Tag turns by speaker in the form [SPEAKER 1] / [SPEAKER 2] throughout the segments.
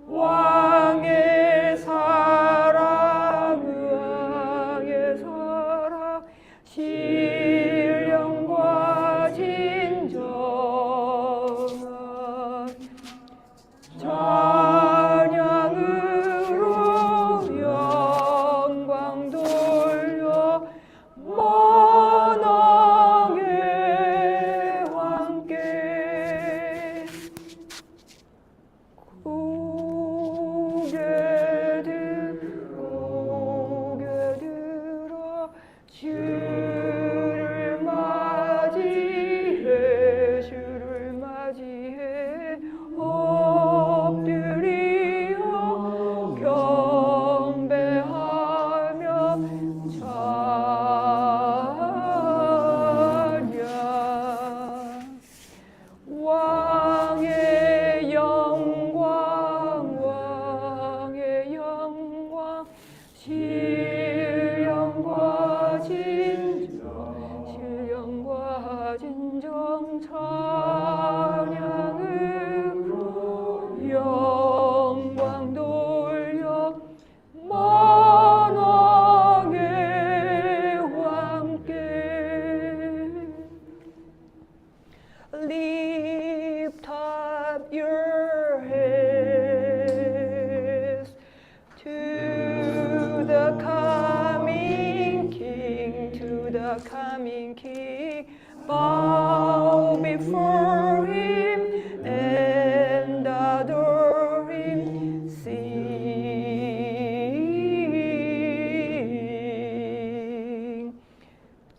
[SPEAKER 1] 왕의 사랑 신령과 진정한 찬양으로 영광 돌려 만왕의 왕께 고개 들어 주를 맞이해 엎드리어 경배하며 찬양 왕의 영광 신령과 진정 찬양으로 영광 돌려 만왕의 왕께 Lift up your heads to the coming King, bow before Him and adore Him, sing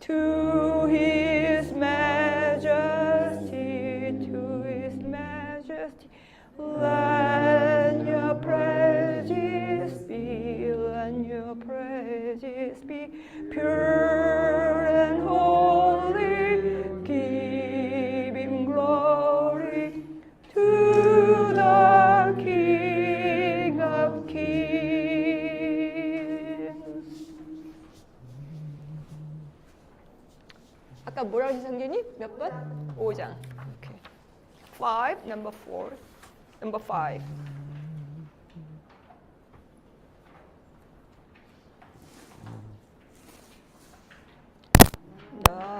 [SPEAKER 1] to His majesty, let your praises be pure and holy, giving glory to the King of Kings. 아까 뭐라고 했지 성균이? 몇 번? 5장. Okay. 5, number 4, number 5.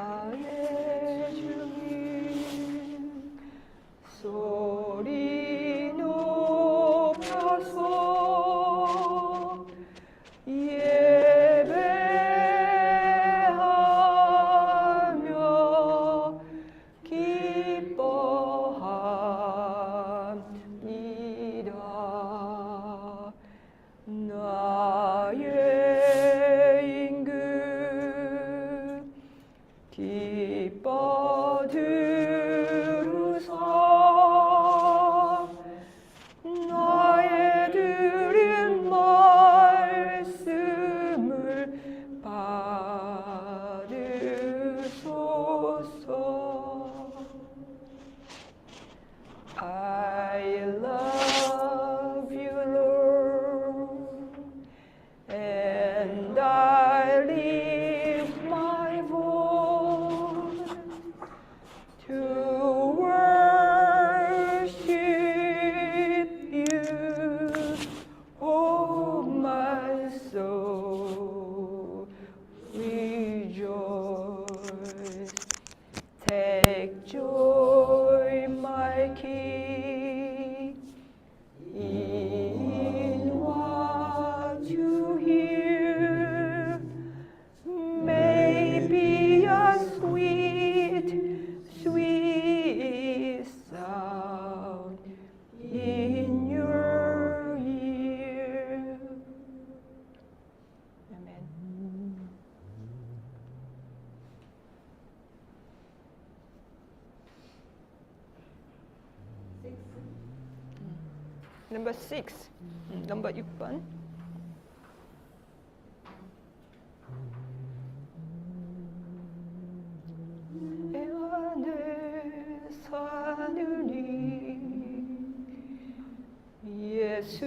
[SPEAKER 1] 나의 주님 소리 높아서 예배하며 기뻐합니다. 나의 임금 기뻐 들으사 나의 들은 말씀을 받으소서. I love you, Lord, and I lift my voice to worship you, oh my soul, rejoice. Take joy, my King, in what you hear. May be a sweet sound in your ear. Amen. Number 6, number 6번. 내 안에 사느니 예수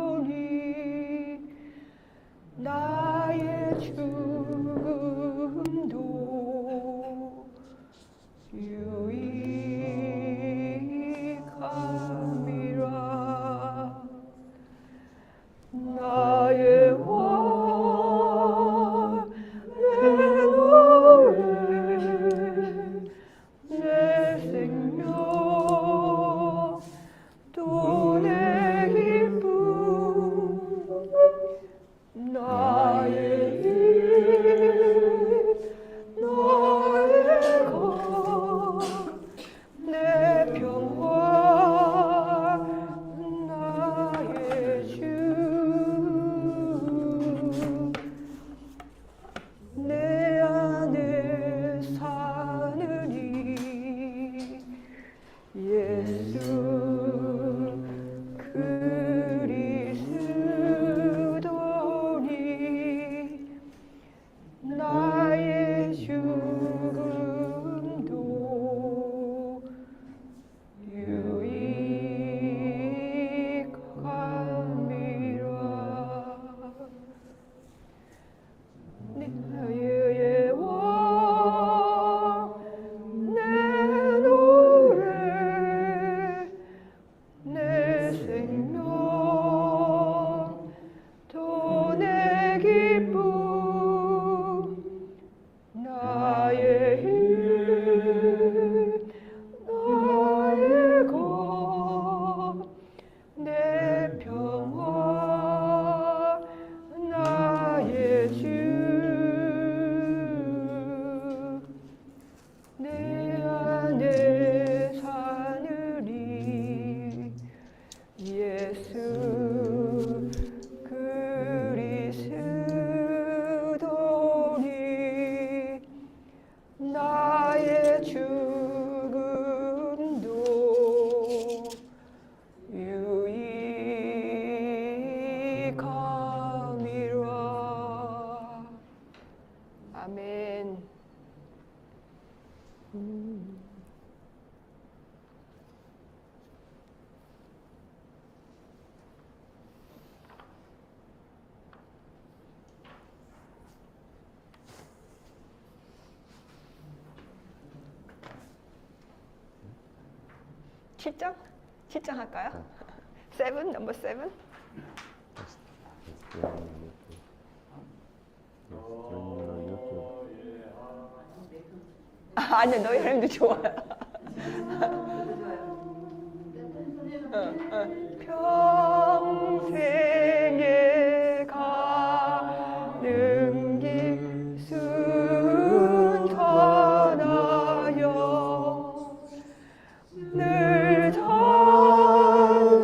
[SPEAKER 1] 그리스도니 나의 죽음도 그리스도니 나의 죽음도 유익함이라. 나의 왕 내 노래 내 생명 또 내 기쁨 나의 힘 나의 것 내 평화 나의 주 내 안에 사느니 예수 그리스도니 나의 죽음도 유익함이라. 아멘. 7장? 7장 할까요? 7, 넘버 7. 아니야, 너희 하나님도 좋아요. 평생에 가는 길 순탄하여 늘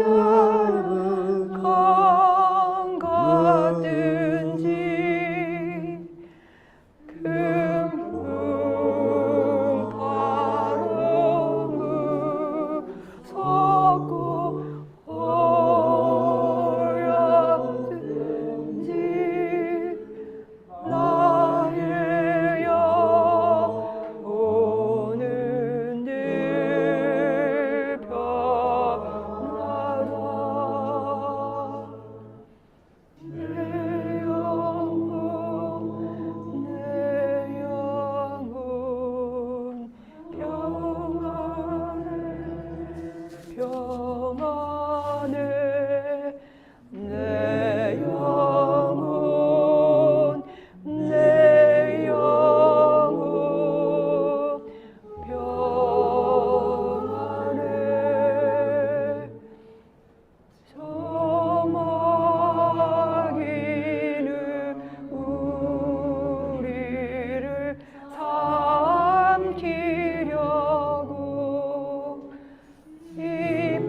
[SPEAKER 1] 잔잔한 강 같든지 금풍 바람을 섞고 어렵든지 나의 영혼은 늘 변하다. 내 영혼 평안해 내 영혼 평안해. 소망이는 우리를 삼키려고 이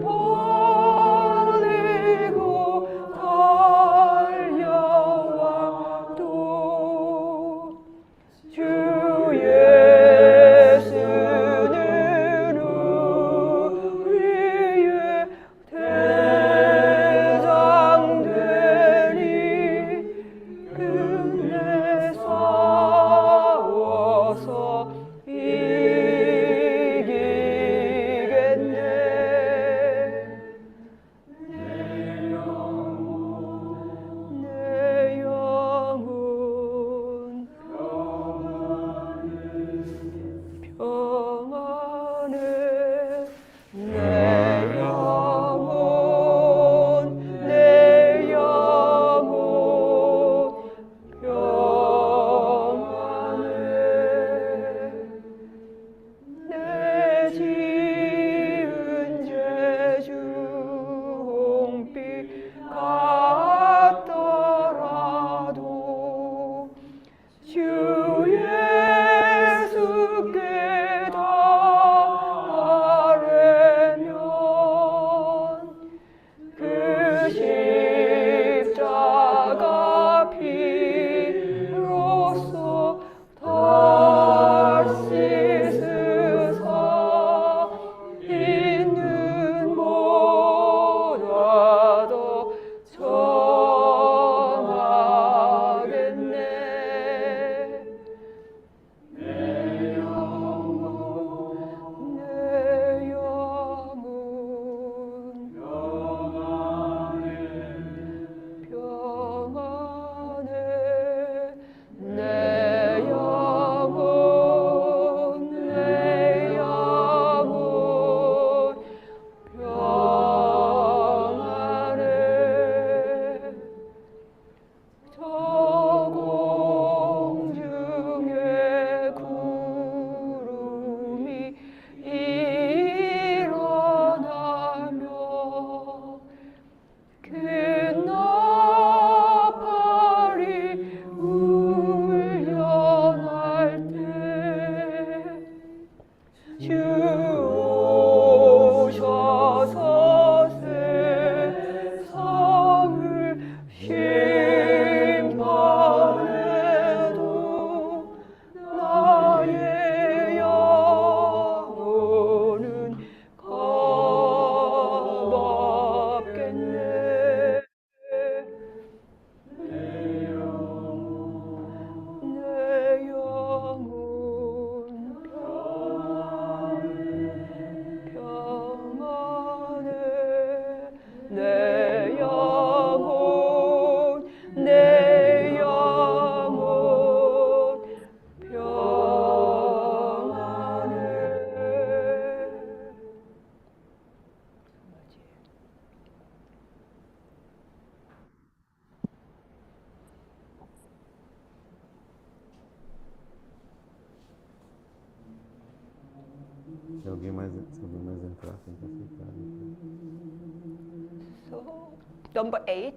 [SPEAKER 1] So, number 8.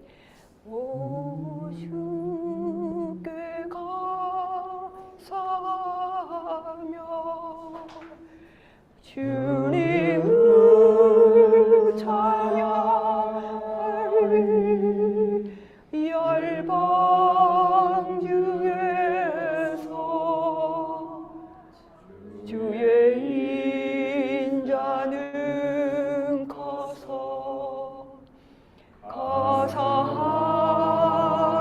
[SPEAKER 1] 오 주께 감사하며 주님을 찬양하리 열방 중에서 주의 인자는 커서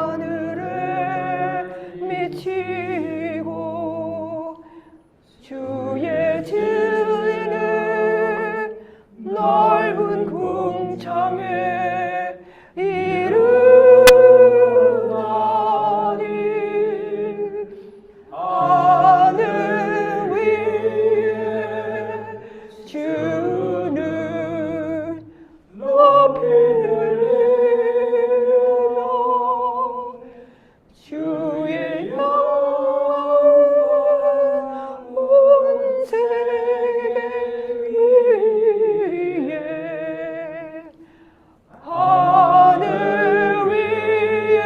[SPEAKER 1] 하늘에 미치고 주의 진리는 넓은 궁창에 이르나니 하늘 위에 주는 높이 들리며 주의 영광 온 세계 위에 하늘 위에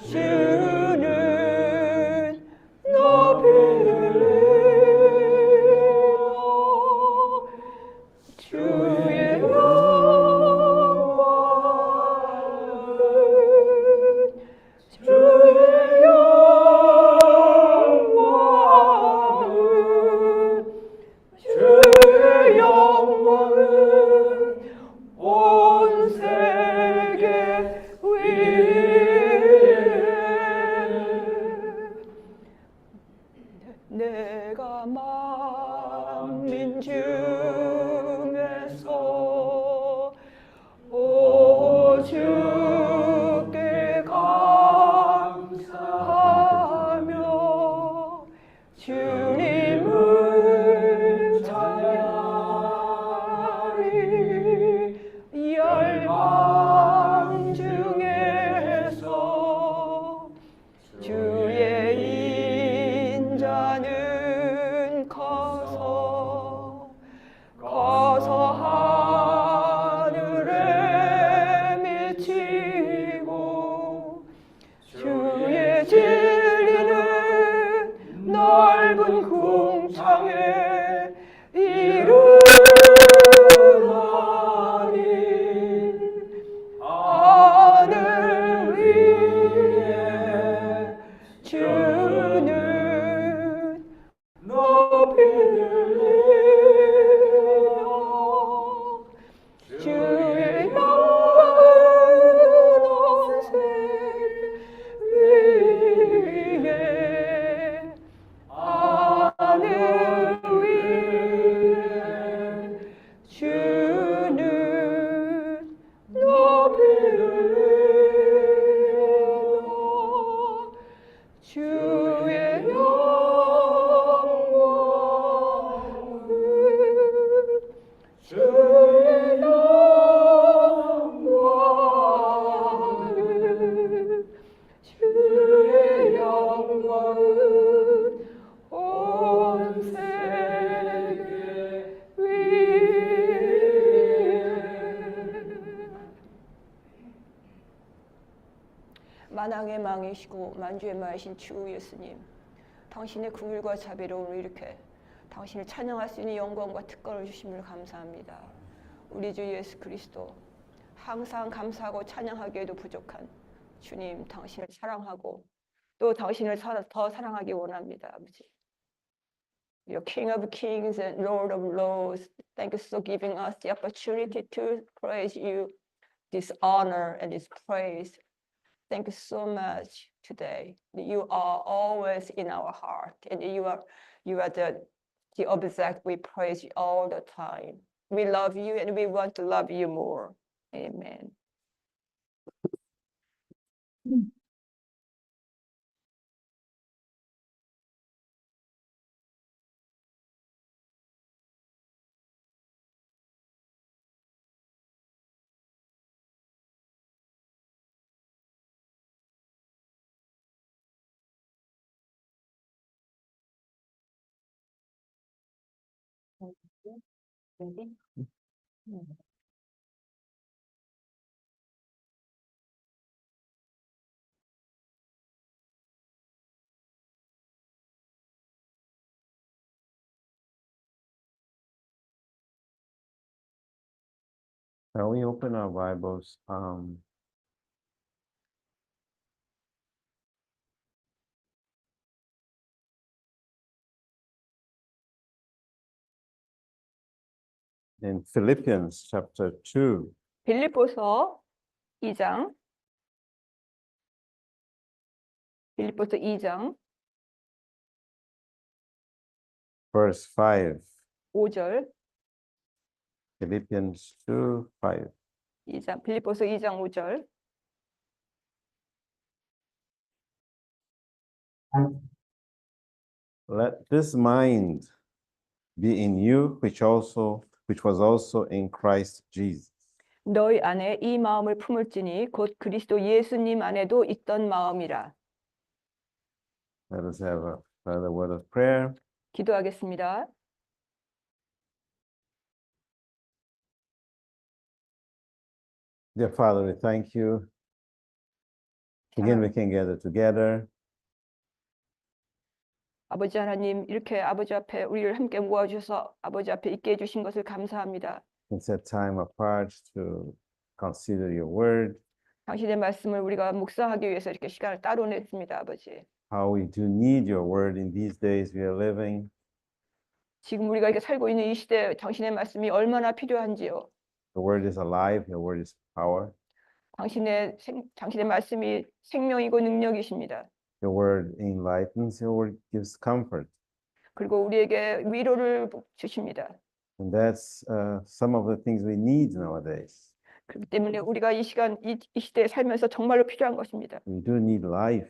[SPEAKER 1] 주는 높이 들리며 주의 영광은 주의 영광은 주의 영광은 온 세계 위에 내가 만민 중에서 오 주께 감사하며 주님을 찬양하리 열방 중에서 주의 인자는 커서 하늘에 미치고 주의 진리는 넓은 궁창에 이르나니 하늘 위에 주는 높이 들리며 주의 영광은 온 세계 위에 하늘 위에 주는 높이 들리며 주의 영광은 주의 영광은 주의 영광은 온 세계 위에 만왕의 망이시고 만주의 마이신 주 예수님, 당신의 긍휼과 자비로움을 이렇게 당신을 찬양할 수 있는 영광과 특권을 주심을 감사합니다. 우리 주 예수 그리스도, 항상 감사하고 찬양하기에도 부족한 주님, 당신을 사랑하고 또 당신을 더 사랑하기 원합니다. 아버지, You're King of Kings and Lord of Lords. Thank you for giving us the opportunity to praise you, this honor and this praise. Thank you so much today. You are always in our heart, and you are the object we praise you all the time. We love you, and we want to love you more. Amen.
[SPEAKER 2] Shall we open our Bibles? In Philippians chapter 2,
[SPEAKER 1] 빌립보서 2장. 빌립보서 2장
[SPEAKER 2] verse 5.
[SPEAKER 1] 5절.
[SPEAKER 2] Philippians 2, 5.
[SPEAKER 1] 2장 빌립보서 2장 5절.
[SPEAKER 2] Let this mind be in you, which was also in Christ Jesus.
[SPEAKER 1] 너희 안에 이 마음을 품을지니 곧 그리스도 예수님 안에도 있던 마음이라.
[SPEAKER 2] Let us have a further word of prayer.
[SPEAKER 1] 기도하겠습니다.
[SPEAKER 2] Dear Father, we thank you. Again, we can gather together.
[SPEAKER 1] 아버지 하나님, 이렇게 아버지 앞에 우리를 함께 모아주셔서 아버지 앞에 있게 해주신 것을 감사합니다.
[SPEAKER 2] We set time apart to consider your word,
[SPEAKER 1] 당신의 말씀을 우리가 묵상하기 위해서 이렇게 시간을 따로 냈습니다, 아버지.
[SPEAKER 2] how we do need your word in these days we are living.
[SPEAKER 1] 지금 우리가 이렇게 살고 있는 이 시대에 당신의 말씀이 얼마나 필요한지요.
[SPEAKER 2] The word is alive, your word is power.
[SPEAKER 1] 당신의 말씀이 생명이고 능력이십니다.
[SPEAKER 2] Your word enlightens, your word gives comfort.
[SPEAKER 1] 그리고 우리에게 위로를 주십니다.
[SPEAKER 2] And that's some of the things we need nowadays.
[SPEAKER 1] 그렇기 때문에 우리가 이 시대에 살면서 정말로 필요한 것입니다.
[SPEAKER 2] We do need life,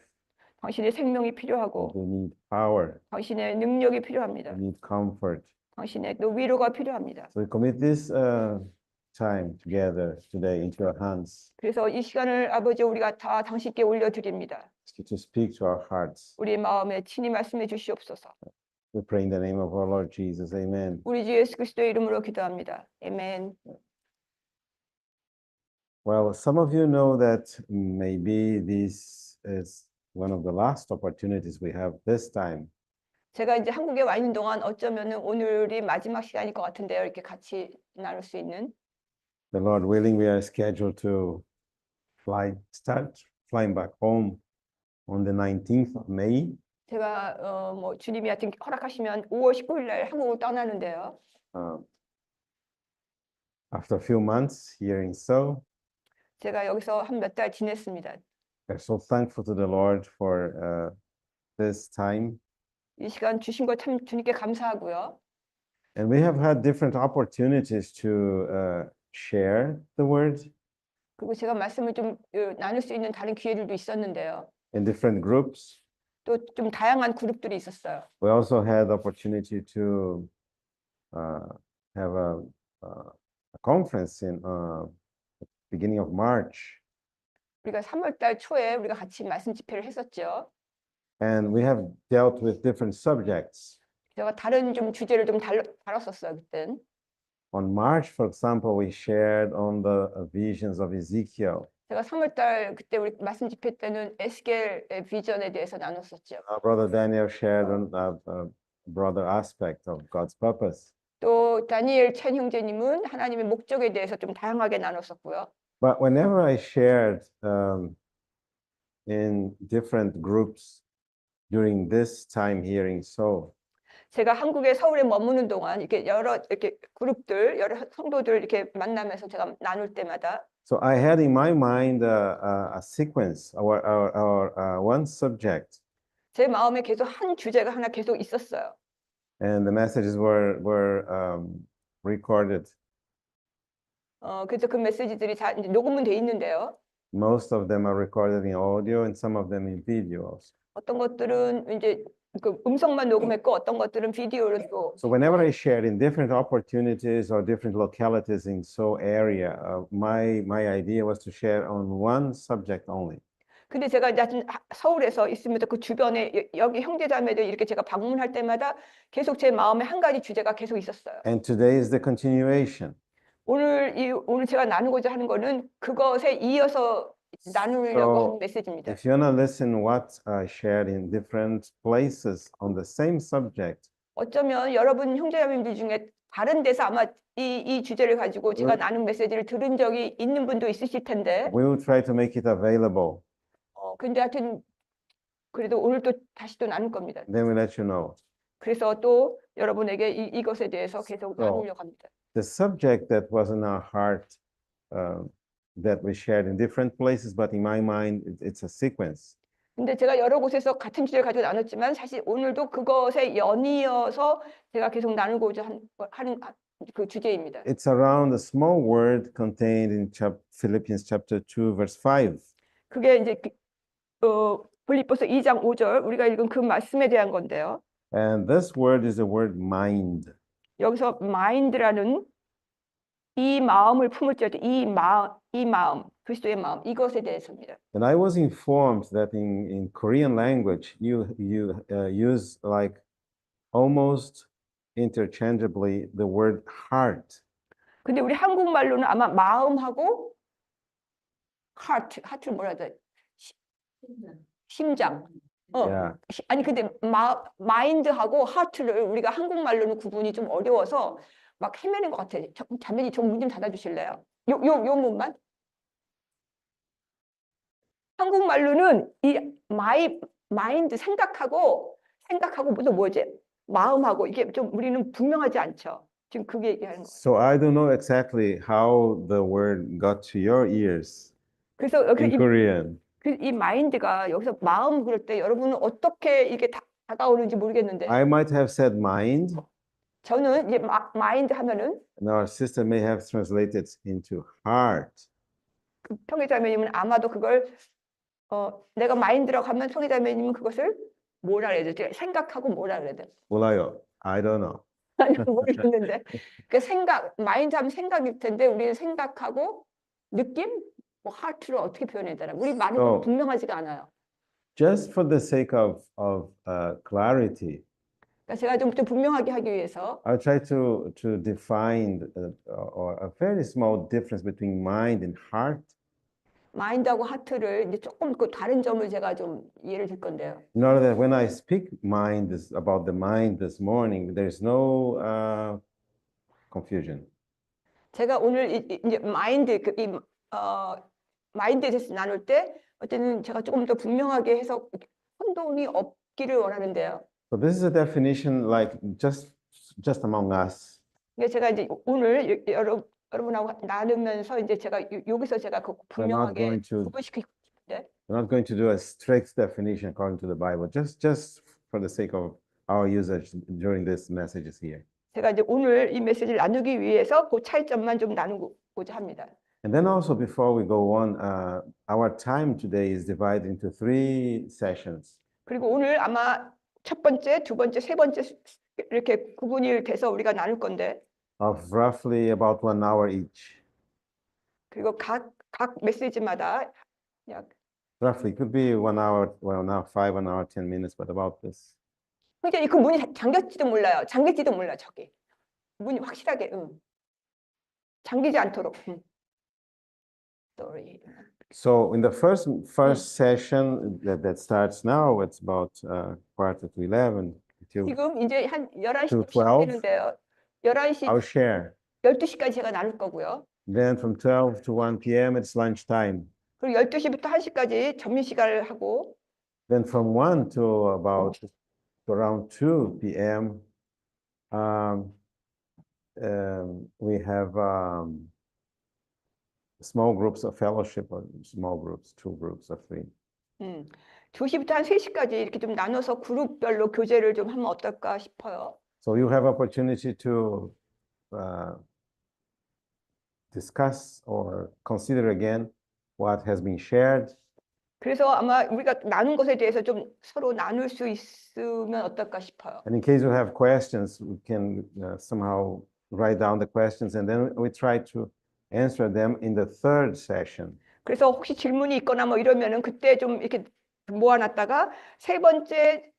[SPEAKER 1] 당신의 생명이
[SPEAKER 2] we
[SPEAKER 1] 필요하고
[SPEAKER 2] do need power,
[SPEAKER 1] 당신의 능력이 필요합니다.
[SPEAKER 2] we need comfort.
[SPEAKER 1] 당신의 또 위로가 필요합니다.
[SPEAKER 2] So we commit this time together today into your hands.
[SPEAKER 1] 그래서 이 시간을 아버지 우리가 다 당신께 올려드립니다.
[SPEAKER 2] Ask you to speak to our hearts.
[SPEAKER 1] 우리 마음에 친히 말씀해 주시옵소서.
[SPEAKER 2] We pray in the name of our Lord Jesus. Amen.
[SPEAKER 1] 우리 주 예수 그리스도의 이름으로 기도합니다. 아멘.
[SPEAKER 2] Well, some of you know that maybe this is one of the last opportunities we have this time.
[SPEAKER 1] 제가 이제 한국에 와 있는 동안 어쩌면은 오늘이 마지막 시간일 것 같은데요. 이렇게 같이 나눌 수 있는.
[SPEAKER 2] The Lord willing, we are scheduled to start flying back home on the 19th of May.
[SPEAKER 1] 제가 뭐 주님이 하여튼 허락하시면 5월 19일 날 한국을 떠나는데요.
[SPEAKER 2] After a few months here in Seoul,
[SPEAKER 1] 제가 여기서 한 몇 달 지냈습니다.
[SPEAKER 2] we're so thankful to the Lord for this time.
[SPEAKER 1] 이 시간 주신 거 참 주님께 감사하고요.
[SPEAKER 2] And we have had different opportunities to share the word
[SPEAKER 1] 그리고 제가 말씀을 좀 나눌 수 있는 다른 기회들도 있었는데요.
[SPEAKER 2] in different groups.
[SPEAKER 1] 또 좀 다양한 그룹들이 있었어요.
[SPEAKER 2] We also had the opportunity to have a conference in beginning of March.
[SPEAKER 1] 우리가 3월 달 초에 우리가 같이 말씀 집회를 했었죠.
[SPEAKER 2] And we have dealt with different subjects.
[SPEAKER 1] 제가 다른 좀 주제를 좀 다뤘었어요, 그땐.
[SPEAKER 2] On March, for example, we shared on the visions of Ezekiel.
[SPEAKER 1] 제가 3월 달 그때 우리 말씀 집회 때는 에스겔의 비전에 대해서 나눴었죠.
[SPEAKER 2] Our brother Daniel shared on a broader aspect of God's purpose.
[SPEAKER 1] 또 다니엘 첸 형제님은 하나님의 목적에 대해서 좀 다양하게 나눴었고요.
[SPEAKER 2] But whenever I shared in different groups during this time here in Seoul,
[SPEAKER 1] 제가 한국에 서울에 머무는 동안 이렇게 여러 이렇게 그룹들, 여러 성도들 이렇게 만나면서 제가 나눌 때마다
[SPEAKER 2] so I had in my mind a sequence or one subject,
[SPEAKER 1] 제 마음에 계속 한 주제가 하나 계속 있었어요.
[SPEAKER 2] and the messages were recorded.
[SPEAKER 1] 그래서 그 메시지들이 다 이제 녹음은 돼 있는데요.
[SPEAKER 2] Most of them are recorded in audio, and some of them in video also.
[SPEAKER 1] 어떤 것들은 이제 그 음성만 녹음했고 어떤 것들은 비디오로 또.
[SPEAKER 2] So whenever I shared in different opportunities or different localities in Seoul area, my idea was to share on one subject only.
[SPEAKER 1] 근데 제가 이제 하여튼 서울에서 있으면서 그 주변에 여기 형제자매들 이렇게 제가 방문할 때마다 계속 제 마음에 한 가지 주제가 계속 있었어요.
[SPEAKER 2] And today is the continuation.
[SPEAKER 1] 오늘 제가 나누고자 하는 거는 그것에 이어서 나누려고 하는
[SPEAKER 2] So
[SPEAKER 1] 메시지입니다.
[SPEAKER 2] if you want to listen what I shared in different places on the same subject,
[SPEAKER 1] 어쩌면 여러분 형제자매들 중에 다른 데서 아마 이 주제를 가지고 제가 나눈 메시지를 들은 적이 있는 분도 있으실 텐데,
[SPEAKER 2] we will try to make it available.
[SPEAKER 1] 근데 하여튼 그래도 오늘 또 다시 또 나눌 겁니다.
[SPEAKER 2] Then we'll let you know.
[SPEAKER 1] 그래서 또 여러분에게 이것에 대해서 계속 나누려고 합니다.
[SPEAKER 2] The subject that was in our heart that we shared in different places, but in my mind, it's a sequence.
[SPEAKER 1] 근데 제가 여러 곳에서 같은 주제를 가지고 나눴지만 사실 오늘도 그것에 연이어서 제가 계속 나누고자 하는 그 주제입니다.
[SPEAKER 2] It's around a small word contained in Philippians chapter 2, verse 5.
[SPEAKER 1] 그게 이제 빌립보서 2장 5절 우리가 읽은 그 말씀에 대한 건데요.
[SPEAKER 2] And this word is the word mind.
[SPEAKER 1] 여기서 mind라는 이 마음을 품을지어다 이 마음 그리스도의 마음 이것에 대해서입니다.
[SPEAKER 2] And I was informed that in Korean language, you use like almost interchangeably the word heart.
[SPEAKER 1] 근데 우리 한국말로는 아마 마음하고 하트를 뭐라 해야 돼? 심장.
[SPEAKER 2] Yeah.
[SPEAKER 1] 아니 근데 마인드하고 하트를 우리가 한국말로는 구분이 좀 어려워서 막 헤매는 것 같아요. 자매님 저 문 좀 닫아주실래요? 요 문만. 한국말로는 이 마인드 생각하고 무슨 뭐지? 마음하고 이게 좀 우리는 분명하지 않죠. 지금 그게 얘기하는 거예요.
[SPEAKER 2] So I don't know exactly how the word got to your ears
[SPEAKER 1] 그래서
[SPEAKER 2] in Korean.
[SPEAKER 1] 이 마인드가 여기서 마음 그럴 때 여러분은 어떻게 이게 다가오는지 모르겠는데
[SPEAKER 2] I might have said mind,
[SPEAKER 1] 저는 이제 마인드 하면은
[SPEAKER 2] and our sister may have translated into heart.
[SPEAKER 1] 그 평의자매님은 아마도 그걸 내가 마인드라고 하면 평의자매님은 그것을 뭐라 그래야 되지? 생각하고 뭐라 그래야 돼?
[SPEAKER 2] 몰라요. I don't know.
[SPEAKER 1] 아니 모르겠는데 그 생각 마인드 하면 생각일 텐데 우리는 생각하고 느낌 뭐 하트를 어떻게 표현해야 되나? 우리 말은
[SPEAKER 2] So-
[SPEAKER 1] 분명하지가 않아요.
[SPEAKER 2] Just for the sake of clarity,
[SPEAKER 1] 그러니까 제가 좀 분명하게 하기 위해서
[SPEAKER 2] I'll try to define or a very small difference between mind and heart.
[SPEAKER 1] 마인드하고 하트를 이제 조금 그 다른 점을 제가 좀 예를 들 건데요.
[SPEAKER 2] In order that when I speak about the mind this morning, there's no confusion.
[SPEAKER 1] 제가 오늘 이제 마인드 마인드에 대해서 나눌 때 어쨌든 제가 조금 더 분명하게 해서 혼동이 없기를 원하는데요.
[SPEAKER 2] So this is a definition like just among us.
[SPEAKER 1] 그러니까 제가 이제 오늘 여러분하고 나누면서 이제 제가 여기서 제가 그 분명하게
[SPEAKER 2] going to-
[SPEAKER 1] 구분시키고 싶은데
[SPEAKER 2] We're not going to do a strict definition according to the Bible, just for the sake of our usage during these messages here.
[SPEAKER 1] 제가 이제 오늘 이 메시지를 나누기 위해서 그 차이점만 좀 나누고자 합니다.
[SPEAKER 2] And then also before we go on, our time today is divided into 3 sessions.
[SPEAKER 1] 그리고 오늘 아마 첫 번째, 두 번째, 세 번째 이렇게 구분이 돼서 우리가 나눌 건데
[SPEAKER 2] Of roughly about 1 hour each.
[SPEAKER 1] 그리고 각 메시지마다 약
[SPEAKER 2] Roughly, could be 1 hour, well now 5, 1 hour, 10 minutes, but about this.
[SPEAKER 1] 그러니까 그 문이 잠겼지도 몰라요. 잠길지도 몰라 저기 문이 확실하게 잠기지 않도록. Sorry.
[SPEAKER 2] So in the first session that starts now, it's about quarter to 11 till
[SPEAKER 1] 지금 이제 한 11시
[SPEAKER 2] to 12.
[SPEAKER 1] 되는데요. 11시,
[SPEAKER 2] I'll share.
[SPEAKER 1] 12시까지 제가 나눌 거고요.
[SPEAKER 2] Then from 12 to 1 p.m. it's lunchtime.
[SPEAKER 1] 그리고 12시부터 1시까지 점심시간을 하고
[SPEAKER 2] Then from 1 to around 2 p.m. We have small groups of fellowship, or small groups, 2 groups of 3.
[SPEAKER 1] 2시부터 한 3시까지 이렇게 좀 나눠서 그룹별로 교제를 좀 하면 어떨까 싶어요.
[SPEAKER 2] So you have opportunity to discuss or consider again what has been shared.
[SPEAKER 1] 그래서 아마 우리가 나눈 것에 대해서 좀 서로 나눌 수 있으면 어떨까 싶어요.
[SPEAKER 2] And in case you have questions, we can somehow write down the questions and then we try to answer them in the third session.
[SPEAKER 1] 그래서 혹시 질문이 있거나 뭐 이러면은 그때 좀 이렇게 모아놨다가 세 번째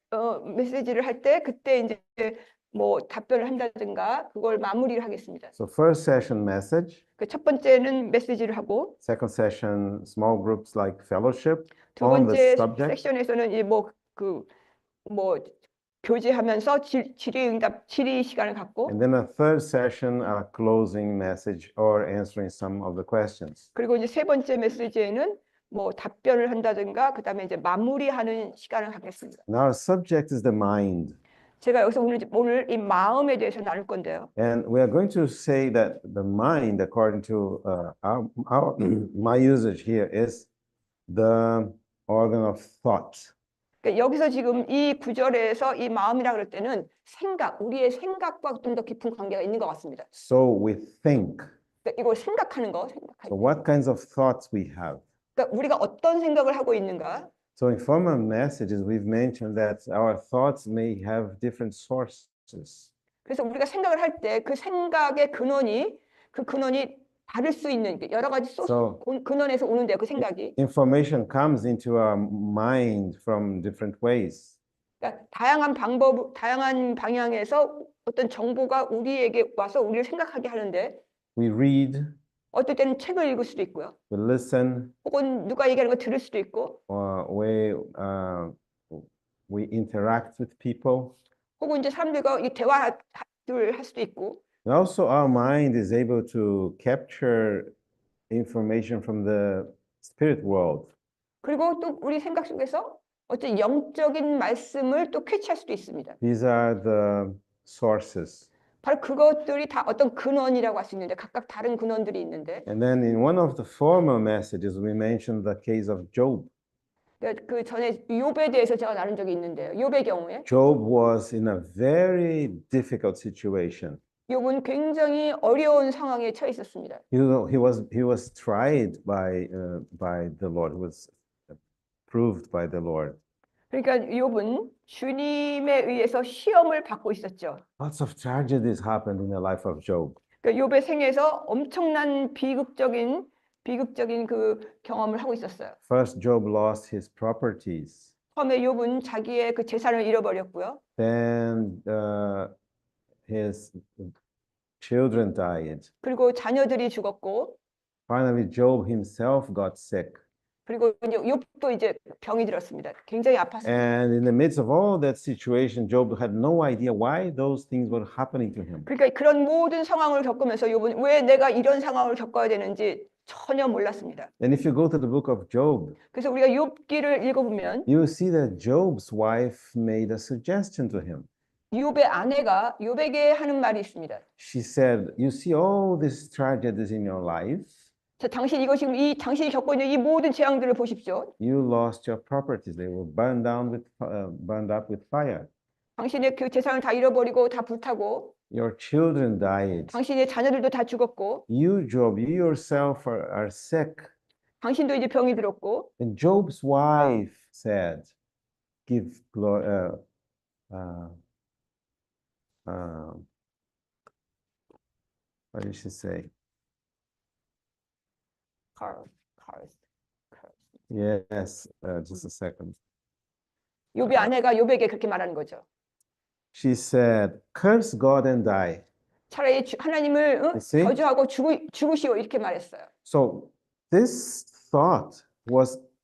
[SPEAKER 1] 메시지를 할 때 그때 이제 뭐 답변을 한다든가 그걸 마무리를 하겠습니다.
[SPEAKER 2] So first session message,
[SPEAKER 1] 그 첫 번째는 메시지를 하고
[SPEAKER 2] second session small groups like fellowship
[SPEAKER 1] 두
[SPEAKER 2] on the
[SPEAKER 1] 번째
[SPEAKER 2] subject,
[SPEAKER 1] 섹션에서는 이제 뭐 교제하면서 질의 시간을 갖고
[SPEAKER 2] and then a third session, a closing message or answering some of the questions.
[SPEAKER 1] 그리고 이제 세 번째 메시지에는 뭐 답변을 한다든가 그다음에 이제 마무리하는 시간을 갖겠습니다.
[SPEAKER 2] Now our subject is the mind.
[SPEAKER 1] 제가 여기서 오늘 이 마음에 대해서 나눌 건데요.
[SPEAKER 2] And we are going to say that the mind, according to my usage here, is the organ of thought.
[SPEAKER 1] 그러니까 여기서 지금 이 구절에서 이 마음이라 그럴 때는 우리의 생각과 좀 더 깊은 관계가 있는 것 같습니다.
[SPEAKER 2] So we think.
[SPEAKER 1] 그러니까 이걸 생각하는 거.
[SPEAKER 2] So what kinds of thoughts we have?
[SPEAKER 1] 그러니까 우리가 어떤 생각을 하고 있는가?
[SPEAKER 2] So in former messages, we've mentioned that our thoughts may have different sources.
[SPEAKER 1] 그래서 우리가 생각을 할 때 그 생각의 근원이 다를 수 있는 여러 가지 소스
[SPEAKER 2] So-
[SPEAKER 1] 근원에서 오는데요. 그 생각이.
[SPEAKER 2] Information comes into our mind from different ways.
[SPEAKER 1] 그러니까 다양한 방향에서 어떤 정보가 우리에게 와서 우리를 생각하게 하는데
[SPEAKER 2] We read,
[SPEAKER 1] 어떨 때는 책을 읽을 수도 있고요.
[SPEAKER 2] we listen,
[SPEAKER 1] 혹은 누가 얘기하는 거 들을 수도 있고
[SPEAKER 2] or we interact with people.
[SPEAKER 1] 혹은 이제 사람들과 이 대화를 할 수도 있고
[SPEAKER 2] And also, our mind is able to capture information from the spirit world.
[SPEAKER 1] 그리고 또 우리 생각 속에서 어떤 영적인 말씀을 또 캐치할 수도 있습니다.
[SPEAKER 2] These are the sources.
[SPEAKER 1] 바로 그것들이 다 어떤 근원이라고 할 수 있는데 각각 다른 근원들이 있는데
[SPEAKER 2] And then in one of the former messages, we mentioned the case of Job.
[SPEAKER 1] 그 전에 욥에 대해서 제가 나눈 적이 있는데요. 욥의 경우에
[SPEAKER 2] Job was in a very difficult situation.
[SPEAKER 1] 욥은 굉장히 어려운 상황에 처해 있었습니다.
[SPEAKER 2] He was tried by the Lord. He was proved by the Lord.
[SPEAKER 1] 그러니까 욥은 주님에 의해서 시험을 받고 있었죠.
[SPEAKER 2] Lots of tragedies happened in the life of Job.
[SPEAKER 1] 그러니까 욥의 생에서 엄청난 비극적인 그 경험을 하고 있었어요.
[SPEAKER 2] First, Job lost his properties.
[SPEAKER 1] 처음에 욥은 자기의 그 재산을 잃어버렸고요.
[SPEAKER 2] Then his children died.
[SPEAKER 1] 그리고 자녀들이 죽었고
[SPEAKER 2] Finally, Job himself got sick.
[SPEAKER 1] 그리고 이제 욥도 이제 병이 들었습니다. 굉장히 아팠습니다.
[SPEAKER 2] And in the midst of all that situation, Job had no idea why those things were happening to him.
[SPEAKER 1] 그러니까 그런 모든 상황을 겪으면서 욥은 왜 내가 이런 상황을 겪어야 되는지 전혀 몰랐습니다.
[SPEAKER 2] And if you go to the book of Job,
[SPEAKER 1] 그래서 우리가 욥기를 읽어보면
[SPEAKER 2] you will see that Job's wife made a suggestion to him.
[SPEAKER 1] 욥의 아내가 욥에게 하는 말이 있습니다.
[SPEAKER 2] She said, "You see all these tragedies in your life.
[SPEAKER 1] 자, 당신이 겪고 있는 이 모든 재앙들을 보십시오.
[SPEAKER 2] You lost your properties; they were burned up with fire.
[SPEAKER 1] 당신의 그 재산을 다 잃어버리고 다 불타고
[SPEAKER 2] Your children died.
[SPEAKER 1] 당신의 자녀들도 다 죽었고
[SPEAKER 2] You, Job, you yourself are sick."
[SPEAKER 1] 당신도 이제 병이 들었고
[SPEAKER 2] And Job's wife said, "Give glory." What did she say? Yes, just a second.
[SPEAKER 1] 욥의 아내가 욥에게 그렇게 말하는 거죠.
[SPEAKER 2] She said, "Curse God and die."
[SPEAKER 1] 차라리 하나님을
[SPEAKER 2] You see?
[SPEAKER 1] 저주하고 죽으시오 이렇게 말했어요.
[SPEAKER 2] So this thought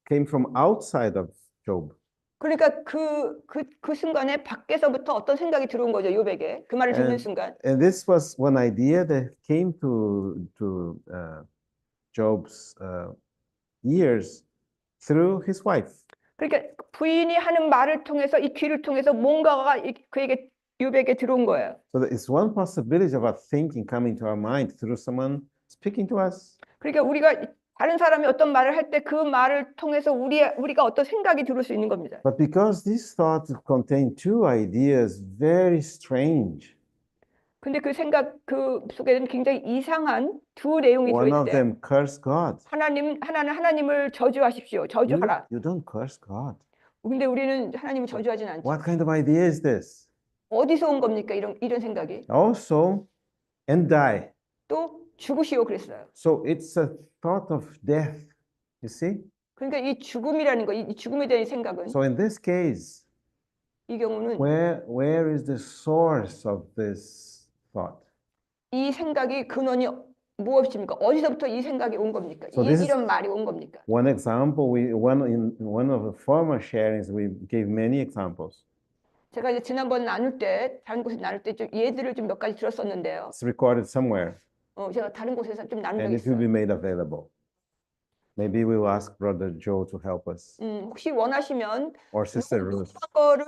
[SPEAKER 2] came from outside of Job.
[SPEAKER 1] 그러니까 그 순간에 밖에서부터 어떤 생각이 들어온 거죠, 욥에게. 그 말을 듣는 순간.
[SPEAKER 2] And this was one idea that came to Job's ears through his wife.
[SPEAKER 1] 그러니까 부인이 하는 말을 통해서 이 귀를 통해서 뭔가가 그에게 욥에게 들어온 거예요.
[SPEAKER 2] So it's one possibility of our thinking coming to our mind through someone speaking to us.
[SPEAKER 1] 그러니까 우리가 다른 사람이 어떤 말을 할 때 그 말을 통해서 우리가 어떤 생각이 들을 수 있는 겁니다.
[SPEAKER 2] But because these thoughts contain two ideas, very strange.
[SPEAKER 1] 근데 그 생각 그 속에는 굉장히 이상한 두 내용이
[SPEAKER 2] One of
[SPEAKER 1] 들어있대.
[SPEAKER 2] them, curse God.
[SPEAKER 1] 하나는 하나님을 저주하십시오. 저주하라.
[SPEAKER 2] You don't curse God.
[SPEAKER 1] 근데 우리는 하나님을 저주하진 않죠.
[SPEAKER 2] What kind of idea is this?
[SPEAKER 1] 어디서 온 겁니까? 이런 생각이.
[SPEAKER 2] Also, and die.
[SPEAKER 1] 또 죽으시오 그랬어요.
[SPEAKER 2] So it's a thought of death. You see?
[SPEAKER 1] 그러니까 이 죽음이라는 거, 이 죽음에 대한 생각은
[SPEAKER 2] So in this case,
[SPEAKER 1] 이 경우는
[SPEAKER 2] where is the source of this thought?
[SPEAKER 1] 이 생각이 근원이 무엇입니까? 어디서부터 이 생각이 온 겁니까?
[SPEAKER 2] So this is
[SPEAKER 1] 이런 말이 온 겁니까?
[SPEAKER 2] one example. In one of the former sharings, we gave many examples.
[SPEAKER 1] 제가 이제 지난번 나눌 때 다른 곳에서 나눌 때 좀 예들을 좀 몇 가지 들었었는데요.
[SPEAKER 2] It's recorded somewhere,
[SPEAKER 1] 제가 다른 곳에서 좀 나눈
[SPEAKER 2] and
[SPEAKER 1] 적이
[SPEAKER 2] it will be
[SPEAKER 1] 있어요.
[SPEAKER 2] made available. Maybe we will ask Brother Joe to help us,
[SPEAKER 1] 혹시 원하시면
[SPEAKER 2] or Sister Ruth.
[SPEAKER 1] 녹음한 거를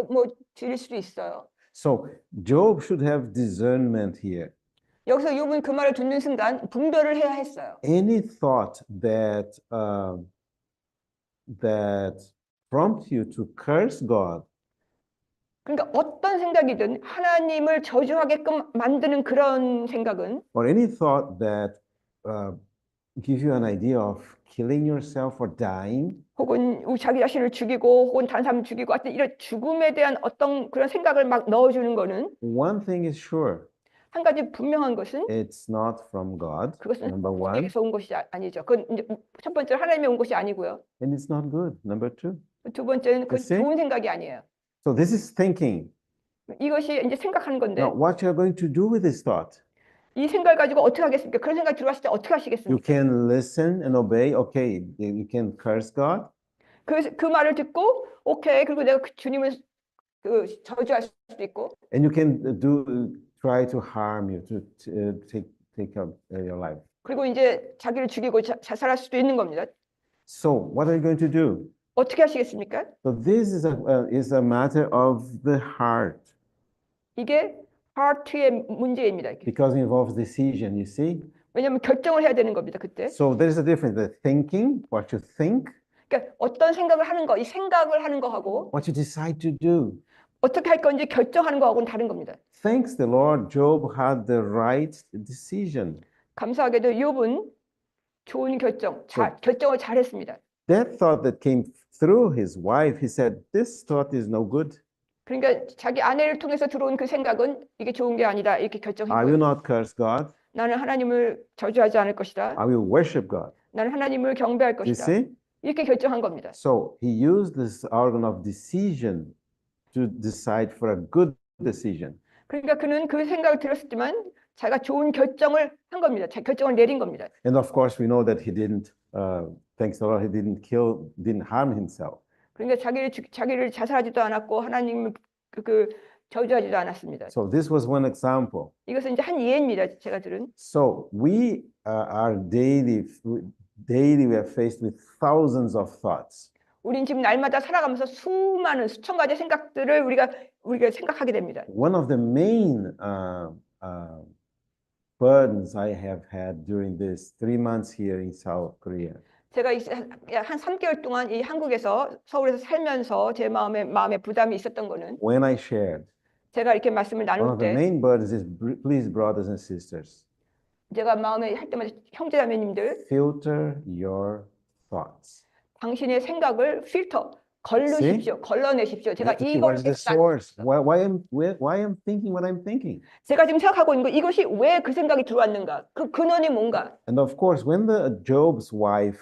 [SPEAKER 1] 뭐 드릴 수도 있어요.
[SPEAKER 2] So Job should have discernment here.
[SPEAKER 1] 여기서 욥은 그 말을 듣는 순간 분별을 해야 했어요.
[SPEAKER 2] Any thought that prompts you to curse God,
[SPEAKER 1] 그러니까 어떤 생각이든 하나님을 저주하게끔 만드는 그런 생각은
[SPEAKER 2] or any thought that gives you an idea of killing yourself or dying,
[SPEAKER 1] 혹은 자기 자신을 죽이고 혹은 다른 사람을 죽이고 하여튼 이런 죽음에 대한 어떤 그런 생각을 막 넣어주는 거는
[SPEAKER 2] one thing is sure,
[SPEAKER 1] 한 가지 분명한 것은
[SPEAKER 2] it's not from God,
[SPEAKER 1] 그것은
[SPEAKER 2] number one,
[SPEAKER 1] 하나님에서 온 것이 아니죠. 그건 이제 첫 번째로 하나님이 온 것이 아니고요.
[SPEAKER 2] and it's not good, number two.
[SPEAKER 1] 두 번째는 그건
[SPEAKER 2] You see?
[SPEAKER 1] 좋은 생각이 아니에요.
[SPEAKER 2] So this is thinking.
[SPEAKER 1] 이것이 이제 생각하는 건데
[SPEAKER 2] Now, what you're going to do with this thought?
[SPEAKER 1] 이 생각을 가지고 어떻게 하겠습니까? 그런 생각이 들어왔을 때 어떻게
[SPEAKER 2] You
[SPEAKER 1] 하시겠습니까?
[SPEAKER 2] can listen and obey. Okay, you can curse God,
[SPEAKER 1] 그 말을 듣고 오케이 그리고 내가 그 주님을 저주할 수도 있고
[SPEAKER 2] and you can try to harm you, to take up your life.
[SPEAKER 1] 그리고 이제 자기를 죽이고 자살할 수도 있는 겁니다.
[SPEAKER 2] So what are you going to do?
[SPEAKER 1] 어떻게 하시겠습니까?
[SPEAKER 2] So this is a matter of the heart
[SPEAKER 1] 이게 하트의 문제입니다.
[SPEAKER 2] because it involves decision. You see.
[SPEAKER 1] 왜냐하면 결정을 해야 되는 겁니다. 그때.
[SPEAKER 2] So there is a difference. The thinking, what you think,
[SPEAKER 1] 그러니까 어떤 생각을 하는 거, 이 생각을 하는 거하고
[SPEAKER 2] what you decide to do.
[SPEAKER 1] 어떻게 할 건지 결정하는 거하고는 다른 겁니다.
[SPEAKER 2] Thanks the Lord, Job had the right decision.
[SPEAKER 1] 감사하게도 욥은 좋은 결정을 잘했습니다.
[SPEAKER 2] That thought that came through his wife, he said, this thought is no good.
[SPEAKER 1] 그러니까 자기 아내를 통해서 들어온 그 생각은 이게 좋은 게 아니다 이렇게
[SPEAKER 2] I
[SPEAKER 1] 결정했고요.
[SPEAKER 2] will not curse God.
[SPEAKER 1] 나는 하나님을 저주하지 않을 것이다.
[SPEAKER 2] I will worship God.
[SPEAKER 1] 나는 하나님을 경배할
[SPEAKER 2] You
[SPEAKER 1] 것이다.
[SPEAKER 2] see?
[SPEAKER 1] 이렇게 결정한 겁니다.
[SPEAKER 2] So he used this organ of decision to decide for a good decision.
[SPEAKER 1] 그러니까 그는 그 생각을 들었지만 자기가 좋은 결정을 한 겁니다. 결정을 내린 겁니다.
[SPEAKER 2] And of course, we know that he didn't, thanks the Lord, he didn't harm himself.
[SPEAKER 1] 그러니까 자기를 자살하지도 않았고 하나님을 저주하지도 않았습니다.
[SPEAKER 2] So this was one example.
[SPEAKER 1] 이것은 이제 한 예입니다. 제가 들은.
[SPEAKER 2] So we are daily we are faced with thousands of thoughts.
[SPEAKER 1] 우린 지금 날마다 살아가면서 수천 가지 생각들을 우리가 생각하게 됩니다.
[SPEAKER 2] One of the main burdens I have had during these 3 months here in South Korea.
[SPEAKER 1] 제가 한 3개월 동안 이 한국에서 서울에서 살면서 제 마음에 부담이 있었던 거는
[SPEAKER 2] When I shared,
[SPEAKER 1] 제가 이렇게 말씀을
[SPEAKER 2] one
[SPEAKER 1] 나눌
[SPEAKER 2] of the
[SPEAKER 1] 때
[SPEAKER 2] main burdens is, please, brothers and sisters,
[SPEAKER 1] 제가 마음에 할 때마다 형제자매님들
[SPEAKER 2] filter your thoughts.
[SPEAKER 1] 당신의 생각을 걸러내십시오. 제가
[SPEAKER 2] Okay, what is the source? Why am thinking what I'm thinking?
[SPEAKER 1] 제가 지금 생각하고 있는 거 이것이 왜 그 생각이 들어왔는가? 그 근원이 뭔가?
[SPEAKER 2] And of course, when the Job's wife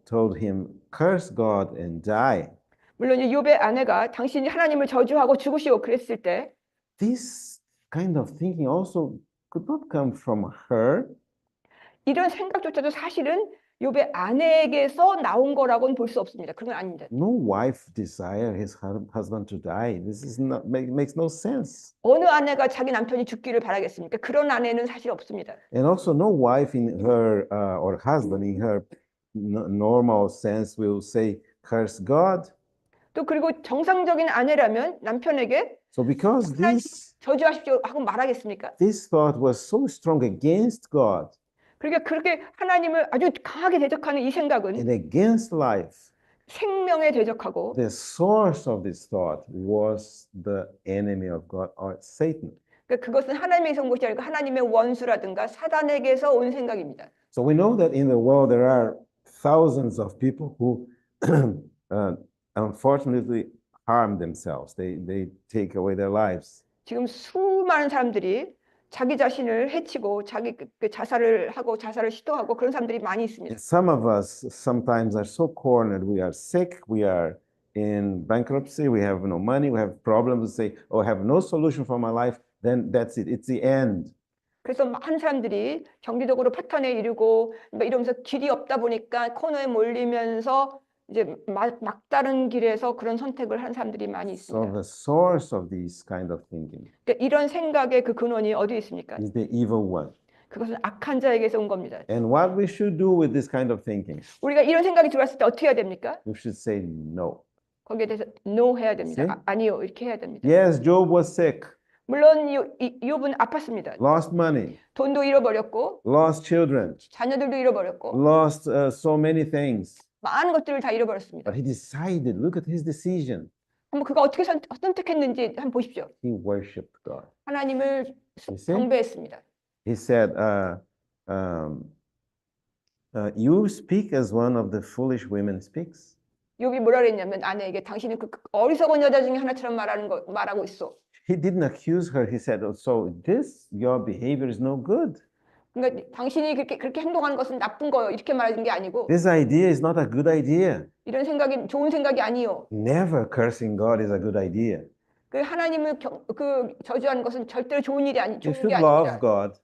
[SPEAKER 2] told him, curse God and die,
[SPEAKER 1] 물론 이 욥의 아내가 당신이 하나님을 저주하고 죽으시오 그랬을 때
[SPEAKER 2] this kind of thinking also could not come from her.
[SPEAKER 1] 이런 생각조차도 사실은 욥의 아내에게서 나온 거라고는 볼 수 없습니다. 그건 아닙니다.
[SPEAKER 2] No wife desire his husband to die. This is not makes no sense.
[SPEAKER 1] 어느 아내가 자기 남편이 죽기를 바라겠습니까? 그런 아내는 사실 없습니다.
[SPEAKER 2] And also, no wife in her or husband in her normal sense will say, curse God.
[SPEAKER 1] 또 그리고 정상적인 아내라면 남편에게
[SPEAKER 2] So because
[SPEAKER 1] 저주하십시오 하고 말하겠습니까?
[SPEAKER 2] this thought was so strong against God
[SPEAKER 1] 그러니까 그렇게 하나님을 아주 강하게 대적하는 이 생각은
[SPEAKER 2] and against life,
[SPEAKER 1] 생명에 대적하고
[SPEAKER 2] the source of this thought was the enemy of God or Satan.
[SPEAKER 1] 그러니까 그것은 하나님에서 온 것이 아니고 하나님의 원수라든가 사단에게서 온 생각입니다.
[SPEAKER 2] So we know that in the world there are thousands of people who unfortunately harm themselves. They take away their lives.
[SPEAKER 1] 지금 수많은 사람들이 자기 자신을 해치고 자기 그 자살을 하고 자살을 시도하고 그런 사람들이 많이 있습니다.
[SPEAKER 2] And some of us sometimes are so cornered. We are sick. We are in bankruptcy. We have no money. We have problems. We say, "Oh, I have no solution for my life." Then that's it. It's the end.
[SPEAKER 1] 그래서 많은 사람들이 경제적으로 파탄에 이르고 뭐 이러면서 길이 없다 보니까 코너에 몰리면서 이제 막다른 길에서 그런 선택을 한 사람들이 많이
[SPEAKER 2] So
[SPEAKER 1] 있습니다.
[SPEAKER 2] the source of this kind of thinking
[SPEAKER 1] 그러니까 이런 생각의 그 근원이 어디에 있습니까?
[SPEAKER 2] is the evil one.
[SPEAKER 1] 그것은 악한 자에게서 온 겁니다.
[SPEAKER 2] And what we should do with this kind of thinking,
[SPEAKER 1] 우리가 이런 생각이 들어왔을 때 어떻게 해야 됩니까?
[SPEAKER 2] we should say no.
[SPEAKER 1] 거기에 대해서 no 해야 됩니다.
[SPEAKER 2] See? 네.
[SPEAKER 1] 아니요 이렇게 해야 됩니다.
[SPEAKER 2] Yes, Job was sick,
[SPEAKER 1] 물론 욥은 아팠습니다.
[SPEAKER 2] lost money,
[SPEAKER 1] 돈도 잃어버렸고
[SPEAKER 2] lost children,
[SPEAKER 1] 자녀들도 잃어버렸고
[SPEAKER 2] lost so many things.
[SPEAKER 1] 많은 것들을 다 잃어버렸습니다.
[SPEAKER 2] But he decided, look at his decision.
[SPEAKER 1] 한번 그가 어떻게 선택했는지 한번 보십시오.
[SPEAKER 2] He worshipped God.
[SPEAKER 1] 하나님을
[SPEAKER 2] You see?
[SPEAKER 1] 경배했습니다.
[SPEAKER 2] He said, you speak as one of the foolish women speaks.
[SPEAKER 1] 욥이 뭐라 그랬냐면 아내에게 당신은 그 어리석은 여자 중에 하나처럼 말하고 있어.
[SPEAKER 2] He didn't accuse her. He said, oh, so your behavior is no good.
[SPEAKER 1] 그러니까 당신이 그렇게 행동하는 것은 나쁜 거요. 이렇게 말하는 게 아니고
[SPEAKER 2] This idea is not a good idea.
[SPEAKER 1] 이런 생각이 좋은 생각이 아니요.
[SPEAKER 2] Never cursing God is a good idea.
[SPEAKER 1] 그 하나님을 저주하는 것은 절대로 좋은 일이
[SPEAKER 2] You
[SPEAKER 1] 좋은
[SPEAKER 2] should
[SPEAKER 1] 게
[SPEAKER 2] love
[SPEAKER 1] 아닙니다.
[SPEAKER 2] God,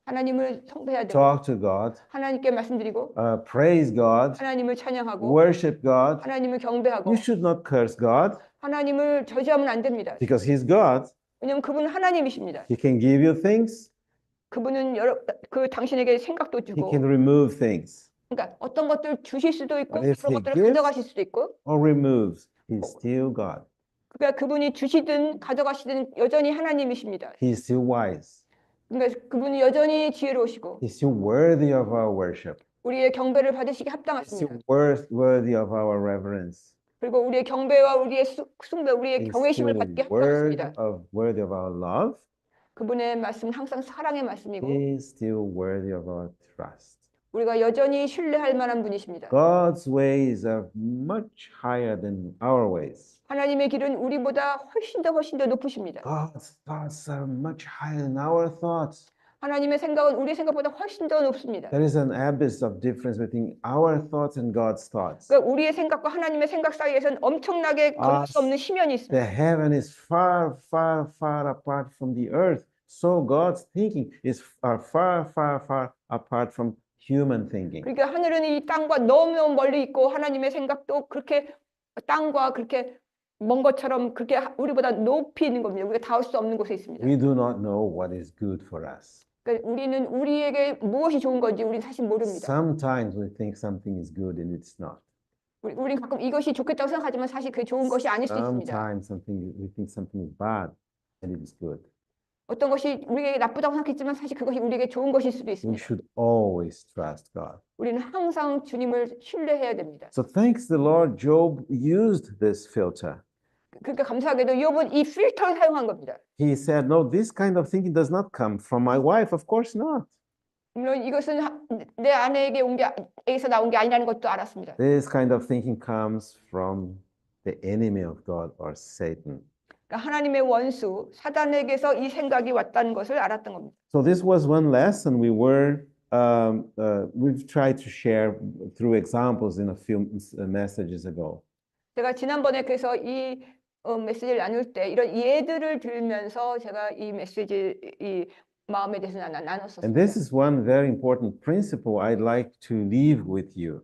[SPEAKER 1] 하나님을 성배해야 되고
[SPEAKER 2] talk to God,
[SPEAKER 1] 하나님께 말씀드리고
[SPEAKER 2] praise God,
[SPEAKER 1] 하나님을 찬양하고
[SPEAKER 2] worship God.
[SPEAKER 1] 하나님을 경배하고
[SPEAKER 2] You should not curse God
[SPEAKER 1] 하나님을 저주하면 안 됩니다.
[SPEAKER 2] because He's God.
[SPEAKER 1] 왜냐하면 그분은 하나님이십니다.
[SPEAKER 2] He can give you things.
[SPEAKER 1] 그분은 당신에게 생각도
[SPEAKER 2] He
[SPEAKER 1] 주고
[SPEAKER 2] can remove things.
[SPEAKER 1] 그러니까 어떤 것들 주실 수도 있고
[SPEAKER 2] But if
[SPEAKER 1] 그런
[SPEAKER 2] he
[SPEAKER 1] 것들을
[SPEAKER 2] gives-
[SPEAKER 1] 가져가실 수도 있고
[SPEAKER 2] Or removes. He's still God.
[SPEAKER 1] 그러니까 그분이 주시든 가져가시든 여전히 하나님이십니다.
[SPEAKER 2] He's still wise.
[SPEAKER 1] 그러니까 그분이 여전히 지혜로우시고
[SPEAKER 2] He's still worthy of our worship.
[SPEAKER 1] 우리의 경배를 받으시기
[SPEAKER 2] He's
[SPEAKER 1] 합당하십니다.
[SPEAKER 2] still worthy of our reverence.
[SPEAKER 1] 그리고 우리의 경배와 우리의 숭배, 우리의
[SPEAKER 2] He's
[SPEAKER 1] 경외심을
[SPEAKER 2] still
[SPEAKER 1] 받기 합당하십니다.
[SPEAKER 2] worthy of our love.
[SPEAKER 1] 그분의 말씀은 항상 사랑의 말씀이고
[SPEAKER 2] He's still worthy of our trust.
[SPEAKER 1] 우리가 여전히 신뢰할 만한 분이십니다.
[SPEAKER 2] God's ways are much higher than our ways.
[SPEAKER 1] 하나님의 길은 우리보다 훨씬 더 높으십니다.
[SPEAKER 2] God's thoughts are much higher than our thoughts.
[SPEAKER 1] 하나님의 생각은 우리의 생각보다 훨씬 더 높습니다.
[SPEAKER 2] There is an abyss of difference between our thoughts and God's thoughts.
[SPEAKER 1] 그러니까 우리의 생각과 하나님의 생각 사이에서는 엄청나게 걸을 수 없는 심연이 있습니다.
[SPEAKER 2] The heaven is far, far, far apart from the earth. So God's thinking is far, far, far apart from human thinking.
[SPEAKER 1] 그러니까 하늘은 이 땅과 너무 멀리 있고 하나님의 생각도 그렇게 땅과 그렇게 먼 것처럼 그렇게 우리보다 높이 있는 겁니다. 우리가 닿을 수 없는 곳에 있습니다.
[SPEAKER 2] We do not know what is good for us.
[SPEAKER 1] 그러니까 우리는 우리에게 무엇이 좋은 건지 우리는 사실 모릅니다.
[SPEAKER 2] Sometimes we think something is good and it's not.
[SPEAKER 1] 우리는 가끔 이것이 좋겠다고 생각하지만 사실 그게 좋은 것이 아닐 수 있습니다.
[SPEAKER 2] Sometimes we think something is bad and it is good.
[SPEAKER 1] 어떤 것이 우리에게 나쁘다고 생각했지만 사실 그것이 우리에게 좋은 것일 수도
[SPEAKER 2] We
[SPEAKER 1] 있습니다.
[SPEAKER 2] should always trust God.
[SPEAKER 1] 우리는 항상 주님을 신뢰해야 됩니다.
[SPEAKER 2] So thanks the Lord, Job used this filter.
[SPEAKER 1] 그러니까 감사하게도 욥은 이 필터를 사용한 겁니다.
[SPEAKER 2] He said, no, this kind of thinking does not come from my wife. Of course not.
[SPEAKER 1] 물론 이것은 내 아내에게 에게서 나온 게 아니라는 것도 알았습니다.
[SPEAKER 2] This kind of thinking comes from the enemy of God or Satan.
[SPEAKER 1] 그러니까 하나님의 원수 사단에게서 이 생각이 왔다는 것을 알았던 겁니다.
[SPEAKER 2] So this was one lesson we've tried to share through examples in a few messages ago.
[SPEAKER 1] 제가 지난번에 그래서 이 메시지를 나눌 때 이런 예들을 들면서 제가 이 메시지 이 마음에 대해서 나눴었습니다.
[SPEAKER 2] And this is one very important principle I'd like to leave with you.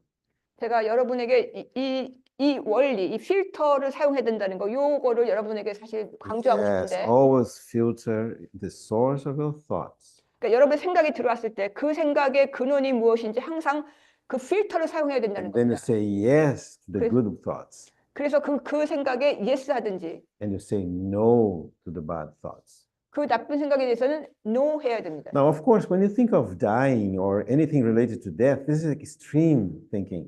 [SPEAKER 1] 제가 여러분에게 이 원리, 이 필터를 사용해야 된다는 거, 요거를 여러분에게 사실 강조하고
[SPEAKER 2] Yes,
[SPEAKER 1] 싶은데,
[SPEAKER 2] always filter the source of your thoughts.
[SPEAKER 1] 그러니까 여러분 생각이 들어왔을 때 그 생각의 근원이 무엇인지 항상 그 필터를 사용해야 된다는
[SPEAKER 2] And then you
[SPEAKER 1] 겁니다.
[SPEAKER 2] say yes to the good thoughts.
[SPEAKER 1] 그래서 그 생각에 yes 하든지
[SPEAKER 2] And you say no to the bad thoughts.
[SPEAKER 1] 그 나쁜 생각에 대해서는 no 해야 됩니다.
[SPEAKER 2] Now, of course, when you think of dying or anything related to death, this is extreme thinking.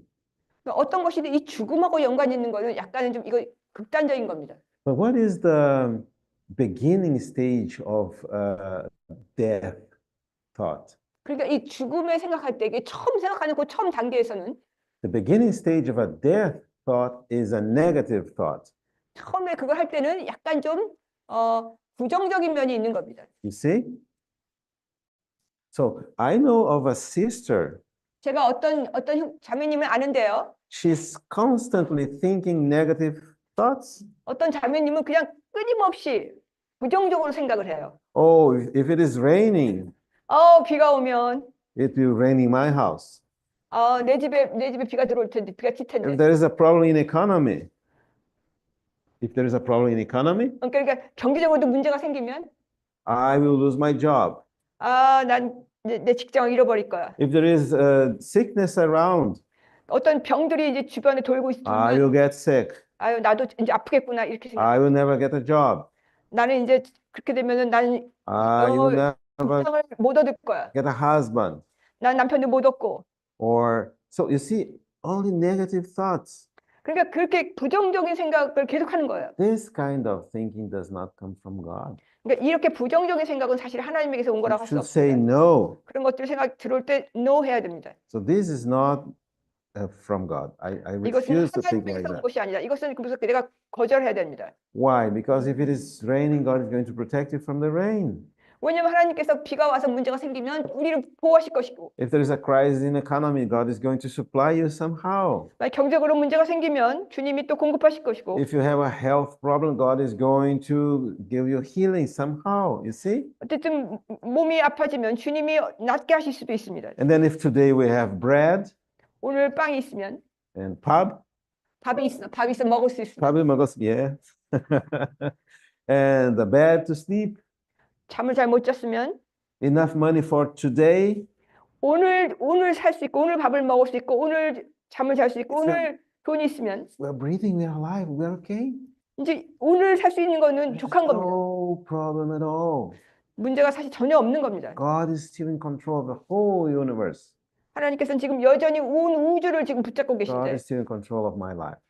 [SPEAKER 1] 그러니까 어떤 것이든 이 죽음하고 연관이 있는 거는 약간은 좀 이거 극단적인 겁니다.
[SPEAKER 2] But what is the beginning stage of death thought?
[SPEAKER 1] 그러니까 이 죽음에 생각할 때 이게 처음 생각하는 그 처음 단계에서는
[SPEAKER 2] The beginning stage of a death thought is a negative thought.
[SPEAKER 1] 처음에 그걸 할 때는 약간 좀 부정적인 면이 있는 겁니다.
[SPEAKER 2] You see? So I know of a sister.
[SPEAKER 1] 제가 어떤 자매님을 아는데요.
[SPEAKER 2] She's constantly thinking negative thoughts.
[SPEAKER 1] 어떤 자매님은 그냥 끊임없이 부정적으로 생각을 해요.
[SPEAKER 2] Oh, if it is raining,
[SPEAKER 1] 비가 오면
[SPEAKER 2] it will rain in my house.
[SPEAKER 1] 내 집에 비가 들어올 텐데, 비가 칠
[SPEAKER 2] If
[SPEAKER 1] 텐데.
[SPEAKER 2] there is a problem in economy, if there is a problem in economy,
[SPEAKER 1] 그러니까 경제적으로도 문제가 생기면
[SPEAKER 2] I will lose my job.
[SPEAKER 1] 난 내 직장을 잃어버릴 거야.
[SPEAKER 2] If there is sickness around,
[SPEAKER 1] 어떤 병들이 이제 주변에 돌고
[SPEAKER 2] I
[SPEAKER 1] 있으면
[SPEAKER 2] will get sick.
[SPEAKER 1] 나도 이제 아프겠구나 이렇게 생각.
[SPEAKER 2] I will never get a job.
[SPEAKER 1] 나는 이제 그렇게 되면은 나는
[SPEAKER 2] I will never
[SPEAKER 1] 직장을 못 얻을 거야.
[SPEAKER 2] get a husband.
[SPEAKER 1] 난 남편도 못 얻고.
[SPEAKER 2] Or so you see, only negative thoughts.
[SPEAKER 1] 그러니까 그렇게 부정적인 생각을 계속하는 거예요.
[SPEAKER 2] This kind of thinking does not come from God.
[SPEAKER 1] 그러니까 이렇게 부정적인 생각은 사실 하나님에게서 온
[SPEAKER 2] You
[SPEAKER 1] 거라고 할 수
[SPEAKER 2] should say
[SPEAKER 1] 없어요.
[SPEAKER 2] no.
[SPEAKER 1] 그런 것들 생각 들어올 때 no 해야 됩니다.
[SPEAKER 2] So this is not from God. I
[SPEAKER 1] 이것은
[SPEAKER 2] refuse to think like
[SPEAKER 1] 하나님에게서 온
[SPEAKER 2] that.
[SPEAKER 1] 것이 아니라 이것은 그래서 내가 거절해야 됩니다.
[SPEAKER 2] Why? Because if it is raining, God is going to protect you from the rain.
[SPEAKER 1] 왜냐하면 하나님께서 비가 와서 문제가 생기면 우리를 보호하실 것이고,
[SPEAKER 2] If there is a crisis in economy, God is going to supply you somehow.
[SPEAKER 1] 만약 경제적으로 문제가 생기면 주님이 또 공급하실 것이고,
[SPEAKER 2] If you have a health problem, God is going to give you healing somehow. You see?
[SPEAKER 1] 어쨌든 몸이 아파지면 주님이 낫게 하실 수도 있습니다.
[SPEAKER 2] And then if today we have bread
[SPEAKER 1] 오늘 빵이 있으면
[SPEAKER 2] and pub,
[SPEAKER 1] 밥이 있어 먹을 수 있습니다.
[SPEAKER 2] 밥을 먹었, yeah. And the bed to sleep,
[SPEAKER 1] 잠을 잘 못 잤으면
[SPEAKER 2] enough money for today.
[SPEAKER 1] 오늘 살 수 있고, 오늘 밥을 먹을 수 있고, 오늘 잠을 잘 수 있고, 오늘 돈이 있으면
[SPEAKER 2] We're breathing, we're alive, we're okay.
[SPEAKER 1] 이제 오늘 살 수 있는 거는 족한 겁니다.
[SPEAKER 2] No problem at all.
[SPEAKER 1] 문제가 사실 전혀 없는 겁니다.
[SPEAKER 2] God is still in control of the whole universe.
[SPEAKER 1] 하나님께서는 지금 여전히 온 우주를 지금 붙잡고
[SPEAKER 2] God
[SPEAKER 1] 계신데,
[SPEAKER 2] is still in control of my life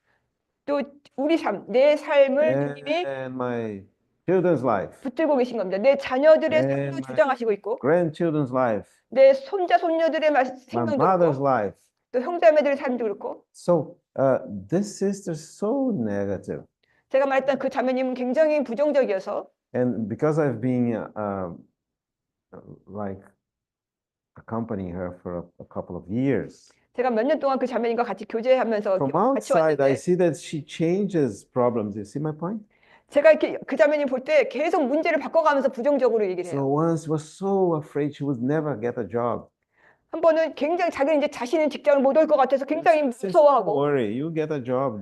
[SPEAKER 1] 또 우리 삶, 내 삶을 주님이
[SPEAKER 2] and my children's life,
[SPEAKER 1] 붙들고 계신 겁니다. 내 자녀들의 삶도
[SPEAKER 2] my
[SPEAKER 1] 주장하시고 있고,
[SPEAKER 2] grandchildren's life,
[SPEAKER 1] 내 손자 손녀들의
[SPEAKER 2] my
[SPEAKER 1] 생명도
[SPEAKER 2] mother's
[SPEAKER 1] 그렇고,
[SPEAKER 2] life.
[SPEAKER 1] 또 형제자매들의 삶도 그렇고.
[SPEAKER 2] So this sister is so negative,
[SPEAKER 1] 제가 말했던 그 자매님은 굉장히 부정적이어서,
[SPEAKER 2] and because I've been like accompanying her for a couple of years,
[SPEAKER 1] 제가 몇 년 동안 그 자매님과 같이 교제하면서
[SPEAKER 2] from
[SPEAKER 1] 같이
[SPEAKER 2] outside I
[SPEAKER 1] 왔는데,
[SPEAKER 2] see that she changes problems. You see my point?
[SPEAKER 1] 제가 이렇게 그 자매님 볼 때 계속 문제를 바꿔가면서 부정적으로 얘기를
[SPEAKER 2] So
[SPEAKER 1] 해요.
[SPEAKER 2] once was so afraid she would never get a job.
[SPEAKER 1] 한 번은 굉장히 자기는 이제 자신은 직장을 못 올 것 같아서 굉장히
[SPEAKER 2] Says, don't
[SPEAKER 1] 무서워하고,
[SPEAKER 2] worry, you get a job.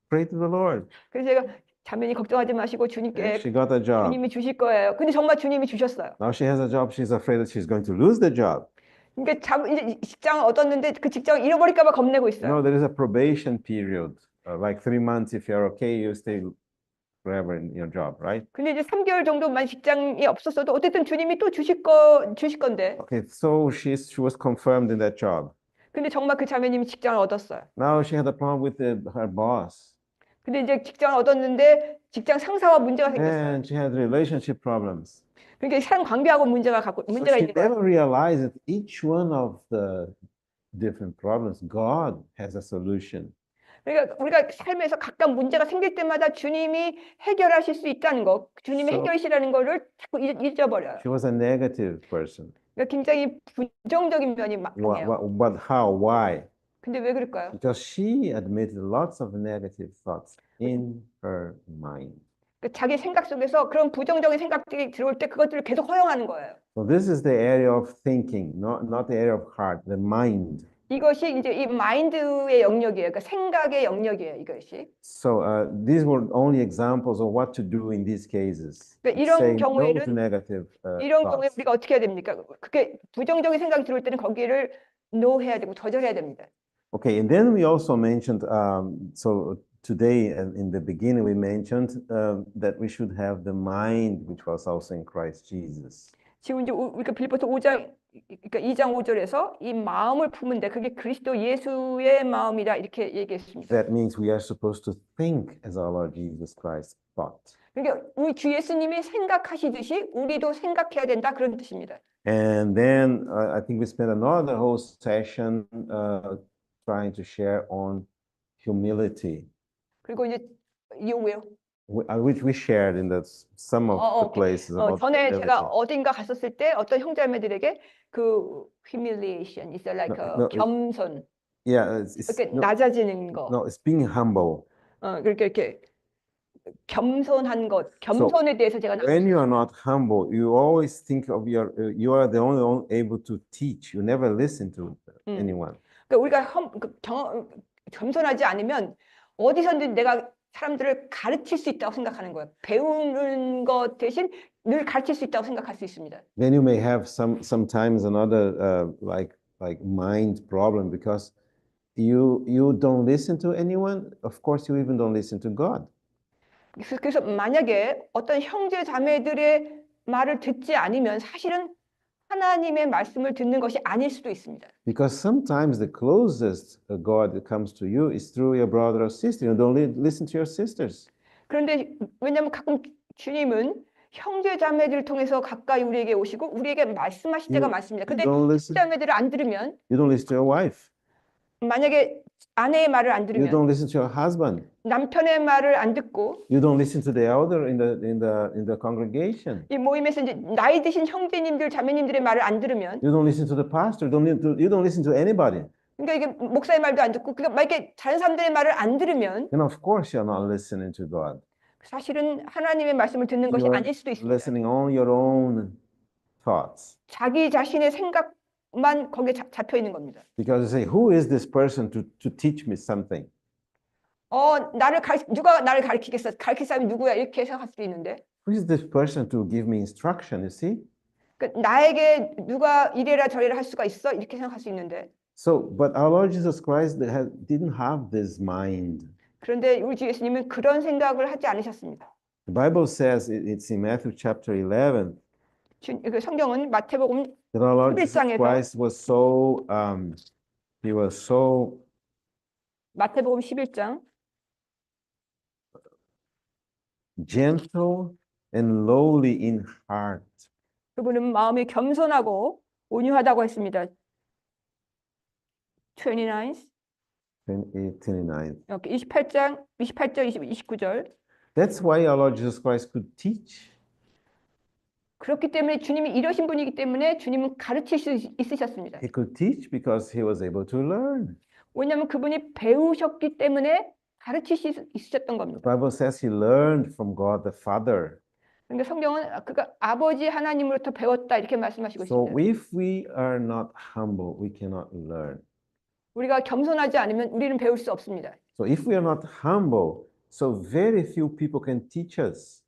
[SPEAKER 2] Pray to the Lord.
[SPEAKER 1] 그래서 제가 자매님 걱정하지 마시고
[SPEAKER 2] And
[SPEAKER 1] 주님께
[SPEAKER 2] she got a job.
[SPEAKER 1] 주님이 주실 거예요. 근데 정말 주님이 주셨어요.
[SPEAKER 2] Now she has a job. She's afraid that she's going to lose the job.
[SPEAKER 1] 그러니까 이제 직장을 얻었는데 그 직장을 잃어버릴까 봐 겁내고 있어요.
[SPEAKER 2] No, there is a probation period, like 3 months. If you're okay, you stay forever in your job, right?
[SPEAKER 1] 근데 이제 3개월 정도만 직장이 없었어도 어쨌든 주님이 또 주실 건데.
[SPEAKER 2] Okay, so she was confirmed in that job.
[SPEAKER 1] 근데 정말 그 자매님이 직장을 얻었어요.
[SPEAKER 2] Now she had a problem with her boss,
[SPEAKER 1] 근데 이제 직장을 얻었는데 직장 상사와 문제가 생겼어요.
[SPEAKER 2] and she had relationship problems.
[SPEAKER 1] 그러니까 사람 관계하고 문제가
[SPEAKER 2] So
[SPEAKER 1] 문제가
[SPEAKER 2] she
[SPEAKER 1] 있는 거예요.
[SPEAKER 2] never realized that each one of the different problems, God has a solution.
[SPEAKER 1] 그러니까 우리가 삶에서 각각 문제가 생길 때마다 주님이 해결하실 수 있다는 거, 주님의
[SPEAKER 2] So-
[SPEAKER 1] 해결이라는 거를 자꾸 잊어버려요.
[SPEAKER 2] She was a negative person.
[SPEAKER 1] 그러니까 굉장히 부정적인 면이 강해요.
[SPEAKER 2] But how? Why?
[SPEAKER 1] 근데 왜 그럴까요?
[SPEAKER 2] Because she admitted lots of negative thoughts in her mind.
[SPEAKER 1] 그러니까 자기 생각 속에서 그런 부정적인 생각들이 들어올 때 그것들을 계속 허용하는 거예요.
[SPEAKER 2] So this is the area of thinking, not the area of heart, the mind.
[SPEAKER 1] 이것이 이제 이 마인드의 영역이에요. 그러니까 생각의 영역이에요. 이것이.
[SPEAKER 2] So these were only examples of what to do in these cases.
[SPEAKER 1] 그러니까 이런
[SPEAKER 2] Say no
[SPEAKER 1] 경우에는
[SPEAKER 2] to negative
[SPEAKER 1] 이런 경우에
[SPEAKER 2] thoughts.
[SPEAKER 1] 우리가 어떻게 해야 됩니까? 그게 부정적인 생각이 들어올 때는 거기를 no 해야 되고 거절해야 됩니다.
[SPEAKER 2] Okay, and then we also mentioned, so today in the beginning we mentioned that we should have the mind which was also in Christ Jesus.
[SPEAKER 1] 지금 이제 우리가 빌립보서 5장 그러니까 2장 5절에서 이 마음을 품은데 그게 그리스도 예수의 마음이다 이렇게 얘기했습니다.
[SPEAKER 2] That means we are supposed to think as our Lord Jesus Christ thought.
[SPEAKER 1] 그러니까 우리 주 예수님이 생각하시듯이 우리도 생각해야 된다 그런 뜻입니다.
[SPEAKER 2] And then I think we spent another whole session trying to share on humility.
[SPEAKER 1] 그리고 이제 이후에요.
[SPEAKER 2] which we shared in some of the
[SPEAKER 1] 오케이.
[SPEAKER 2] places about
[SPEAKER 1] 전에 제가
[SPEAKER 2] everything.
[SPEAKER 1] 어딘가 갔었을 때 어떤 형제자매들에게 그 humiliation is like
[SPEAKER 2] No,
[SPEAKER 1] 겸손,
[SPEAKER 2] Yeah,
[SPEAKER 1] 이렇게 낮아지는 거,
[SPEAKER 2] no, it's being humble.
[SPEAKER 1] 이렇게 겸손한 것, 겸손에 대해서 제가
[SPEAKER 2] When you
[SPEAKER 1] 나눴어요.
[SPEAKER 2] are not humble, you always think of you are the only one able to teach. You never listen to anyone.
[SPEAKER 1] 그러니까 우리가 겸손하지 않으면 어디서든 내가 사람들을 가르칠 수 있다고 생각하는 거예요. 배우는 것 대신 늘 가르칠 수 있다고 생각할 수 있습니다.
[SPEAKER 2] Then you may have sometimes another like mind problem because you don't listen to anyone. Of course, you even don't listen to God.
[SPEAKER 1] 그래서 만약에 어떤 형제 자매들의 말을 듣지 않으면 사실은 하나님의 말씀을 듣는 것이 아닐 수도 있습니다.
[SPEAKER 2] Because sometimes the closest God that comes to you is through your brother or sister. You don't listen to your sisters.
[SPEAKER 1] 그런데 왜냐하면 가끔 주님은 형제 자매들을 통해서 가까이 우리에게 오시고 우리에게 말씀하실 때가 많습니다. 근데
[SPEAKER 2] don't
[SPEAKER 1] 형제
[SPEAKER 2] listen.
[SPEAKER 1] 자매들을 안 들으면
[SPEAKER 2] You don't listen to your wife.
[SPEAKER 1] 만약에 아내의 말을 안
[SPEAKER 2] You
[SPEAKER 1] 들으면
[SPEAKER 2] don't listen to your husband.
[SPEAKER 1] 남편의 말을 안 듣고
[SPEAKER 2] You don't listen to the elder in the congregation.
[SPEAKER 1] 이 모임에서 이제 나이 드신 형제님들 자매님들의 말을 안 들으면
[SPEAKER 2] You don't listen to the pastor. You don't listen to anybody.
[SPEAKER 1] 그러니까 이게 목사의 말도 안 듣고 그러니까 만약에 다른 사람들의 말을 안 들으면
[SPEAKER 2] Then of course you're not listening to God.
[SPEAKER 1] 사실은 하나님의 말씀을 듣는 것이
[SPEAKER 2] You are
[SPEAKER 1] 아닐 수도 있습니다.
[SPEAKER 2] listening on your own thoughts.
[SPEAKER 1] 자기 자신의 생각만 거기에 잡혀 있는 겁니다.
[SPEAKER 2] Because you say, who is this person to teach me something?
[SPEAKER 1] 누가 나를 가르치겠어? 가르칠 사람이 누구야? 이렇게 생각할 수도 있는데
[SPEAKER 2] Who is this person to give me instruction? You see?
[SPEAKER 1] 그러니까 나에게 누가 이래라 저래라 할 수가 있어? 이렇게 생각할 수 있는데
[SPEAKER 2] So, but our Lord Jesus Christ didn't have this mind.
[SPEAKER 1] 그런데 우리 주 예수님은 그런 생각을 하지 않으셨습니다.
[SPEAKER 2] The Bible says it's in Matthew chapter 11
[SPEAKER 1] 그 성경은 마태복음
[SPEAKER 2] that our Lord Jesus
[SPEAKER 1] 11장에서
[SPEAKER 2] Christ was so he was so
[SPEAKER 1] 마태복음 11장
[SPEAKER 2] gentle and lowly in heart.
[SPEAKER 1] 그분은 마음이 겸손하고 온유하다고 했습니다. 29
[SPEAKER 2] 29.
[SPEAKER 1] 이렇게 28절 29절
[SPEAKER 2] That's why our Lord Jesus Christ could teach.
[SPEAKER 1] 그렇기 때문에 주님이 이러신 분이기 때문에 주님은 가르칠 수 있으셨습니다.
[SPEAKER 2] He could teach because he was able to learn.
[SPEAKER 1] 왜냐하면 그분이 배우셨기 때문에 가르칠 수 있으셨던
[SPEAKER 2] The
[SPEAKER 1] 겁니다.
[SPEAKER 2] Bible says he learned from God the Father.
[SPEAKER 1] 그러니까 성경은 그가 아버지 하나님으로부터 배웠다 이렇게 말씀하시고
[SPEAKER 2] So
[SPEAKER 1] 있습니다.
[SPEAKER 2] if we are not humble, we cannot learn.
[SPEAKER 1] 우리가 겸손하지 않으면 우리는 배울 수 없습니다.
[SPEAKER 2] So if we are not humble, so very few people can teach us.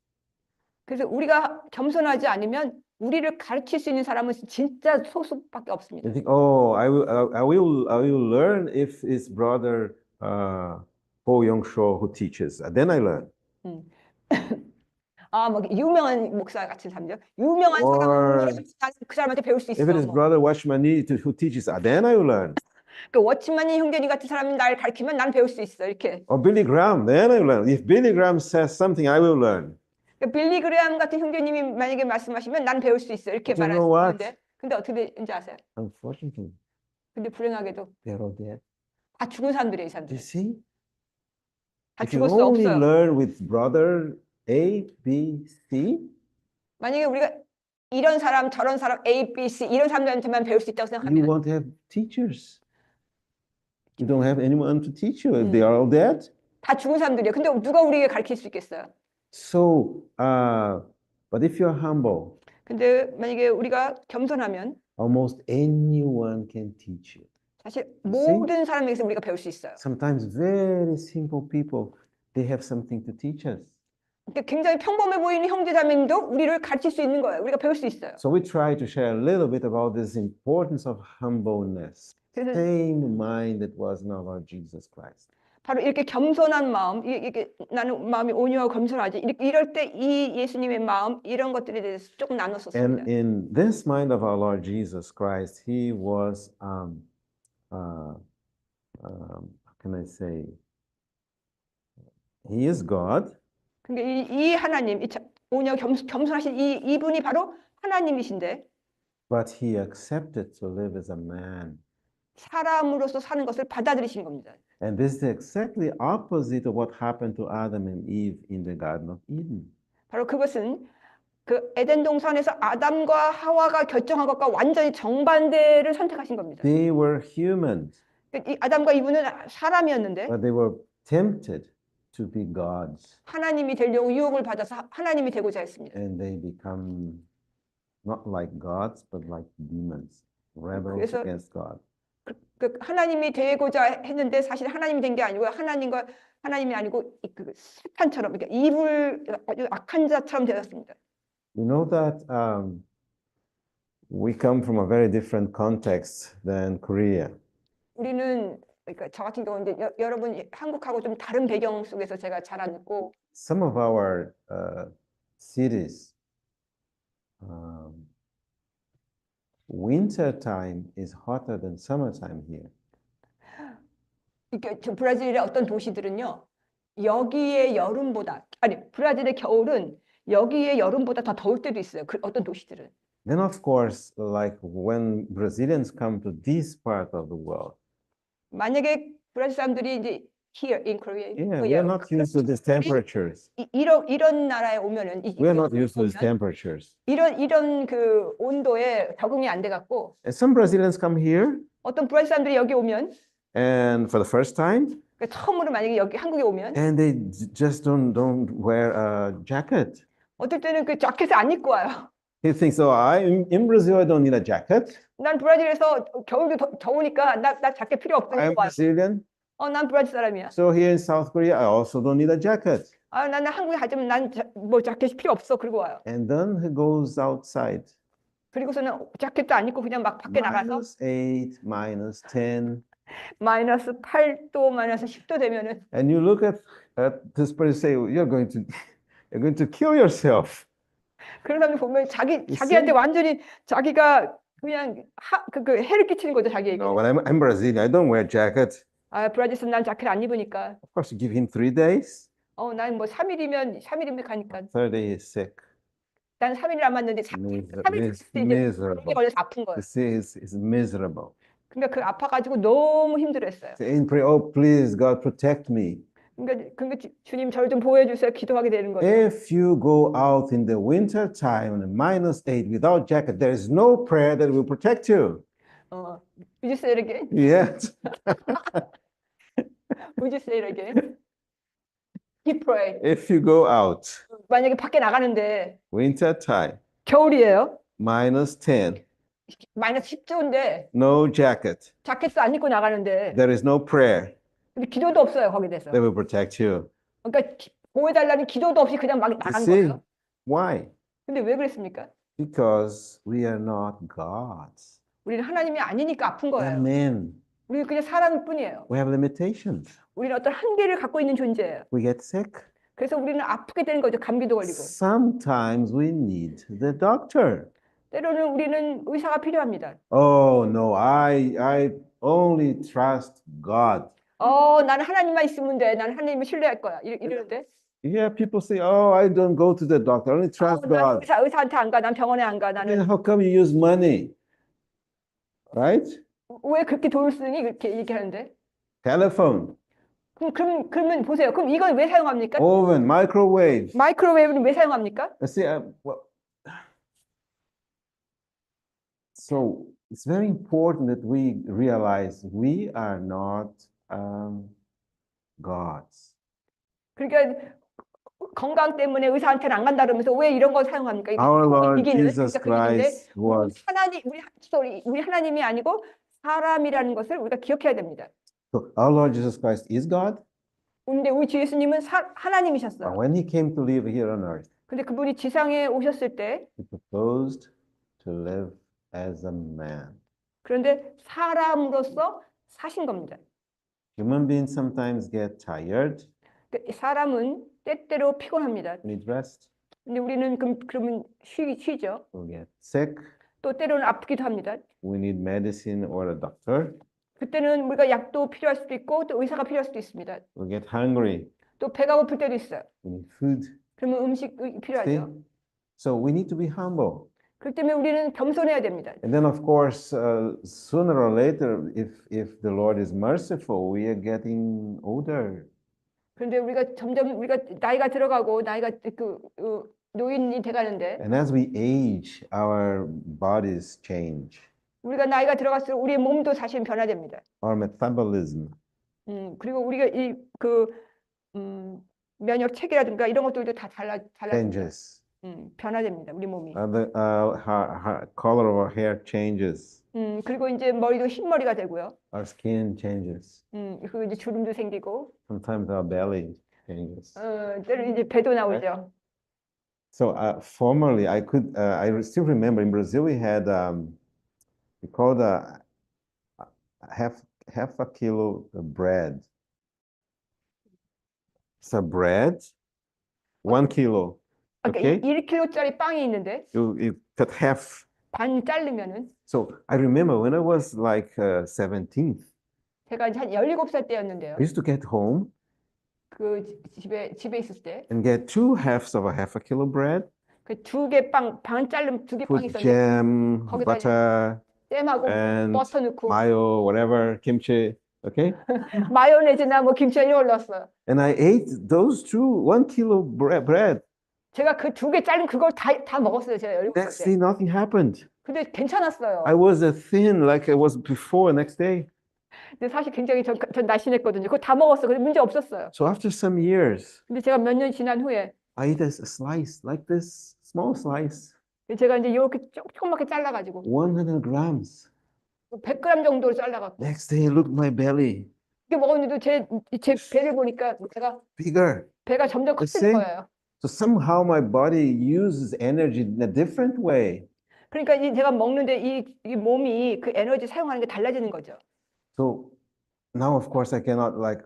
[SPEAKER 1] 그래서 우리가 겸손하지 않으면 우리를 가르칠 수 있는 사람은 진짜 소수밖에 없습니다.
[SPEAKER 2] You think, oh, I will learn if it's brother Ho Young-sho who teaches. Then I learn.
[SPEAKER 1] 뭐 유명한 목사 같은 사람들, 유명한
[SPEAKER 2] Or
[SPEAKER 1] 사람은 그 사람한테 배울 수 있어.
[SPEAKER 2] if it is brother Watchman Nee who teaches, then I will learn.
[SPEAKER 1] 그 워치만이 형제님 같은 사람이 나를 가르치면 나는 배울 수 있어. 이렇게.
[SPEAKER 2] Or Billy Graham, then I will learn. If Billy Graham says something, I will learn.
[SPEAKER 1] 그러니까 빌리 그레함 같은 형제님이 만약에 말씀하시면 나는 배울 수 있어. 이렇게
[SPEAKER 2] But you
[SPEAKER 1] 말할
[SPEAKER 2] know
[SPEAKER 1] 수
[SPEAKER 2] what?
[SPEAKER 1] 있는데, 근데 어떻게 되는지 아세요?
[SPEAKER 2] Unfortunately,
[SPEAKER 1] 근데 불행하게도
[SPEAKER 2] they're all dead.
[SPEAKER 1] 다 죽은 사람들이에요, 이
[SPEAKER 2] Do
[SPEAKER 1] 사람들.
[SPEAKER 2] you see?
[SPEAKER 1] 다
[SPEAKER 2] If you
[SPEAKER 1] 죽었어,
[SPEAKER 2] only
[SPEAKER 1] 없어요.
[SPEAKER 2] learn with brother A, B, C,
[SPEAKER 1] 만약에 우리가 이런 사람, 저런 사람, A, B, C 이런 사람들한테만 배울 수 있다고
[SPEAKER 2] you
[SPEAKER 1] 생각하면
[SPEAKER 2] won't have teachers. You don't have anyone to teach you. They are all dead.
[SPEAKER 1] 다 죽은 사람들이에요. 근데 누가 우리에게 가르칠 수 있겠어요?
[SPEAKER 2] So, but if you're humble,
[SPEAKER 1] 근데 만약에 우리가 겸손하면
[SPEAKER 2] almost anyone can teach you.
[SPEAKER 1] 사실
[SPEAKER 2] see?
[SPEAKER 1] 모든 사람에게서 우리가 배울 수 있어요.
[SPEAKER 2] Sometimes very simple people, they have something to teach us.
[SPEAKER 1] 그러니까 굉장히 평범해 보이는 형제자매님도 우리를 가르칠 수 있는 거예요. 우리가 배울 수 있어요.
[SPEAKER 2] So we try to share a little bit about this importance of humbleness.
[SPEAKER 1] 그래서
[SPEAKER 2] Same mind that was in our Lord Jesus Christ.
[SPEAKER 1] 바로 이렇게 겸손한 마음, 이게 나는 마음이 온유하고 겸손하지. 이럴 때 이 예수님의 마음 이런 것들에 대해서 조금 나눴었습니다.
[SPEAKER 2] And in this mind of our Lord Jesus Christ, he was, how can I say? He is God,
[SPEAKER 1] 그러니까 이 하나님, 온유하고 겸손하신 이분이 바로 하나님이신데
[SPEAKER 2] but he accepted to live as a man.
[SPEAKER 1] 사람으로서 사는 것을 받아들이신 겁니다.
[SPEAKER 2] And this is exactly opposite of what happened to Adam and Eve in the Garden of Eden.
[SPEAKER 1] 바로 그것은 그 에덴 동산에서 아담과 하와가 결정한 것과 완전히 정반대를 선택하신 겁니다.
[SPEAKER 2] They were humans,
[SPEAKER 1] 이 아담과 이브는 사람이었는데
[SPEAKER 2] but they were tempted to be gods.
[SPEAKER 1] 하나님이 되려고 유혹을 받아서 하나님이 되고자 했습니다.
[SPEAKER 2] And they become not like gods, but like demons, rebels
[SPEAKER 1] 그래서
[SPEAKER 2] against God.
[SPEAKER 1] 그 하나님이 되고자 했는데 사실 하나님이 된 게 아니고 하나님이 아니고 그 사탄처럼 그러니까 이불 아주 악한 자처럼 되었습니다.
[SPEAKER 2] You know that we come from a very different context than Korea.
[SPEAKER 1] 우리는 그러니까 저 같은 경우는 이제 여러분 한국하고 좀 다른 배경 속에서 제가 자랐고
[SPEAKER 2] Some of our cities, winter time is hotter than summertime here.
[SPEAKER 1] 이렇게 저 브라질의 어떤 도시들은요 여기의 여름보다 아니 브라질의 겨울은 여기의 여름보다 더 더울 때도 있어요. 그 어떤 도시들은.
[SPEAKER 2] Then of course, like when Brazilians come to this part of the world,
[SPEAKER 1] 만약에 브라질 사람들이 이제 here in Korea,
[SPEAKER 2] yeah, we are not used to these temperatures.
[SPEAKER 1] 이런 나라에 오면은
[SPEAKER 2] We are not used to these temperatures.
[SPEAKER 1] 이런 그 온도에 적응이 안 돼 갖고
[SPEAKER 2] And some Brazilians come here,
[SPEAKER 1] 어떤 브라질 사람들이 여기 오면
[SPEAKER 2] and for the first time,
[SPEAKER 1] 그러니까 처음으로 만약에 여기 한국에 오면
[SPEAKER 2] and they just don't wear a jacket.
[SPEAKER 1] 어떨 때는 그 자켓을 안 입고 와요.
[SPEAKER 2] He thinks, oh, in Brazil, I don't need a jacket.
[SPEAKER 1] 난 브라질에서 겨울도 더우니까 나 자켓 필요 없고
[SPEAKER 2] I'm
[SPEAKER 1] 입고 와요.
[SPEAKER 2] Brazilian.
[SPEAKER 1] 난 브라질 사람이야.
[SPEAKER 2] So here in South Korea, I also don't need a jacket.
[SPEAKER 1] 나는 한국에 가자면 난 뭐 자켓이 필요 없어. 그러고 와요.
[SPEAKER 2] And then he goes outside.
[SPEAKER 1] 그리고서는 자켓도 안 입고 그냥 막 밖에 나가서
[SPEAKER 2] -8, -10.
[SPEAKER 1] 마이너스 8도, 마이너스 10도 되면은
[SPEAKER 2] And you look at this person and say, you're going to kill yourself.
[SPEAKER 1] 그런 사람들 보면 자기한테
[SPEAKER 2] see?
[SPEAKER 1] 완전히 자기가 그냥 그 해를 끼치는 거죠 자기에게.
[SPEAKER 2] No, but I'm Brazilian. I don't wear jacket.
[SPEAKER 1] 브라질에서 난 자켓 안 입으니까.
[SPEAKER 2] Of course, you give him 3 days.
[SPEAKER 1] 난 뭐 3일이면 가니까.
[SPEAKER 2] Third day he's sick.
[SPEAKER 1] 난 3일을 안 맞는데 3일 이제
[SPEAKER 2] Miserable.
[SPEAKER 1] 걸려서 아픈 거예요.
[SPEAKER 2] Is miserable.
[SPEAKER 1] 그러니까 그 아파가지고 너무 힘들었어요.
[SPEAKER 2] And pray, oh, please, God, protect me.
[SPEAKER 1] 그러니까 주님 저를 좀 보호해 주세요. 기도하게 되는 거죠.
[SPEAKER 2] If you go out in the winter time on -8 without jacket, there is no prayer that will protect you.
[SPEAKER 1] Would you say it again?
[SPEAKER 2] Yes.
[SPEAKER 1] Would you say it again? He prayed.
[SPEAKER 2] If you go out
[SPEAKER 1] 만약에 밖에 나가는데
[SPEAKER 2] winter time,
[SPEAKER 1] 겨울이에요.
[SPEAKER 2] -10,
[SPEAKER 1] 마이너스 10도인데
[SPEAKER 2] no jacket,
[SPEAKER 1] 자켓도 안 입고 나가는데
[SPEAKER 2] there is no prayer
[SPEAKER 1] 근데 기도도 없어요 거기 대해서.
[SPEAKER 2] that will protect you.
[SPEAKER 1] 그러니까 보호해달라는 기도도 없이 그냥 막
[SPEAKER 2] You
[SPEAKER 1] 나간
[SPEAKER 2] see,
[SPEAKER 1] 거예요.
[SPEAKER 2] why?
[SPEAKER 1] 근데 왜 그랬습니까?
[SPEAKER 2] Because we are not gods.
[SPEAKER 1] 우리는 하나님이 아니니까 아픈
[SPEAKER 2] We are
[SPEAKER 1] 거예요.
[SPEAKER 2] men.
[SPEAKER 1] 우리는 그냥 사람일 뿐이에요.
[SPEAKER 2] We have limitations.
[SPEAKER 1] 우리는 어떤 한계를 갖고 있는 존재예요.
[SPEAKER 2] We get sick.
[SPEAKER 1] 그래서 우리는 아프게 되는 거죠. 감기도 걸리고.
[SPEAKER 2] Sometimes we need the doctor.
[SPEAKER 1] 때로는 우리는 의사가 필요합니다.
[SPEAKER 2] Oh no, I only trust God.
[SPEAKER 1] 나는 하나님만 있으면 돼. 나는 하나님을 신뢰할 거야. 이러는데.
[SPEAKER 2] Yeah, people say, oh, I don't go to the doctor. I only trust
[SPEAKER 1] 난
[SPEAKER 2] God.
[SPEAKER 1] 의사한테 안 가. 난 병원에 안 가.
[SPEAKER 2] Then
[SPEAKER 1] 나는
[SPEAKER 2] how come you use money? Right?
[SPEAKER 1] 왜 그렇게 돈을 쓰니? 그렇게 얘기하는데.
[SPEAKER 2] Telephone,
[SPEAKER 1] 그러면 보세요. 그럼 이걸 왜 사용합니까?
[SPEAKER 2] oven, microwave.
[SPEAKER 1] 마이크로웨이브는 왜 사용합니까?
[SPEAKER 2] See, so it's very important that we realize we are not gods.
[SPEAKER 1] 그러니까 건강 때문에 의사한테는 안 간다 그러면서 왜 이런 거 사용합니까?
[SPEAKER 2] Our Lord
[SPEAKER 1] 이게
[SPEAKER 2] Jesus Christ was.
[SPEAKER 1] 우리 하나님이 아니고 사람이라는 것을 우리가 기억해야 됩니다.
[SPEAKER 2] So our Lord Jesus Christ is God.
[SPEAKER 1] 근데 우리 주 예수님은
[SPEAKER 2] But
[SPEAKER 1] 하나님이셨어요.
[SPEAKER 2] when he came to live here on earth,
[SPEAKER 1] 근데 그분이 지상에 오셨을 때
[SPEAKER 2] he proposed to live as a man.
[SPEAKER 1] 그런데 사람으로서 사신 겁니다.
[SPEAKER 2] Human beings sometimes get tired,
[SPEAKER 1] 사람은 때때로 피곤합니다.
[SPEAKER 2] need rest,
[SPEAKER 1] 근데 우리는 그러면 쉬죠.
[SPEAKER 2] we get sick,
[SPEAKER 1] 또 때로는 아프기도 합니다.
[SPEAKER 2] we need medicine or a doctor,
[SPEAKER 1] 그때는 우리가 약도 필요할 수도 있고 또 의사가 필요할 수도 있습니다.
[SPEAKER 2] we get hungry,
[SPEAKER 1] 또 배가 고플 때도 있어요.
[SPEAKER 2] we need food.
[SPEAKER 1] 그러면 음식이
[SPEAKER 2] See?
[SPEAKER 1] 필요하죠.
[SPEAKER 2] So we need to be humble.
[SPEAKER 1] 그렇기 때문에 우리는 겸손해야 됩니다.
[SPEAKER 2] And then, of course, sooner or later, if the Lord is merciful, we are getting older.
[SPEAKER 1] 그런데 우리가 점점 우리가 나이가 들어가고 나이가 노인이 돼가는데
[SPEAKER 2] And as we age, our bodies change,
[SPEAKER 1] 우리가 나이가 들어갈수록 우리의 몸도 사실 변화됩니다.
[SPEAKER 2] our metabolism.
[SPEAKER 1] 그리고 우리가 면역 체계라든가 이런 것들도 다 달라집니다.
[SPEAKER 2] Changes.
[SPEAKER 1] 변화됩니다. 우리 몸이.
[SPEAKER 2] The color of our hair changes.
[SPEAKER 1] 그리고 이제 머리도 흰머리가 되고요.
[SPEAKER 2] Our skin changes.
[SPEAKER 1] 그리고 이제 주름도 생기고,
[SPEAKER 2] Sometimes our belly changes.
[SPEAKER 1] 때로 이제 배도 나오죠.
[SPEAKER 2] So formerly, I still remember in Brazil we had we called half a kilo of bread. So bread, 1 kilo.
[SPEAKER 1] 그러니까
[SPEAKER 2] Okay,
[SPEAKER 1] 1kg짜리 빵이 있는데
[SPEAKER 2] you cut half.
[SPEAKER 1] 반 자르면은
[SPEAKER 2] So I remember when I was like 17,
[SPEAKER 1] 제가 이제 한 17살 때였는데요.
[SPEAKER 2] I used to get home
[SPEAKER 1] 그 집에 있을 때
[SPEAKER 2] and get 2 halves of a half a kilo bread,
[SPEAKER 1] 그 두 개 빵, 반 자르면 두 개 빵이
[SPEAKER 2] put
[SPEAKER 1] 있었는데
[SPEAKER 2] jam,
[SPEAKER 1] 거기다
[SPEAKER 2] butter,
[SPEAKER 1] 잼하고
[SPEAKER 2] and
[SPEAKER 1] 버터 넣고
[SPEAKER 2] mayo, whatever, kimchi. Okay,
[SPEAKER 1] 마요네즈나 뭐 김치 이런 걸 넣었어요.
[SPEAKER 2] and I ate those 1 kilo bread.
[SPEAKER 1] 제가 그 두 개 자른 그걸 다 먹었어요. 제가 17살
[SPEAKER 2] Next
[SPEAKER 1] 때.
[SPEAKER 2] day, nothing happened.
[SPEAKER 1] 근데 괜찮았어요.
[SPEAKER 2] I was as thin like I was before next day.
[SPEAKER 1] 근데 사실 굉장히 전 날씬했거든요. 그거 다 먹었어요. 근데 문제 없었어요.
[SPEAKER 2] So after some years,
[SPEAKER 1] 근데 제가 몇 년 지난 후에
[SPEAKER 2] I ate a slice like this, small slice,
[SPEAKER 1] 제가 이제 이렇게 조그맣게 잘라가지고
[SPEAKER 2] 100 grams.
[SPEAKER 1] 100g 정도로 잘라갖고
[SPEAKER 2] Next day, look at my belly,
[SPEAKER 1] 이게 먹었는데도 제 배를 보니까 제가
[SPEAKER 2] bigger.
[SPEAKER 1] 배가 점점
[SPEAKER 2] The
[SPEAKER 1] 커지는
[SPEAKER 2] same.
[SPEAKER 1] 거예요.
[SPEAKER 2] So somehow my body uses energy in a different way.
[SPEAKER 1] 그러니까 제가 먹는데 이 몸이 그 에너지 사용하는 게 달라지는 거죠.
[SPEAKER 2] So now, of course, I cannot like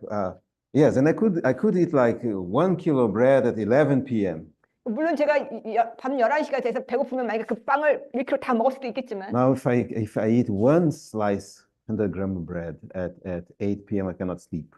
[SPEAKER 2] yes, and I could eat like 1 kilo bread at 11 p.m.
[SPEAKER 1] 물론 제가 밤 11시가 돼서 배고프면 만약에 그 빵을 1kg 다 먹을 수도 있겠지만
[SPEAKER 2] Now, if I eat one slice, 100-gram of bread at 8 p.m., I cannot sleep.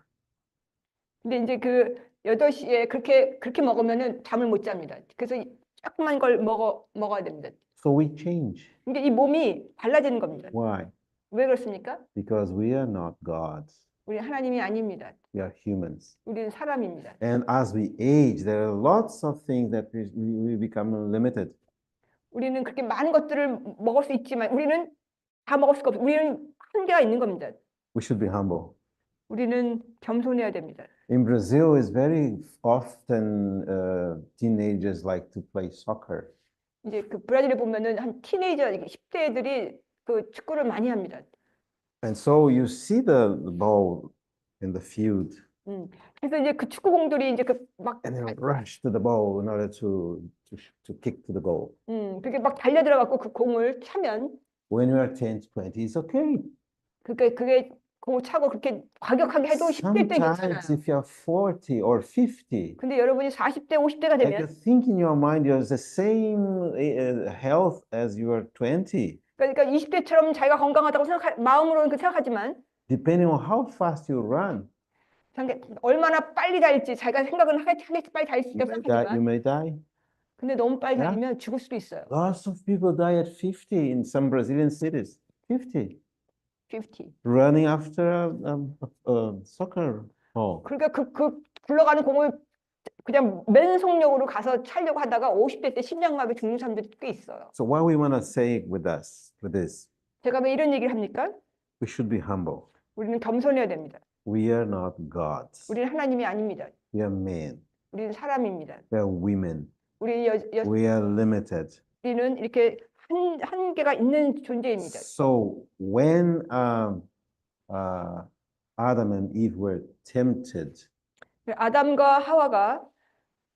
[SPEAKER 1] 근데 이제 그 8시에 그렇게 먹으면은 잠을 못 잡니다. 그래서 조그만 걸 먹어야 됩니다.
[SPEAKER 2] So we change.
[SPEAKER 1] 그러니까 이 몸이 달라지는 겁니다.
[SPEAKER 2] Why?
[SPEAKER 1] 왜 그렇습니까?
[SPEAKER 2] Because we are not gods.
[SPEAKER 1] 우리 하나님이 아닙니다.
[SPEAKER 2] We are humans.
[SPEAKER 1] 우리는 사람입니다.
[SPEAKER 2] And as we age, there are lots of things that we become limited.
[SPEAKER 1] 우리는 그렇게 많은 것들을 먹을 수 있지만 우리는 다 먹을 수가 없어요. 우리는 한계가 있는 겁니다.
[SPEAKER 2] We should be humble.
[SPEAKER 1] 우리는 겸손해야 됩니다.
[SPEAKER 2] In Brazil, it's very often teenagers like to play soccer.
[SPEAKER 1] 이제 그 브라질에 보면은 한 티네이저 10대 애들이 그 축구를 많이 합니다.
[SPEAKER 2] And so you see the ball in the field,
[SPEAKER 1] 그래서 이제 그 축구공들이 이제 막
[SPEAKER 2] and they rush to the ball in order to kick to the goal.
[SPEAKER 1] 그렇게 막 달려 들어가고 그 공을 차면
[SPEAKER 2] When you are 10, 20, it's okay.
[SPEAKER 1] 그게 공을 차고 그렇게 과격하게 해도 10대 때 괜찮아요.
[SPEAKER 2] Sometimes if you're 40 or 50,
[SPEAKER 1] 근데 여러분이 40대, 50대가
[SPEAKER 2] I
[SPEAKER 1] 되면
[SPEAKER 2] can think in your mind you're the same health as you are 20.
[SPEAKER 1] 그러니까 20대처럼 자기가 건강하다고 마음으로는 생각하지만
[SPEAKER 2] Depending on how fast you run,
[SPEAKER 1] 얼마나 빨리 달릴지 자기가 생각은 하겠지 빨리 달릴 수 있다고
[SPEAKER 2] you
[SPEAKER 1] 생각하지만
[SPEAKER 2] may die.
[SPEAKER 1] 근데 너무 빨리
[SPEAKER 2] Yeah.
[SPEAKER 1] 달리면 죽을 수도 있어요.
[SPEAKER 2] Lots of people die at 50 in some Brazilian cities. 50.
[SPEAKER 1] 50.
[SPEAKER 2] Running after a soccer ball.
[SPEAKER 1] 그러니까 그 굴러가는 공을 그냥 맨속력으로 가서 차려고 하다가 50대 때 심장마비 죽는 사람들이 꽤 있어요.
[SPEAKER 2] So what we want to say with this,
[SPEAKER 1] 제가 왜 이런 얘기를 합니까?
[SPEAKER 2] we should be humble.
[SPEAKER 1] 우리는 겸손해야 됩니다.
[SPEAKER 2] We are not gods.
[SPEAKER 1] 우리는 하나님이 아닙니다.
[SPEAKER 2] We are men.
[SPEAKER 1] 우리는 사람입니다.
[SPEAKER 2] We are women.
[SPEAKER 1] 우리는
[SPEAKER 2] We are limited.
[SPEAKER 1] 우리는 이렇게 한계가 있는 존재입니다.
[SPEAKER 2] So when Adam and Eve were tempted,
[SPEAKER 1] 아담과 하와가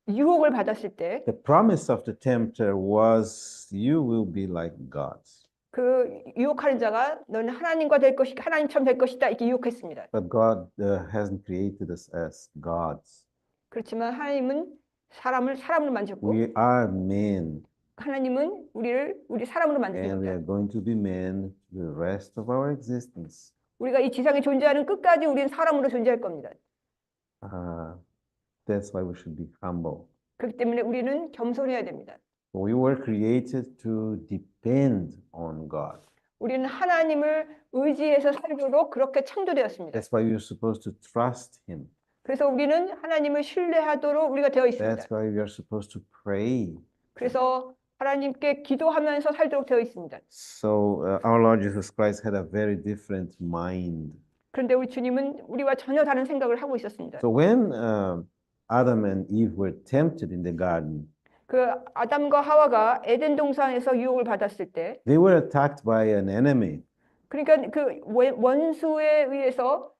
[SPEAKER 1] 유혹을 받았을 때
[SPEAKER 2] the promise of the tempter was, you will be like gods.
[SPEAKER 1] 그 유혹하는 자가 너는 하나님과 될 것이다, 하나님처럼 될 것이다 이렇게 유혹했습니다.
[SPEAKER 2] But God hasn't created us as gods.
[SPEAKER 1] 그렇지만 하나님은 사람을 사람으로 만드셨고
[SPEAKER 2] We are men,
[SPEAKER 1] 하나님은 우리 사람으로
[SPEAKER 2] and we
[SPEAKER 1] 만드셨다.
[SPEAKER 2] are going to be men the rest of our existence.
[SPEAKER 1] 우리가 이 지상에 존재하는 끝까지 우리는 사람으로 존재할 겁니다.
[SPEAKER 2] That's why we should be humble.
[SPEAKER 1] 그렇기 때문에 우리는 겸손해야 됩니다.
[SPEAKER 2] We were created to depend on God.
[SPEAKER 1] 우리는 하나님을 의지해서 살도록 그렇게 창조되었습니다.
[SPEAKER 2] That's why we are supposed to trust Him.
[SPEAKER 1] 그래서 우리는 하나님을 신뢰하도록 우리가 되어 있습니다.
[SPEAKER 2] That's why we are supposed to pray.
[SPEAKER 1] 그래서 하나님께 기도하면서 살도록 되어 있습니다.
[SPEAKER 2] So our Lord Jesus Christ had a very different mind.
[SPEAKER 1] 그런데 우리 주님은 우리와 전혀 다른 생각을 하고 있었습니다.
[SPEAKER 2] So when Adam and Eve were tempted in the garden,
[SPEAKER 1] 그 아담과 하와가 에덴 동산에서 유혹을 받았을 때,
[SPEAKER 2] they were attacked by an enemy
[SPEAKER 1] 그러니까 그 원수에 의해서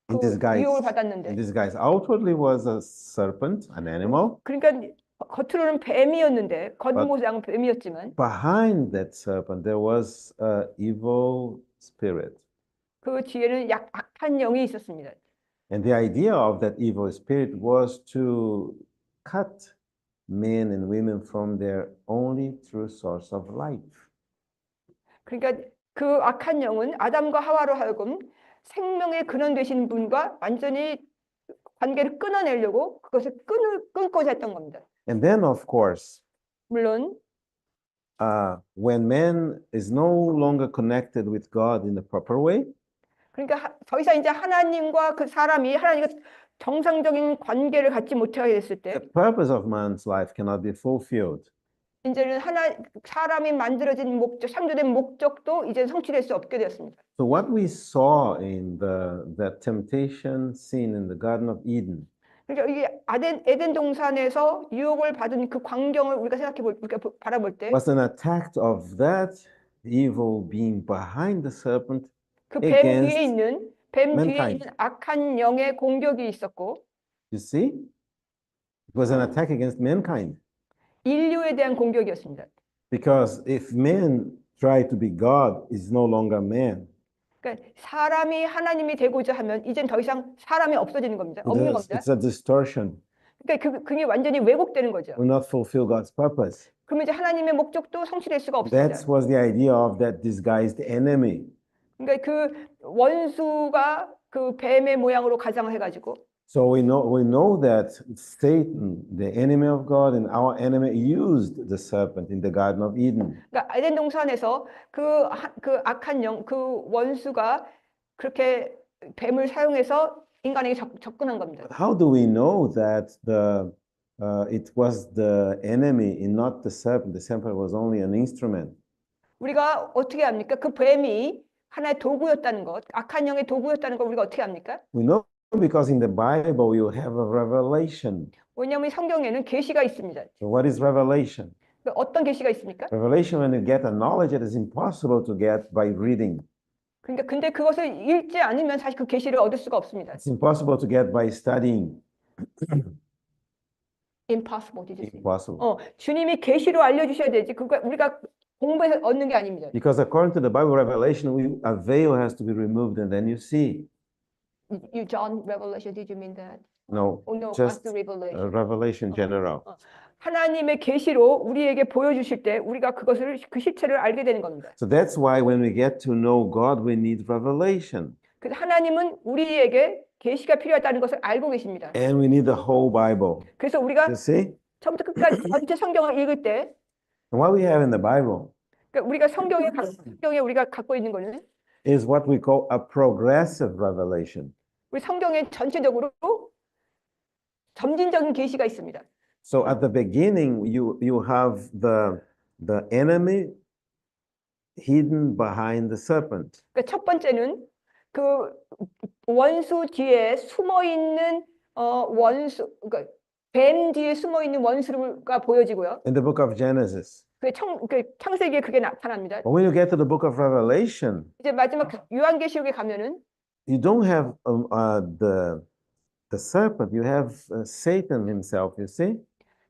[SPEAKER 1] 그
[SPEAKER 2] in disguise.
[SPEAKER 1] 유혹을
[SPEAKER 2] In
[SPEAKER 1] 받았는데,
[SPEAKER 2] disguise. Outwardly was a serpent, an animal.
[SPEAKER 1] 그러니까 겉으로는 뱀이었는데 겉모양은 뱀이었지만
[SPEAKER 2] Behind that serpent, there was an evil spirit.
[SPEAKER 1] 그 뒤에는 악한 영이 있었습니다.
[SPEAKER 2] And the idea of that evil spirit was to cut men and women from their only true source of life.
[SPEAKER 1] 그러니까 그 악한 영은 아담과 하와로 하여금 생명의 근원 되신 분과 완전히 관계를 끊어내려고 그것을 끊고자 했던 겁니다.
[SPEAKER 2] And then, of course,
[SPEAKER 1] 물론
[SPEAKER 2] when man is no longer connected with God in the proper way,
[SPEAKER 1] 그러니까 더 이상 이제 하나님과 그 사람이 하나님과 정상적인 관계를 갖지 못하게 됐을 때
[SPEAKER 2] the purpose of man's life cannot be fulfilled.
[SPEAKER 1] 이제는 사람이 만들어진 목적, 창조된 목적도 이제 성취될 수 없게 되었습니다.
[SPEAKER 2] So what we saw in the temptation scene in the Garden of Eden
[SPEAKER 1] 그러니까 이게 에덴 동산에서 유혹을 받은 그 광경을 우리가 우리가 바라볼 때
[SPEAKER 2] was an attack of that evil being behind the serpent
[SPEAKER 1] 그 뱀 뒤에
[SPEAKER 2] against
[SPEAKER 1] 있는
[SPEAKER 2] mankind.
[SPEAKER 1] 악한 영의 공격이 있었고
[SPEAKER 2] You see? It was an attack against mankind.
[SPEAKER 1] 인류에 대한 공격이었습니다.
[SPEAKER 2] Because if man try to be God, is no longer man.
[SPEAKER 1] 그러니까 사람이 하나님이 되고자 하면 이젠 더 이상 사람이 없어지는 겁니다. 없는 겁니다.
[SPEAKER 2] It's a distortion.
[SPEAKER 1] 그러니까 그게 완전히 왜곡되는 거죠.
[SPEAKER 2] Will not fulfill God's purpose.
[SPEAKER 1] 그러면 이제 하나님의 목적도 성취될 수가 없습니다.
[SPEAKER 2] That was the idea of that disguised enemy.
[SPEAKER 1] 그러니까 그 원수가 그 뱀의 모양으로 가장을 해가지고
[SPEAKER 2] So we know that Satan, the enemy of God, and our enemy used the serpent in the Garden of Eden.
[SPEAKER 1] 그러니까 에덴 동산에서 그 악한 영, 그 원수가 그렇게 뱀을 사용해서 인간에게 접근한 겁니다.
[SPEAKER 2] But how do we know that it was the enemy and not the serpent? The serpent was only an instrument.
[SPEAKER 1] 우리가 어떻게 합니까? 그 뱀이 하나의 도구였다는 것, 악한 영의 도구였다는 걸 우리가 어떻게 합니까?
[SPEAKER 2] We know because in the Bible you have a revelation.
[SPEAKER 1] 왜냐하면 성경에는 계시가 있습니다.
[SPEAKER 2] So what is revelation?
[SPEAKER 1] 어떤 계시가 있습니까?
[SPEAKER 2] Revelation, when you get a knowledge that is impossible to get by reading.
[SPEAKER 1] 그러니까 근데 그것을 읽지 않으면 사실 그 계시를 얻을 수가 없습니다.
[SPEAKER 2] It's impossible to get by studying.
[SPEAKER 1] Impossible, did you say?
[SPEAKER 2] Impossible.
[SPEAKER 1] 주님이 계시로 알려주셔야 되지. 그거 우리가 공부해서 얻는 게 아닙니다.
[SPEAKER 2] Because according to the Bible revelation, a veil has to be removed and then you see.
[SPEAKER 1] You John Revelation, did you mean that?
[SPEAKER 2] No,
[SPEAKER 1] Oh no,
[SPEAKER 2] just
[SPEAKER 1] the Revelation.
[SPEAKER 2] revelation general.
[SPEAKER 1] 하나님의 계시로 우리에게 보여주실 때 우리가 그것을 그 실체를 알게 되는 겁니다.
[SPEAKER 2] So that's why when we get to know God, we need revelation.
[SPEAKER 1] 그래서 하나님은 우리에게 계시가 필요하다는 것을 알고 계십니다.
[SPEAKER 2] And we need the whole Bible.
[SPEAKER 1] 그래서 우리가
[SPEAKER 2] You see?
[SPEAKER 1] 처음부터 끝까지 전체 성경을 읽을 때,
[SPEAKER 2] And what we have in the Bible
[SPEAKER 1] 그러니까 우리가 성경에 우리가 갖고 있는 것은
[SPEAKER 2] is what we call a progressive revelation.
[SPEAKER 1] 우리 성경에 전체적으로 점진적인 계시가 있습니다.
[SPEAKER 2] So at the beginning, you have the enemy hidden behind the serpent.
[SPEAKER 1] 그러니까 첫 번째는 그 원수 뒤에 숨어 있는 원수, 그러니까 뱀 뒤에 숨어 있는 원수가 보여지고요.
[SPEAKER 2] In the book of Genesis.
[SPEAKER 1] 그 창세기에 그게 나타납니다.
[SPEAKER 2] But when you get to the book of Revelation,
[SPEAKER 1] 이제 마지막 요한계시록에 가면은
[SPEAKER 2] you don't have the serpent, you have Satan himself, you see?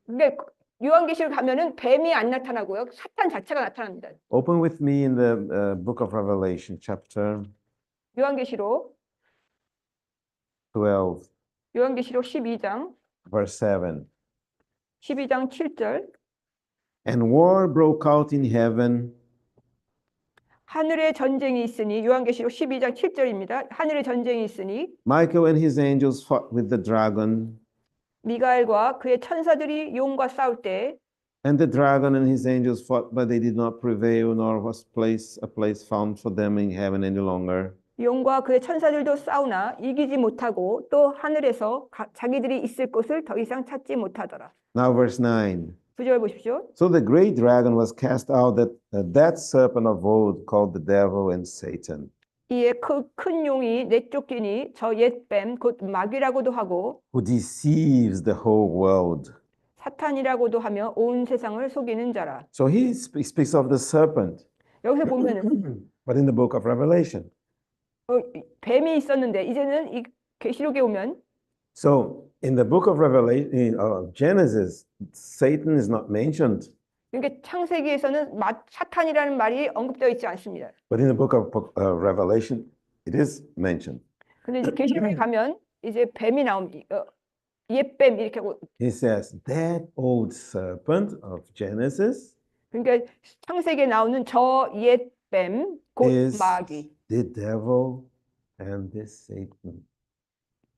[SPEAKER 1] 그러니까 요한계시록 가면은 뱀이 안 나타나고요. 사탄 자체가 나타납니다.
[SPEAKER 2] Open with me in the book of Revelation, chapter
[SPEAKER 1] 요한계시록
[SPEAKER 2] 12,
[SPEAKER 1] 12장
[SPEAKER 2] verse 7.
[SPEAKER 1] 12장 7절
[SPEAKER 2] And war broke out in heaven.
[SPEAKER 1] 하늘에 전쟁이 있으니 요한계시록 12장 7절입니다. 하늘에 전쟁이 있으니
[SPEAKER 2] Michael and his angels fought with the dragon.
[SPEAKER 1] 미가엘과 그의 천사들이 용과 싸울 때
[SPEAKER 2] And the dragon and his angels fought, but they did not prevail, nor was a place found for them in heaven any longer.
[SPEAKER 1] 용과 그의 천사들도 싸우나 이기지 못하고 또 하늘에서 자기들이 있을 곳을 더 이상 찾지 못하더라.
[SPEAKER 2] Now verse 9.
[SPEAKER 1] 9절 보십시오.
[SPEAKER 2] So the great dragon was cast out, that serpent of old called the devil and Satan.
[SPEAKER 1] 이에 큰 용이 내쫓기니 저 옛뱀 곧 마귀라고도 하고
[SPEAKER 2] who deceives the whole world.
[SPEAKER 1] 사탄이라고도 하며 온 세상을 속이는 자라.
[SPEAKER 2] So he speaks of the serpent,
[SPEAKER 1] 여기서 보면은
[SPEAKER 2] but in the book of Revelation.
[SPEAKER 1] 뱀이 있었는데 이제는 이 계시록에 오면
[SPEAKER 2] So in the book of Revelation, of Genesis, Satan is not mentioned,
[SPEAKER 1] 그러니까 창세기에서는 사탄이라는 말이 언급되어 있지 않습니다.
[SPEAKER 2] but in the book of Revelation, it is mentioned.
[SPEAKER 1] 근데 이제 계시록에 가면 이제 뱀이 나옵니다. 옛뱀 이렇게 하고
[SPEAKER 2] He says, that old serpent of Genesis
[SPEAKER 1] 그러니까 창세기에 나오는 저 옛뱀 곧
[SPEAKER 2] is
[SPEAKER 1] 마귀.
[SPEAKER 2] the devil and this Satan.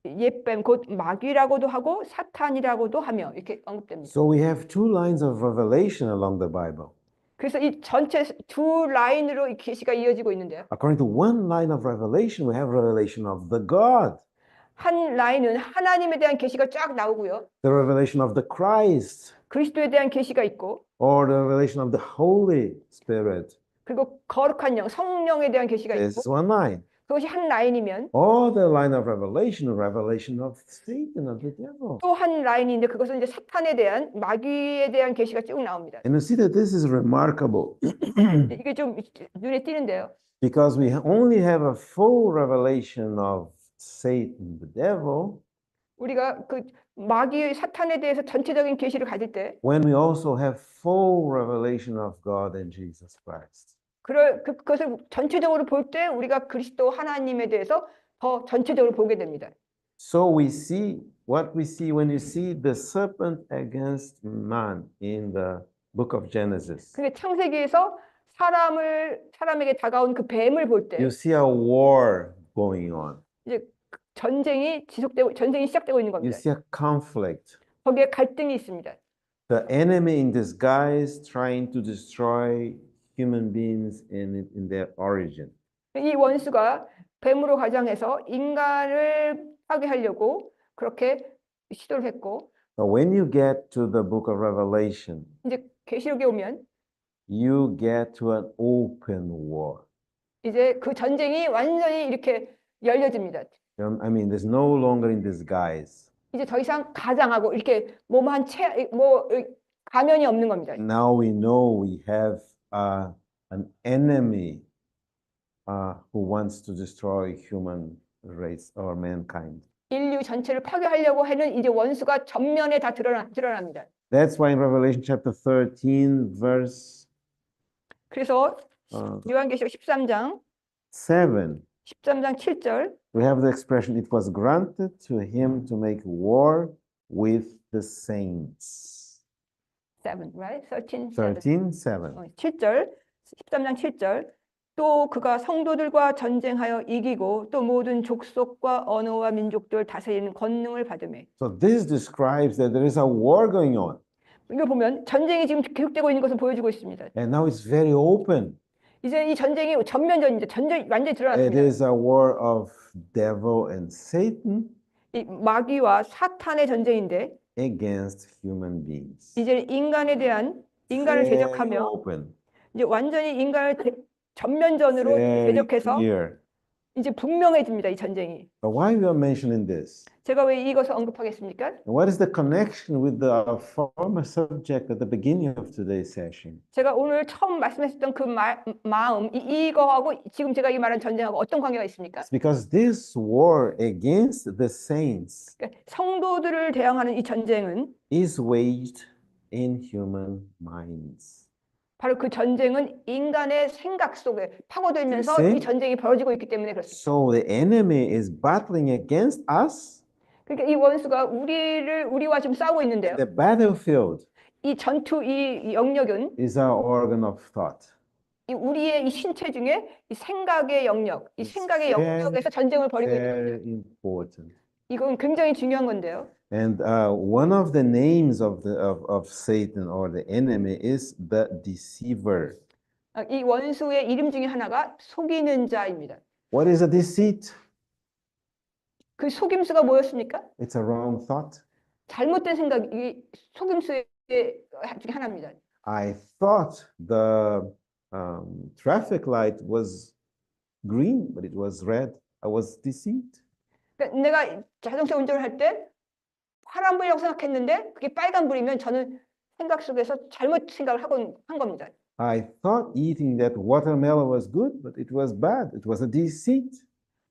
[SPEAKER 1] 옛뱀 곧 마귀라고도 하고 사탄이라고도 하며 이렇게 언급됩니다.
[SPEAKER 2] So we have two lines of revelation along the Bible.
[SPEAKER 1] 그래서 이 전체 두 라인으로 이 계시가 이어지고 있는데요.
[SPEAKER 2] According to one line of revelation, we have revelation of the God,
[SPEAKER 1] 한 라인은 하나님에 대한 계시가 쫙 나오고요.
[SPEAKER 2] the revelation of the Christ,
[SPEAKER 1] 그리스도에 대한 계시가 있고
[SPEAKER 2] or the revelation of the Holy Spirit.
[SPEAKER 1] 그리고 거룩한 영, 성령에 대한 계시가
[SPEAKER 2] This
[SPEAKER 1] 있고
[SPEAKER 2] is one line.
[SPEAKER 1] 그것이 한 라인이면
[SPEAKER 2] Or the line of revelation of Satan, of the devil.
[SPEAKER 1] 또 한 라인인데 그것은 이제 사탄에 대한 마귀에 대한 계시가 쭉 나옵니다.
[SPEAKER 2] And you see that this is remarkable
[SPEAKER 1] 이게 좀 눈에 띄는데요.
[SPEAKER 2] because we only have a full revelation of Satan, the devil,
[SPEAKER 1] 우리가 그 마귀 사탄에 대해서 전체적인 계시를 가질 때
[SPEAKER 2] when we also have full revelation of God and Jesus Christ.
[SPEAKER 1] 그것을 전체적으로 볼 때 우리가 그리스도 하나님에 대해서 더 전체적으로 보게 됩니다.
[SPEAKER 2] So we see what we see when you see the serpent against man in the book of Genesis.
[SPEAKER 1] 근데 창세기에서 사람에게 다가온 그 뱀을 볼 때
[SPEAKER 2] You see a war going on.
[SPEAKER 1] 이제 전쟁이 시작되고 있는
[SPEAKER 2] You
[SPEAKER 1] 겁니다.
[SPEAKER 2] see a conflict.
[SPEAKER 1] 거기에 갈등이 있습니다.
[SPEAKER 2] The enemy in disguise trying to destroy human beings in their origin.
[SPEAKER 1] 이 원수가 뱀으로 가장해서 인간을 파괴하려고 그렇게 시도를 했고
[SPEAKER 2] But when you get to the book of Revelation,
[SPEAKER 1] 이제 계시록에 오면
[SPEAKER 2] you get to an open war.
[SPEAKER 1] 이제 그 전쟁이 완전히 이렇게 열려집니다.
[SPEAKER 2] I mean, there's no longer in disguise.
[SPEAKER 1] 이제 더 이상 가장하고 이렇게 가면이 없는 겁니다.
[SPEAKER 2] Now we know we have an enemy who wants to destroy human race or mankind.
[SPEAKER 1] 인류 전체를 파괴하려고 하는 이제 원수가 전면에 다 드러납니다.
[SPEAKER 2] That's why in Revelation chapter 13, verse
[SPEAKER 1] 그래서 요한계시록 13장
[SPEAKER 2] 7,
[SPEAKER 1] 7절
[SPEAKER 2] we have the expression, it was granted to him to make war with the saints.
[SPEAKER 1] 7, right? 13,
[SPEAKER 2] 13, 7.
[SPEAKER 1] 7절, 13장 7절. 또 그가 성도들과 전쟁하여 이기고 또 모든 족속과 언어와 민족들 다스리는 권능을 받으매.
[SPEAKER 2] So this describes that there is a war going on.
[SPEAKER 1] 이걸 보면 전쟁이 지금 계속되고 있는 것을 보여주고 있습니다.
[SPEAKER 2] And now it's very open.
[SPEAKER 1] 이제 이 전쟁이 전면전인데 완전히
[SPEAKER 2] It
[SPEAKER 1] 드러났습니다.
[SPEAKER 2] is a war of devil and Satan
[SPEAKER 1] 이 마귀와 사탄의 전쟁인데
[SPEAKER 2] against human beings.
[SPEAKER 1] 이제 인간을
[SPEAKER 2] Very
[SPEAKER 1] 대적하며
[SPEAKER 2] open.
[SPEAKER 1] 이제 완전히 인간을 전면전으로
[SPEAKER 2] Very
[SPEAKER 1] 대적해서
[SPEAKER 2] clear.
[SPEAKER 1] 이제 분명해집니다. 이 전쟁이.
[SPEAKER 2] But why we are mentioning this?
[SPEAKER 1] 제가 왜 이것을 언급하겠습니까?
[SPEAKER 2] And what is the connection with the former subject at the beginning of today's session?
[SPEAKER 1] 제가 오늘 처음 말씀했었던 그 마음, 이거하고 지금 제가 이 말한 전쟁하고 어떤 관계가 있습니까?
[SPEAKER 2] It's because this war against the saints
[SPEAKER 1] 그러니까 성도들을 대항하는 이 전쟁은
[SPEAKER 2] is waged in human minds.
[SPEAKER 1] 바로 그 전쟁은 인간의 생각 속에 파고들면서
[SPEAKER 2] 글쎄?
[SPEAKER 1] 이 전쟁이 벌어지고 있기 때문에 그렇습니다.
[SPEAKER 2] So the enemy is battling against us.
[SPEAKER 1] 그러니까 이 원수가 우리와 지금 싸우고 있는데요.
[SPEAKER 2] The battlefield
[SPEAKER 1] 이 전투 이 영역은
[SPEAKER 2] is our organ of thought.
[SPEAKER 1] 이 우리의 이 신체 중에 이 생각의 영역, 이
[SPEAKER 2] It's
[SPEAKER 1] 생각의 영역에서 전쟁을 벌이고 있는
[SPEAKER 2] Very
[SPEAKER 1] 거죠.
[SPEAKER 2] important.
[SPEAKER 1] 이건 굉장히 중요한 건데요.
[SPEAKER 2] And one of the names of Satan or the enemy is the deceiver.
[SPEAKER 1] 이 원수의 이름 중에 하나가 속이는 자입니다.
[SPEAKER 2] What is a deceit?
[SPEAKER 1] 그 속임수가 뭐였습니까?
[SPEAKER 2] It's a wrong thought.
[SPEAKER 1] 잘못된 생각이 속임수의 중에 하나입니다.
[SPEAKER 2] I thought the traffic light was green, but it was red. I was deceived.
[SPEAKER 1] 그러니까 내가 자동차 운전을 할 때 파란불이라고 생각했는데 그게 빨간불이면 저는 생각 속에서 잘못 생각을 한 겁니다.
[SPEAKER 2] I thought eating that watermelon was good, but it was bad. It was a deceit.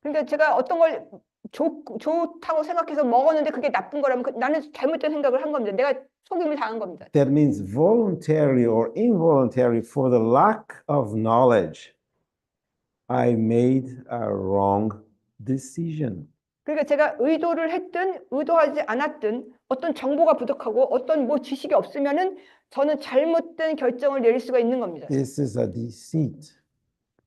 [SPEAKER 1] 그러니까 제가 어떤 걸 좋다고 생각해서 먹었는데 그게 나쁜 거라면 나는 잘못된 생각을 한 겁니다. 내가 속임을 당한 겁니다.
[SPEAKER 2] That means voluntarily or involuntarily, for the lack of knowledge, I made a wrong decision.
[SPEAKER 1] 그러니까 제가 의도를 했든 의도하지 않았든 어떤 정보가 부족하고 어떤 뭐 지식이 없으면은 저는 잘못된 결정을 내릴 수가 있는 겁니다.
[SPEAKER 2] This is a deceit.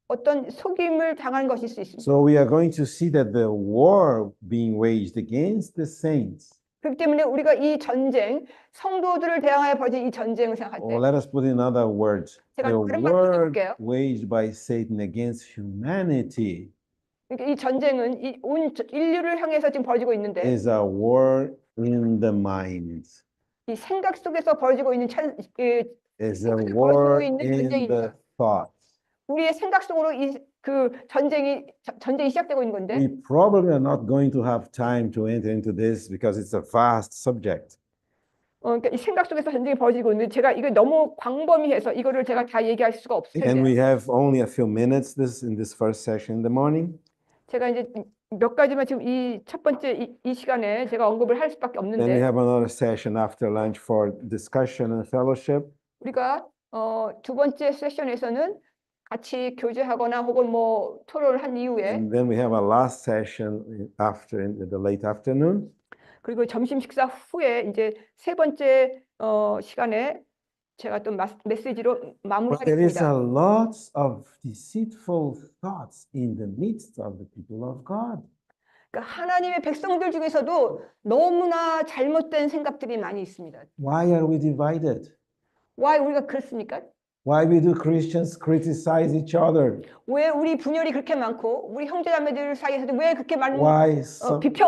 [SPEAKER 1] 어떤 속임을 당한 것일 수 있습니다.
[SPEAKER 2] So we are going to see that the war being waged against the saints.
[SPEAKER 1] 그렇기 때문에 우리가 이 전쟁, 성도들을 대항하여 벌어진 이 전쟁을 생각할 때
[SPEAKER 2] Or let us put in other words.
[SPEAKER 1] 제가
[SPEAKER 2] The
[SPEAKER 1] 다른 말로
[SPEAKER 2] war
[SPEAKER 1] 해볼게요.
[SPEAKER 2] waged by Satan against humanity
[SPEAKER 1] 그러니까 이 전쟁은 온 인류를 향해서 지금 벌어지고 있는데
[SPEAKER 2] is a war in the mind.
[SPEAKER 1] 이 생각 속에서 벌어지고 있는
[SPEAKER 2] Is a
[SPEAKER 1] 벌어지고
[SPEAKER 2] war
[SPEAKER 1] 있는
[SPEAKER 2] in the
[SPEAKER 1] 전쟁입니다.
[SPEAKER 2] thoughts.
[SPEAKER 1] 우리의 생각 속으로 그 전쟁이 시작되고 있는 건데
[SPEAKER 2] We probably are not going to have time to enter into this because it's a vast subject.
[SPEAKER 1] 그러니까 이 생각 속에서 전쟁이 벌어지고 있는데 제가 이거 너무 광범위해서 이거를 제가 다 얘기할 수가 없을
[SPEAKER 2] And we
[SPEAKER 1] 텐데
[SPEAKER 2] have only a few minutes in this first session in the morning.
[SPEAKER 1] 제가 이제 몇 가지만 지금 이 첫 번째 이 시간에 제가 언급을 할 수밖에
[SPEAKER 2] Then we
[SPEAKER 1] 없는데
[SPEAKER 2] have another session after lunch for discussion and fellowship.
[SPEAKER 1] 우리가 두 번째 세션에서는 같이 교제하거나 혹은 뭐 토론을 한 이후에
[SPEAKER 2] And then we have a last session in the late afternoon.
[SPEAKER 1] 그리고 점심 식사 후에 이제 세 번째 시간에 제가 또 메시지로
[SPEAKER 2] But there is a
[SPEAKER 1] 마무리하겠습니다.
[SPEAKER 2] lot of deceitful thoughts in the midst of the people of God.
[SPEAKER 1] 그러니까 하나님의 백성들 중에서도 너무나 잘못된 생각들이 많이 있습니다.
[SPEAKER 2] Why are we divided?
[SPEAKER 1] 왜 우리가 그렇습니까?
[SPEAKER 2] Why do Christians criticize each other?
[SPEAKER 1] 왜 우리 분열이 그렇게 많고 우리 형제자매들 사이에서도 왜 그렇게 많은
[SPEAKER 2] Why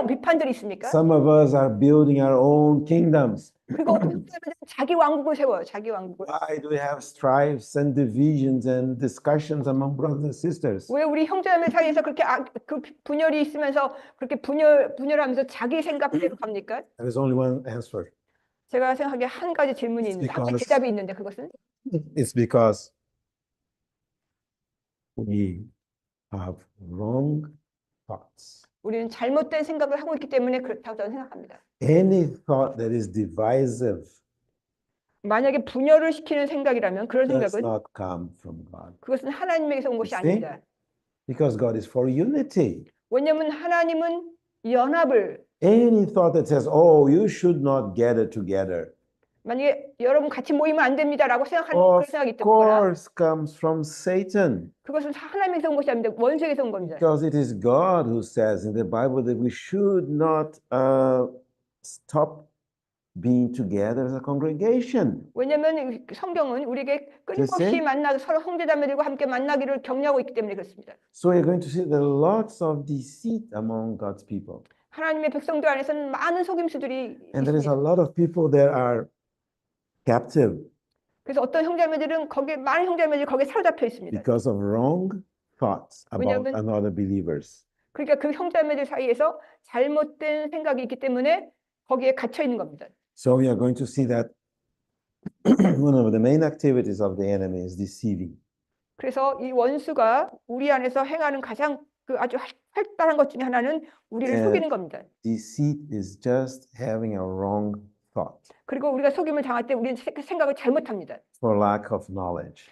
[SPEAKER 1] 비판들이 있습니까?
[SPEAKER 2] some of us are building our own kingdoms?
[SPEAKER 1] 그리고 어떤 사람들은 자기 왕국을 세워요. 자기 왕국을.
[SPEAKER 2] Why do we have strifes and divisions and discussions among brothers and sisters?
[SPEAKER 1] 왜 우리 형제자매 사이에서 그렇게 그 분열이 있으면서 그렇게 분열하면서 자기 생각대로 갑니까?
[SPEAKER 2] There is only one answer.
[SPEAKER 1] 제가 생각하기에 한 가지 질문이 있는데 한 가지
[SPEAKER 2] Because-
[SPEAKER 1] 대답이 있는데 그것은
[SPEAKER 2] It's because we have wrong thoughts.
[SPEAKER 1] 우리는 잘못된 생각을 하고 있기 때문에 그렇다고 저는 생각합니다.
[SPEAKER 2] Any thought that is divisive
[SPEAKER 1] 만약에 분열을 시키는 생각이라면 그런
[SPEAKER 2] does
[SPEAKER 1] 생각은
[SPEAKER 2] not come from God.
[SPEAKER 1] 그것은 하나님에게서 온 것이
[SPEAKER 2] You see?
[SPEAKER 1] 아닙니다.
[SPEAKER 2] Because God is for unity.
[SPEAKER 1] 왜냐하면 하나님은 연합을
[SPEAKER 2] Any thought that says, oh, you should not gather together,
[SPEAKER 1] 만약에 여러분 같이 모이면 안 됩니다라고 생각하는 그런
[SPEAKER 2] of
[SPEAKER 1] 생각이 있거나
[SPEAKER 2] course comes from Satan.
[SPEAKER 1] 그것은 하나님에서 온 것이 아닙니다. 원수에게서 온 겁니다.
[SPEAKER 2] Because it is God who says in the Bible that we should not stop being together as a congregation.
[SPEAKER 1] 왜냐하면 성경은 우리에게 끊임없이
[SPEAKER 2] 글쎄?
[SPEAKER 1] 서로 형제자매들과 함께 만나기를 격려하고 있기 때문에 그렇습니다.
[SPEAKER 2] So we're going to see there are lots of deceit among God's people.
[SPEAKER 1] 하나님의 백성들 안에서는 많은 속임수들이
[SPEAKER 2] And there is a
[SPEAKER 1] 있습니다.
[SPEAKER 2] lot of people that are captive
[SPEAKER 1] 그래서 어떤 형제자매들은 많은 형제자매들이 거기에 사로잡혀 있습니다.
[SPEAKER 2] because of wrong thoughts about
[SPEAKER 1] 왜냐하면-
[SPEAKER 2] another believers.
[SPEAKER 1] 그러니까 그 형제자매들 사이에서 잘못된 생각이 있기 때문에 거기에 갇혀 있는 겁니다.
[SPEAKER 2] So we are going to see that one of the main activities of the enemy is deceiving.
[SPEAKER 1] 그래서 이 원수가 우리 안에서 행하는 가장 그 아주 활달한 것 중에 하나는 우리를
[SPEAKER 2] 네.
[SPEAKER 1] 속이는 겁니다.
[SPEAKER 2] Deceit is just having a wrong thought
[SPEAKER 1] 그리고 우리가 속임을 당할 때 우리는 생각을 잘못합니다.
[SPEAKER 2] for lack of knowledge.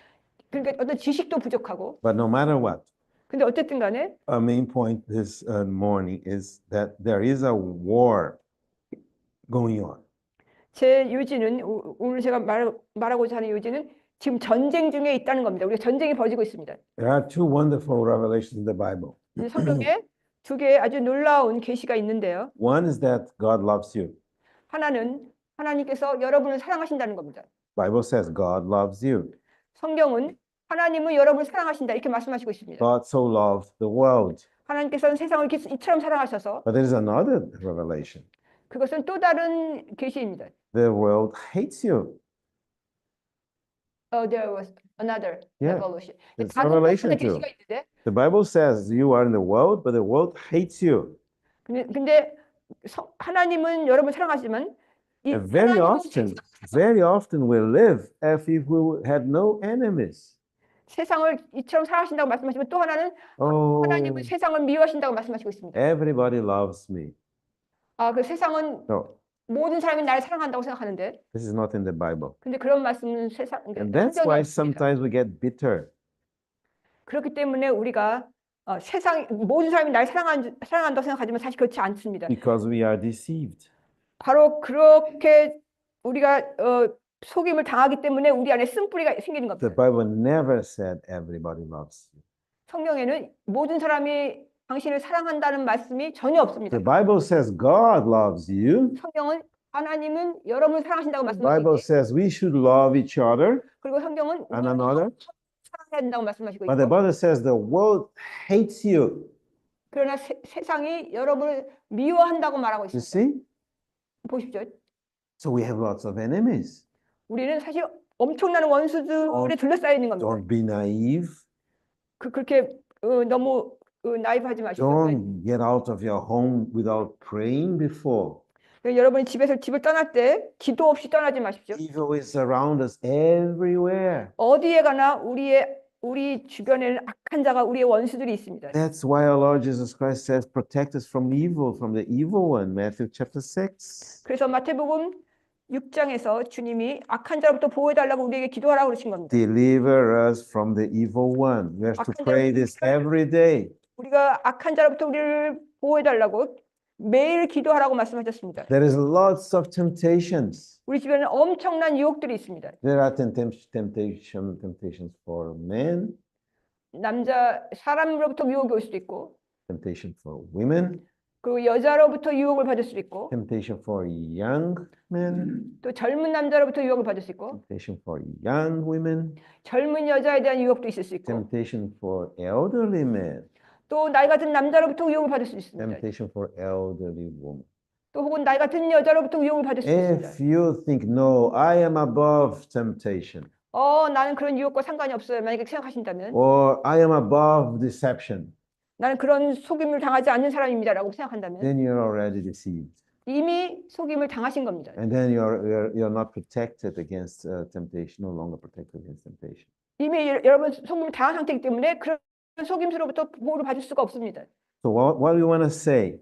[SPEAKER 1] 그러니까 어떤 지식도 부족하고
[SPEAKER 2] But no matter what,
[SPEAKER 1] 근데 어쨌든 간에
[SPEAKER 2] a main point this morning is that there is a war going on.
[SPEAKER 1] 제 요지는 오늘 제가 말하고자 하는 요지는 지금 전쟁 중에 있다는 겁니다. 우리가 전쟁이 벌어지고 있습니다.
[SPEAKER 2] There are two wonderful revelations in the Bible.
[SPEAKER 1] 성경에 두 개의 아주 놀라운 계시가 있는데요.
[SPEAKER 2] One is that God loves you.
[SPEAKER 1] 하나는 하나님께서 여러분을 사랑하신다는 겁니다.
[SPEAKER 2] Bible says God loves you.
[SPEAKER 1] 성경은 하나님은 여러분을 사랑하신다 이렇게 말씀하시고 있습니다.
[SPEAKER 2] God so loved the world.
[SPEAKER 1] 하나님께서는 세상을 이렇게 이처럼 사랑하셔서
[SPEAKER 2] But there is another revelation.
[SPEAKER 1] 그것은 또 다른 계시입니다.
[SPEAKER 2] The world hates you.
[SPEAKER 1] There was another
[SPEAKER 2] Yeah,
[SPEAKER 1] revelation.
[SPEAKER 2] it's
[SPEAKER 1] 다른
[SPEAKER 2] revelation
[SPEAKER 1] 어떤
[SPEAKER 2] too.
[SPEAKER 1] 계시가 있는데,
[SPEAKER 2] The Bible says you are in the world, but the world hates you.
[SPEAKER 1] 근데 하나님은 여러분 사랑하지만 이
[SPEAKER 2] And very
[SPEAKER 1] 하나님은
[SPEAKER 2] often we live as if we had no enemies.
[SPEAKER 1] 세상을 이처럼 사랑하신다고 말씀하시면 또 하나는
[SPEAKER 2] Oh,
[SPEAKER 1] 하나님은 세상을 미워하신다고 말씀하시고 있습니다.
[SPEAKER 2] everybody loves me.
[SPEAKER 1] 그 세상은
[SPEAKER 2] No,
[SPEAKER 1] 모든 사람이 나를 사랑한다고 생각하는데,
[SPEAKER 2] this is not in the Bible.
[SPEAKER 1] 근데 그런 말씀은 세상
[SPEAKER 2] And that's
[SPEAKER 1] 성경에
[SPEAKER 2] why
[SPEAKER 1] 없습니다.
[SPEAKER 2] sometimes we get bitter.
[SPEAKER 1] 그렇기 때문에 우리가 세상 모든 사람이 나를 사랑한다고 생각하지만 사실 그렇지 않습니다.
[SPEAKER 2] Because we are deceived.
[SPEAKER 1] 바로 그렇게 우리가 속임을 당하기 때문에 우리 안에 쓴뿌리가 생기는
[SPEAKER 2] The
[SPEAKER 1] 겁니다.
[SPEAKER 2] Bible never said everybody loves you.
[SPEAKER 1] 성경에는 모든 사람이 당신을 사랑한다는 말씀이 전혀 없습니다.
[SPEAKER 2] The Bible says God loves you.
[SPEAKER 1] 성경은 하나님은 여러분을 사랑하신다고
[SPEAKER 2] The Bible
[SPEAKER 1] 말씀하시고
[SPEAKER 2] says we should love each other
[SPEAKER 1] 그리고 성경은
[SPEAKER 2] and
[SPEAKER 1] 우리는
[SPEAKER 2] another.
[SPEAKER 1] 사랑해야 된다고 말씀하시고
[SPEAKER 2] But the
[SPEAKER 1] 있고
[SPEAKER 2] Bible says the world hates you.
[SPEAKER 1] 그러나 세상이 여러분을 미워한다고 말하고
[SPEAKER 2] You
[SPEAKER 1] 있습니다.
[SPEAKER 2] see?
[SPEAKER 1] 보십시오.
[SPEAKER 2] So we have lots of enemies.
[SPEAKER 1] 우리는 사실 엄청난 원수들에 둘러싸여 있는 겁니다.
[SPEAKER 2] Don't be naive.
[SPEAKER 1] 그렇게 너무 나이브하지 마시고
[SPEAKER 2] Don't get out of your home without praying before.
[SPEAKER 1] 여러분이 집을 떠날 때 기도 없이 떠나지 마십시오.
[SPEAKER 2] Evil is around us everywhere.
[SPEAKER 1] 어디에 가나 우리 주변에는 악한 자가 우리의 원수들이 있습니다.
[SPEAKER 2] That's why our Lord Jesus Christ says, protect us from evil, from the evil one. Matthew chapter 6.
[SPEAKER 1] 그래서 마태복음 6장에서 주님이 악한 자로부터 보호해달라고 우리에게 기도하라고 그러신 겁니다.
[SPEAKER 2] Deliver us from the evil one. We have to
[SPEAKER 1] 악한
[SPEAKER 2] pray
[SPEAKER 1] 자로부터
[SPEAKER 2] this every day.
[SPEAKER 1] 우리가 악한 자로부터 우리를 보호해달라고 매일 기도하라고 말씀하셨습니다.
[SPEAKER 2] There is lots of temptations.
[SPEAKER 1] 우리 주변에 엄청난 유혹들이 있습니다.
[SPEAKER 2] There are temptations for men,
[SPEAKER 1] 사람으로부터 유혹이 올 수도 있고
[SPEAKER 2] temptation for women,
[SPEAKER 1] 그리고 여자로부터 유혹을 받을 수도 있고
[SPEAKER 2] temptation for young men,
[SPEAKER 1] 또 젊은 남자로부터 유혹을 받을 수 있고
[SPEAKER 2] temptation for young women,
[SPEAKER 1] 젊은 여자에 대한 유혹도 있을 수 있고
[SPEAKER 2] temptation for elderly men,
[SPEAKER 1] 또 나이 같은 남자로부터 유혹을 받을 수 있습니다.
[SPEAKER 2] temptation for elderly women.
[SPEAKER 1] 또 혹은 나이 같은 여자로부터 유혹을 받을 수 있습니다.
[SPEAKER 2] If you think, no, I am above temptation,
[SPEAKER 1] 나는 그런 유혹과 상관이 없어요. 만약에 생각하신다면
[SPEAKER 2] or I am above deception,
[SPEAKER 1] 나는 그런 속임을 당하지 않는 사람입니다라고 생각한다면
[SPEAKER 2] then you're already deceived.
[SPEAKER 1] 이미 속임을 당하신 겁니다.
[SPEAKER 2] And then you're not protected against temptation, no longer protected against temptation.
[SPEAKER 1] 이미 여러분 속임을 당한 상태이기 때문에 그런 속임수로부터 보호를 받을 수가 없습니다.
[SPEAKER 2] So what we want to say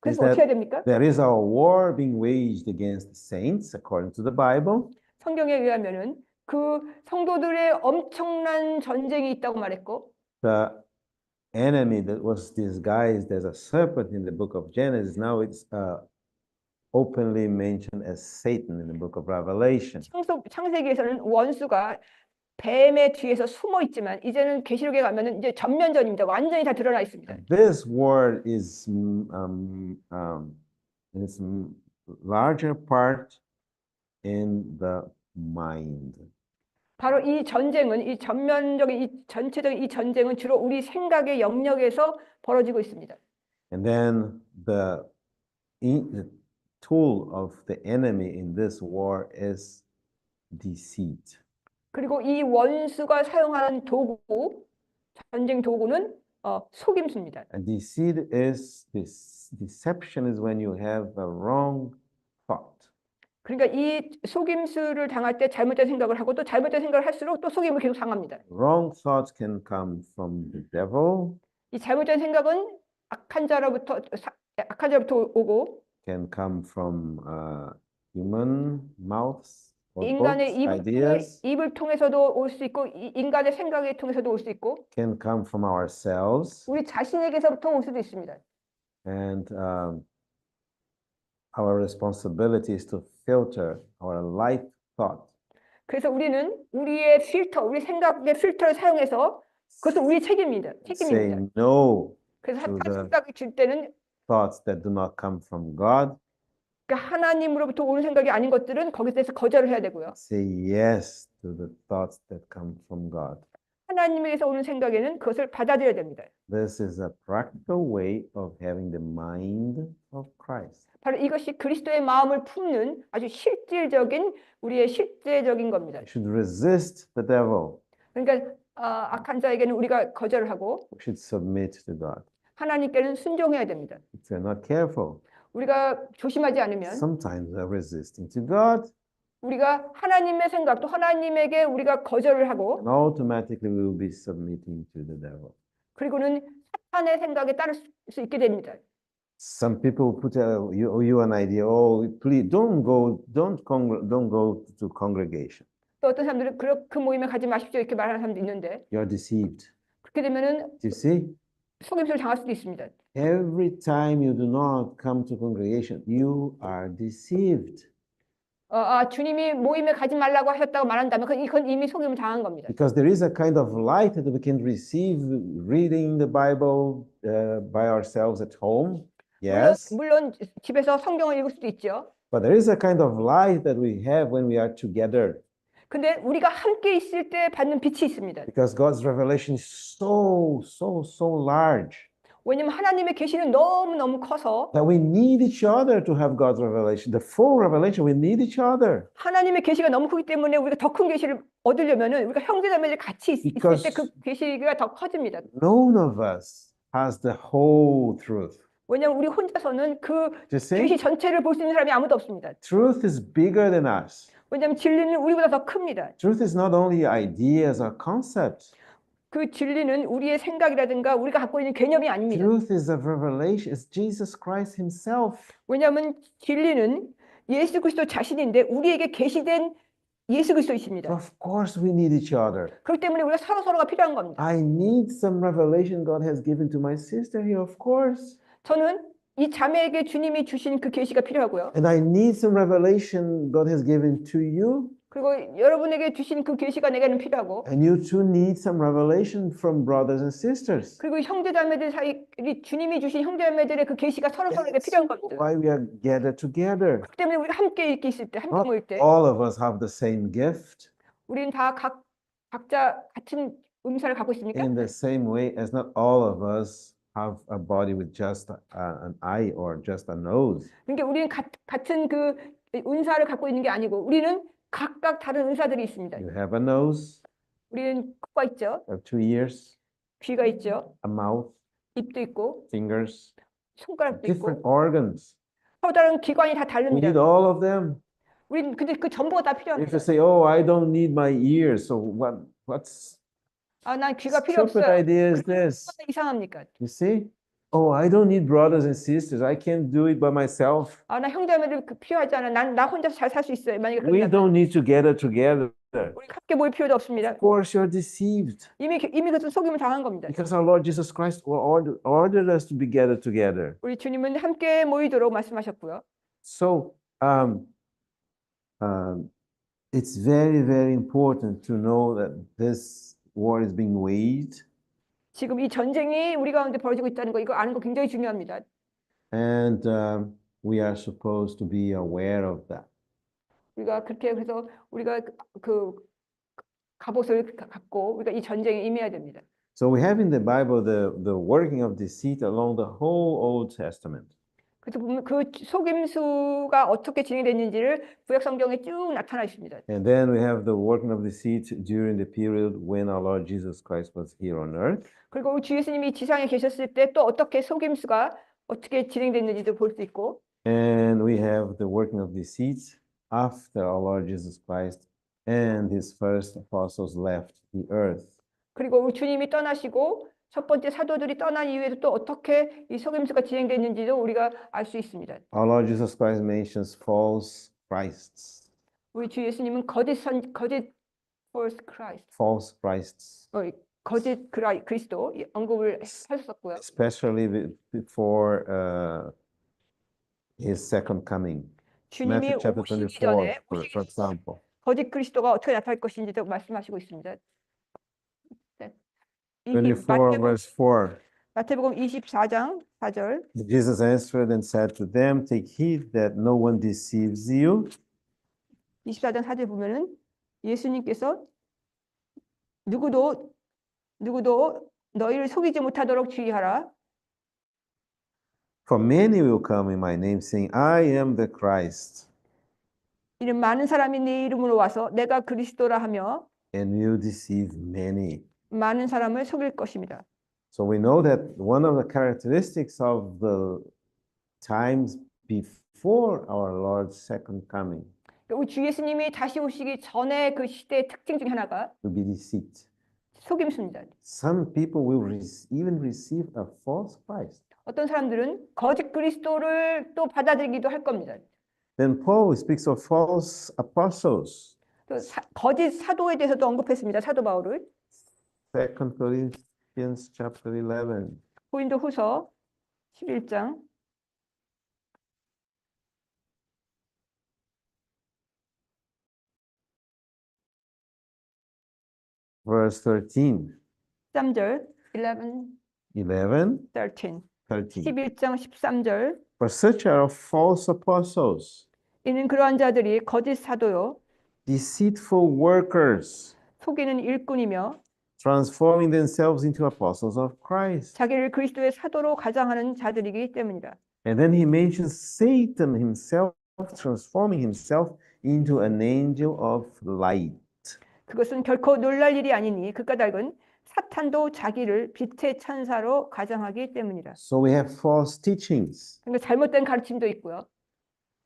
[SPEAKER 1] 그래서
[SPEAKER 2] that-
[SPEAKER 1] 어떻게 해야 됩니까?
[SPEAKER 2] there is a war being waged against the saints according to the Bible.
[SPEAKER 1] 성경에 의하면은 그 성도들의 엄청난 전쟁이 있다고 말했고
[SPEAKER 2] The enemy that was disguised as a serpent in the book of Genesis, now it's openly mentioned as Satan in the book of Revelation.
[SPEAKER 1] 창세기에서는 원수가 뱀의 뒤에서 숨어 있지만 이제는 계시록에 가면은 이제 전면전입니다. 완전히 다 드러나 있습니다.
[SPEAKER 2] This war is larger part in the mind.
[SPEAKER 1] 바로 이 전쟁은 이 전면적인 이 전체적인 이 전쟁은 주로 우리 생각의 영역에서 벌어지고 있습니다.
[SPEAKER 2] And then the tool of the enemy in this war is deceit.
[SPEAKER 1] 그리고 이 원수가 사용하는 도구, 전쟁 도구는 속임수입니다.
[SPEAKER 2] And deception is when you have a wrong thought.
[SPEAKER 1] 그러니까 이 속임수를 당할 때 잘못된 생각을 하고 또 잘못된 생각을 할수록 또 속임을 계속 당합니다.
[SPEAKER 2] Wrong thoughts can come from the devil,
[SPEAKER 1] 이 잘못된 생각은 악한 자로부터 오고
[SPEAKER 2] can come from human mouths or
[SPEAKER 1] 인간의
[SPEAKER 2] books, ideas,
[SPEAKER 1] 입을 통해서도 올 수 있고 인간의 생각을 통해서도 올 수 있고
[SPEAKER 2] can come from ourselves,
[SPEAKER 1] 우리 자신에게서부터 올 수도 있습니다.
[SPEAKER 2] and our responsibility is to filter our life thought.
[SPEAKER 1] 그래서 우리는 우리의 필터, 우리 생각의 필터를 사용해서 그것은 우리의 책임입니다. 책임입니다.
[SPEAKER 2] Say no
[SPEAKER 1] 그래서
[SPEAKER 2] to
[SPEAKER 1] 사탄
[SPEAKER 2] the
[SPEAKER 1] 생각이 줄 때는
[SPEAKER 2] thoughts that do not come from God.
[SPEAKER 1] 그러니까 하나님으로부터 오는 생각이 아닌 것들은 거기에 대해서 거절을 해야 되고요.
[SPEAKER 2] Say yes to the thoughts that come from God.
[SPEAKER 1] 하나님에게서 오는 생각에는 그것을 받아들여야 됩니다.
[SPEAKER 2] This is a practical way of having the mind of Christ.
[SPEAKER 1] 바로 이것이 그리스도의 마음을 품는 아주 실질적인 우리의 실제적인 겁니다.
[SPEAKER 2] We should resist the devil.
[SPEAKER 1] 그러니까 악한 자에게는 우리가 거절을 하고
[SPEAKER 2] We should submit to God.
[SPEAKER 1] 하나님께는 순종해야 됩니다.
[SPEAKER 2] If we're not careful,
[SPEAKER 1] 우리가 조심하지 않으면
[SPEAKER 2] sometimes we're resisting to God,
[SPEAKER 1] 우리가 하나님의 생각 또 하나님에게 우리가 거절을 하고
[SPEAKER 2] and automatically we will be submitting to the devil.
[SPEAKER 1] 그리고는 사탄의 생각에 따를 수 있게 됩니다.
[SPEAKER 2] Some people put you an idea. Oh, please don't go to congregation.
[SPEAKER 1] 또 어떤 사람들은 그 모임에 가지 마십시오 이렇게 말하는 사람도 있는데
[SPEAKER 2] You're deceived.
[SPEAKER 1] 그렇게 되면은
[SPEAKER 2] You see,
[SPEAKER 1] 속임수를 당할 수도 있습니다.
[SPEAKER 2] every time you do not come to congregation, you are deceived.
[SPEAKER 1] 주님이 모임에 가지 말라고 하셨다고 말한다면 그건 이미 속임을 당한 겁니다.
[SPEAKER 2] Because there is a kind of light that we can receive reading the Bible by ourselves at home. Yes.
[SPEAKER 1] 물론 집에서 성경을 읽을 수도 있죠.
[SPEAKER 2] But there is a kind of light that we have when we are together.
[SPEAKER 1] 근데 우리가 함께 있을 때 받는 빛이 있습니다.
[SPEAKER 2] Because God's revelation is so large
[SPEAKER 1] 왜냐하면 하나님의 계시는 너무너무 커서
[SPEAKER 2] that we need each other to have God's revelation. The full revelation, we need each other.
[SPEAKER 1] 하나님의 계시가 너무 크기 때문에 우리가 더 큰 계시를 얻으려면은 우리가 형제자매들 같이 있을
[SPEAKER 2] Because
[SPEAKER 1] 때 그 계시가 더 커집니다.
[SPEAKER 2] None of us has the whole truth.
[SPEAKER 1] 왜냐하면 우리 혼자서는 그
[SPEAKER 2] You
[SPEAKER 1] 계시
[SPEAKER 2] see?
[SPEAKER 1] 전체를 볼 수 있는 사람이 아무도 없습니다.
[SPEAKER 2] Truth is bigger than us.
[SPEAKER 1] 왜냐하면 진리는 우리보다 더 큽니다.
[SPEAKER 2] Truth is not only ideas or concepts.
[SPEAKER 1] 그 진리는 우리의 생각이라든가 우리가 갖고 있는 개념이 아닙니다.
[SPEAKER 2] Truth is a revelation. It's Jesus Christ himself.
[SPEAKER 1] 왜냐하면 진리는 예수 그리스도 자신인데 우리에게 계시된 예수 그리스도이십니다.
[SPEAKER 2] Of course we need each other.
[SPEAKER 1] 그렇기 때문에 우리가 서로가 필요한 겁니다.
[SPEAKER 2] I need some revelation God has given to my sister here, of course.
[SPEAKER 1] 저는 이 자매에게 주님이 주신 그 계시가 필요하고요.
[SPEAKER 2] And I need some revelation God has given to you.
[SPEAKER 1] 그리고 여러분에게 주신 그 계시가 내게는 필요하고
[SPEAKER 2] And you too need some revelation from brothers and sisters.
[SPEAKER 1] 그리고 형제자매들 사이 주님이 주신 형제자매들의 그 계시가 서로에게
[SPEAKER 2] That's
[SPEAKER 1] 필요한 겁니다.
[SPEAKER 2] why we are gathered together.
[SPEAKER 1] 그렇기 때문에 우리가 함께 이렇게 있을 때 함께
[SPEAKER 2] Not
[SPEAKER 1] 모일 때
[SPEAKER 2] all of us have the same gift
[SPEAKER 1] 우리는 다 각자 같은 음사를 갖고 있습니까?
[SPEAKER 2] in the same way as not all of us have a body with just an eye or just a nose.
[SPEAKER 1] 그러니까 우리는 같은 그 은사를 갖고 있는 게 아니고 우리는 각각 다른 은사들이 있습니다.
[SPEAKER 2] You have a nose,
[SPEAKER 1] 우리는 코가 있죠,
[SPEAKER 2] you have 2 ears,
[SPEAKER 1] 귀가 있죠,
[SPEAKER 2] a mouth,
[SPEAKER 1] 입도 있고
[SPEAKER 2] fingers,
[SPEAKER 1] 손가락도
[SPEAKER 2] different
[SPEAKER 1] 있고
[SPEAKER 2] organs.
[SPEAKER 1] 서로 다른 기관이 다
[SPEAKER 2] We
[SPEAKER 1] 다릅니다.
[SPEAKER 2] need all of them.
[SPEAKER 1] 우리는 근데 그 전부가 다
[SPEAKER 2] If
[SPEAKER 1] 필요합니다.
[SPEAKER 2] you say, "Oh, I don't need my ears," so what's
[SPEAKER 1] 난 귀가 필요
[SPEAKER 2] stupid
[SPEAKER 1] 없어요.
[SPEAKER 2] idea is this?
[SPEAKER 1] 얼마나 이상합니까?
[SPEAKER 2] You see? Oh, I don't need brothers and sisters. I can do it by myself.
[SPEAKER 1] 나 형제자매들 필요하지 않아. 나 혼자서 잘 살 수 있어요. 만약에
[SPEAKER 2] We
[SPEAKER 1] 그런다면
[SPEAKER 2] don't need to gather together.
[SPEAKER 1] 우리 함께 모일 필요도 없습니다.
[SPEAKER 2] Of course, you're deceived
[SPEAKER 1] 이미 그것은 속임을 당한 겁니다.
[SPEAKER 2] because our Lord Jesus Christ ordered us to be gathered together.
[SPEAKER 1] 우리 주님은 함께 모이도록 말씀하셨고요.
[SPEAKER 2] So, it's very important to know that this war is being waged,
[SPEAKER 1] 지금 이 전쟁이 우리 가운데 벌어지고 있다는 거 이거 아는 거 굉장히 중요합니다.
[SPEAKER 2] and we are supposed to be aware of that.
[SPEAKER 1] 우리가 그렇게 그래서 우리가 그 갑옷을 갖고 우리가 이 전쟁에 임해야 됩니다.
[SPEAKER 2] So we have in the Bible the working of deceit along the whole Old Testament.
[SPEAKER 1] 그래서 보면 그 속임수가 어떻게 진행됐는지를 구약 성경에 쭉 나타나 있습니다.
[SPEAKER 2] And then we have the working of deceit during the period when our Lord Jesus Christ was here on earth.
[SPEAKER 1] 그리고 주 예수님이 지상에 계셨을 때 또 어떻게 속임수가 어떻게 진행됐는지도 볼 수 있고
[SPEAKER 2] And we have the working of deceit after our Lord Jesus Christ and his first apostles left the earth.
[SPEAKER 1] 그리고 주님이 떠나시고 첫 번째 사도들이 떠난 이후에도 또 어떻게 이 속임수가 진행됐는지도 우리가 알 수 있습니다.
[SPEAKER 2] Our Lord Jesus Christ mentions false Christs,
[SPEAKER 1] 우리 주 예수님은 거짓 false Christ,
[SPEAKER 2] false Christs,
[SPEAKER 1] 거짓 그리스도 언급을 하셨었고요.
[SPEAKER 2] especially before his second coming.
[SPEAKER 1] 주님이
[SPEAKER 2] Matthew chapter
[SPEAKER 1] 오시기
[SPEAKER 2] 24,
[SPEAKER 1] 전에
[SPEAKER 2] for example.
[SPEAKER 1] 거짓 그리스도가 어떻게 나타날 것인지도 말씀하시고 있습니다.
[SPEAKER 2] 24 verse 4.
[SPEAKER 1] 마태복음 24장 4절.
[SPEAKER 2] Jesus answered and said to them, Take heed that no one deceives you.
[SPEAKER 1] 24장 4절 보면은 예수님께서 누구도 너희를 속이지 못하도록 주의하라.
[SPEAKER 2] For many will come in my name, saying, I am the Christ,
[SPEAKER 1] 이는 많은 사람이 네 이름으로 와서 내가 그리스도라 하며
[SPEAKER 2] and will deceive many.
[SPEAKER 1] 많은 사람을 속일 것입니다.
[SPEAKER 2] So we know that one of the characteristics of the times before our Lord's second coming
[SPEAKER 1] 우리 주 예수님이 다시 오시기 전에 그 시대의 특징 중에 하나가
[SPEAKER 2] will be deceit.
[SPEAKER 1] 속임수입니다.
[SPEAKER 2] Some people will even receive a false Christ.
[SPEAKER 1] 어떤 사람들은 거짓 그리스도를 또 받아들이기도 할 겁니다.
[SPEAKER 2] Then Paul speaks of false apostles.
[SPEAKER 1] 또 거짓 사도에 대해서도 언급했습니다. 사도 바울을.
[SPEAKER 2] 2 Corinthians chapter 11.
[SPEAKER 1] 고린도후서 11장
[SPEAKER 2] Verse 13.
[SPEAKER 1] 13절 11,
[SPEAKER 2] 11,
[SPEAKER 1] 13
[SPEAKER 2] 13.
[SPEAKER 1] 11장 13절
[SPEAKER 2] For such are false apostles,
[SPEAKER 1] 이는 그러한 자들이 거짓 사도요
[SPEAKER 2] deceitful workers,
[SPEAKER 1] 속이는 일꾼이며
[SPEAKER 2] transforming themselves into apostles of Christ.
[SPEAKER 1] 자기를 그리스도의 사도로 가장하는 자들이기 때문이다.
[SPEAKER 2] And then he mentions Satan himself transforming himself into an angel of light.
[SPEAKER 1] 그것은 결코 놀랄 일이 아니니 그 까닭은 사탄도 자기를 빛의 천사로 가장하기 때문이다.
[SPEAKER 2] So we have false teachings.
[SPEAKER 1] 그러니까 잘못된 가르침도 있고요.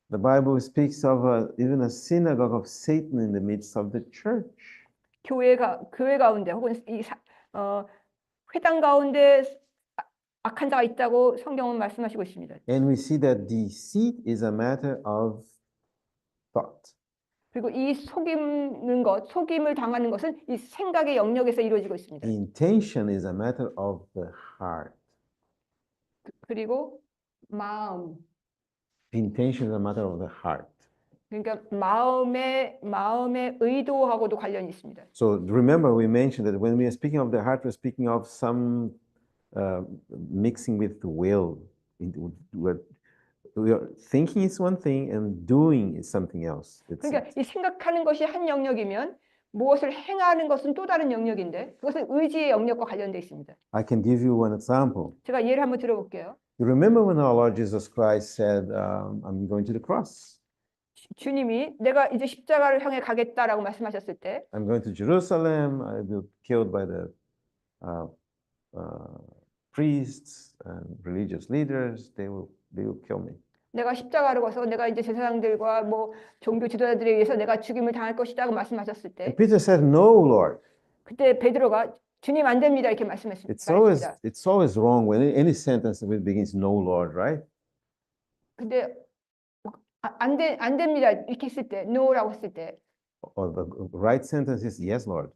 [SPEAKER 2] The Bible speaks of even a synagogue of Satan in the midst of the church.
[SPEAKER 1] 교회 가운데 혹은 회당 가운데 악한 자가 있다고 성경은 말씀하시고 있습니다.
[SPEAKER 2] And we see that deceit is a matter of thought.
[SPEAKER 1] 그리고 이 속임을 당하는 것은 이 생각의 영역에서 이루어지고 있습니다.
[SPEAKER 2] The intention is a matter of the heart.
[SPEAKER 1] 그리고 마음,
[SPEAKER 2] The intention is a matter of the heart.
[SPEAKER 1] 그러니까 마음의 의도하고도 관련이 있습니다.
[SPEAKER 2] So remember, we mentioned that when we are speaking of the heart, we're speaking of some mixing with the will. We are thinking is one thing and doing is something else.
[SPEAKER 1] 그러니까 이 생각하는 것이 한 영역이면 무엇을 행하는 것은 또 다른 영역인데 그것은 의지의 영역과 관련되어 있습니다.
[SPEAKER 2] I can give you one example.
[SPEAKER 1] 제가 예를 한번 들어볼게요.
[SPEAKER 2] You remember when our Lord Jesus Christ said, I'm going to the cross.
[SPEAKER 1] 주님이 내가 이제 십자가를 향해 가겠다라고 말씀하셨을 때
[SPEAKER 2] I'm going to Jerusalem. I will be killed by the priests and religious leaders. They will kill me.
[SPEAKER 1] 내가 십자가를 가서 내가 이제 제사장들과 뭐 종교 지도자들에 의해서 내가 죽임을 당할 것이다고 말씀하셨을 때
[SPEAKER 2] And Peter said, No, Lord.
[SPEAKER 1] 그때 베드로가 주님 안 됩니다 이렇게 말씀했습니다.
[SPEAKER 2] It's always wrong when any sentence begins, No, Lord, right?
[SPEAKER 1] 근데 안 됩니다 이렇게 했을 때 no라고 했을 때
[SPEAKER 2] Or the right sentence is Yes, Lord.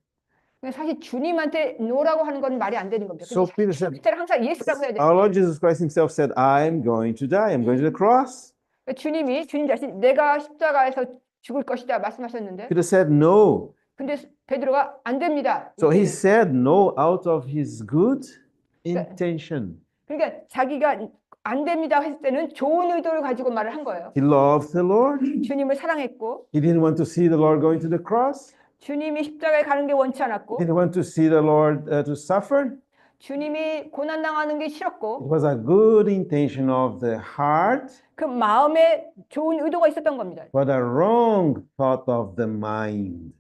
[SPEAKER 1] 사실 주님한테 no라고 하는 건 말이 안 되는 겁니다.
[SPEAKER 2] So Peter said,
[SPEAKER 1] 그때는 항상 yes라고 해야 돼요.
[SPEAKER 2] Our Lord Jesus Christ himself said, I'm going to die. I'm going to the cross.
[SPEAKER 1] 주님 자신 내가 십자가에서 죽을 것이다 말씀하셨는데
[SPEAKER 2] Peter said, No.
[SPEAKER 1] 근데 베드로가 안 됩니다.
[SPEAKER 2] So he said no out of his good intention.
[SPEAKER 1] 그러니까 자기가 안 됩니다 했을 때는 좋은 의도를 가지고 말을 한 거예요.
[SPEAKER 2] He loved the Lord.
[SPEAKER 1] 주님을 사랑했고
[SPEAKER 2] He didn't want to see the Lord going to the cross.
[SPEAKER 1] 주님이 십자가에 가는 게 원치 않았고
[SPEAKER 2] He didn't want to see the Lord to suffer.
[SPEAKER 1] 주님이 고난 당하는 게
[SPEAKER 2] It
[SPEAKER 1] 싫었고
[SPEAKER 2] was a good intention of the heart,
[SPEAKER 1] 그 마음에 좋은 의도가 있었던 겁니다.
[SPEAKER 2] but a wrong thought of the mind.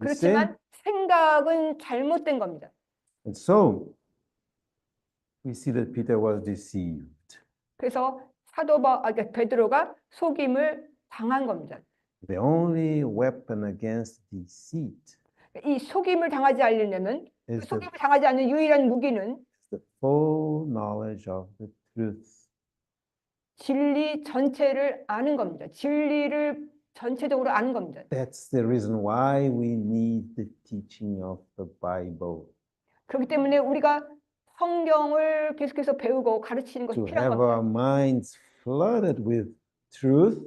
[SPEAKER 2] You see?
[SPEAKER 1] 그렇지만 생각은 잘못된 겁니다.
[SPEAKER 2] And so we see that Peter was deceived.
[SPEAKER 1] 그래서 그러니까 베드로가 속임을 당한 겁니다.
[SPEAKER 2] The only weapon against deceit
[SPEAKER 1] 이 속임을 당하지 않으려면
[SPEAKER 2] is
[SPEAKER 1] 속임을 당하지 않는 유일한 무기는
[SPEAKER 2] the full knowledge of the truth.
[SPEAKER 1] 진리 전체를 아는 겁니다. 진리를 전체적으로 아는 겁니다.
[SPEAKER 2] That's the reason why we need the teaching of the Bible.
[SPEAKER 1] 그렇기 때문에 우리가 성경을 계속해서 배우고 가르치는 것이
[SPEAKER 2] To
[SPEAKER 1] 필요한
[SPEAKER 2] have our
[SPEAKER 1] 겁니다.
[SPEAKER 2] minds flooded with truth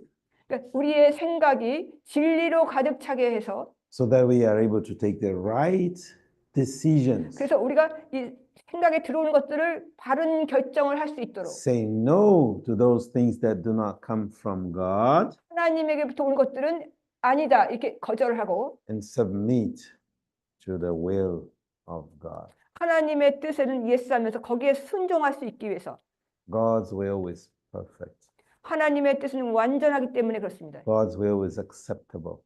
[SPEAKER 1] 그러니까 우리의 생각이 진리로 가득 차게 해서
[SPEAKER 2] so that we are able to take the right decisions.
[SPEAKER 1] 그래서 우리가 이 생각에 들어오는 것들을 바른 결정을 할 수 있도록
[SPEAKER 2] say no to those things that do not come from God,
[SPEAKER 1] 하나님에게부터 온 것들은 아니다 이렇게 거절을 하고
[SPEAKER 2] and submit to the will of God.
[SPEAKER 1] 하나님의 뜻에는 예스하면서 거기에 순종할 수 있기 위해서
[SPEAKER 2] God's will is perfect.
[SPEAKER 1] 하나님의 뜻은 완전하기 때문에 그렇습니다.
[SPEAKER 2] God's will is acceptable.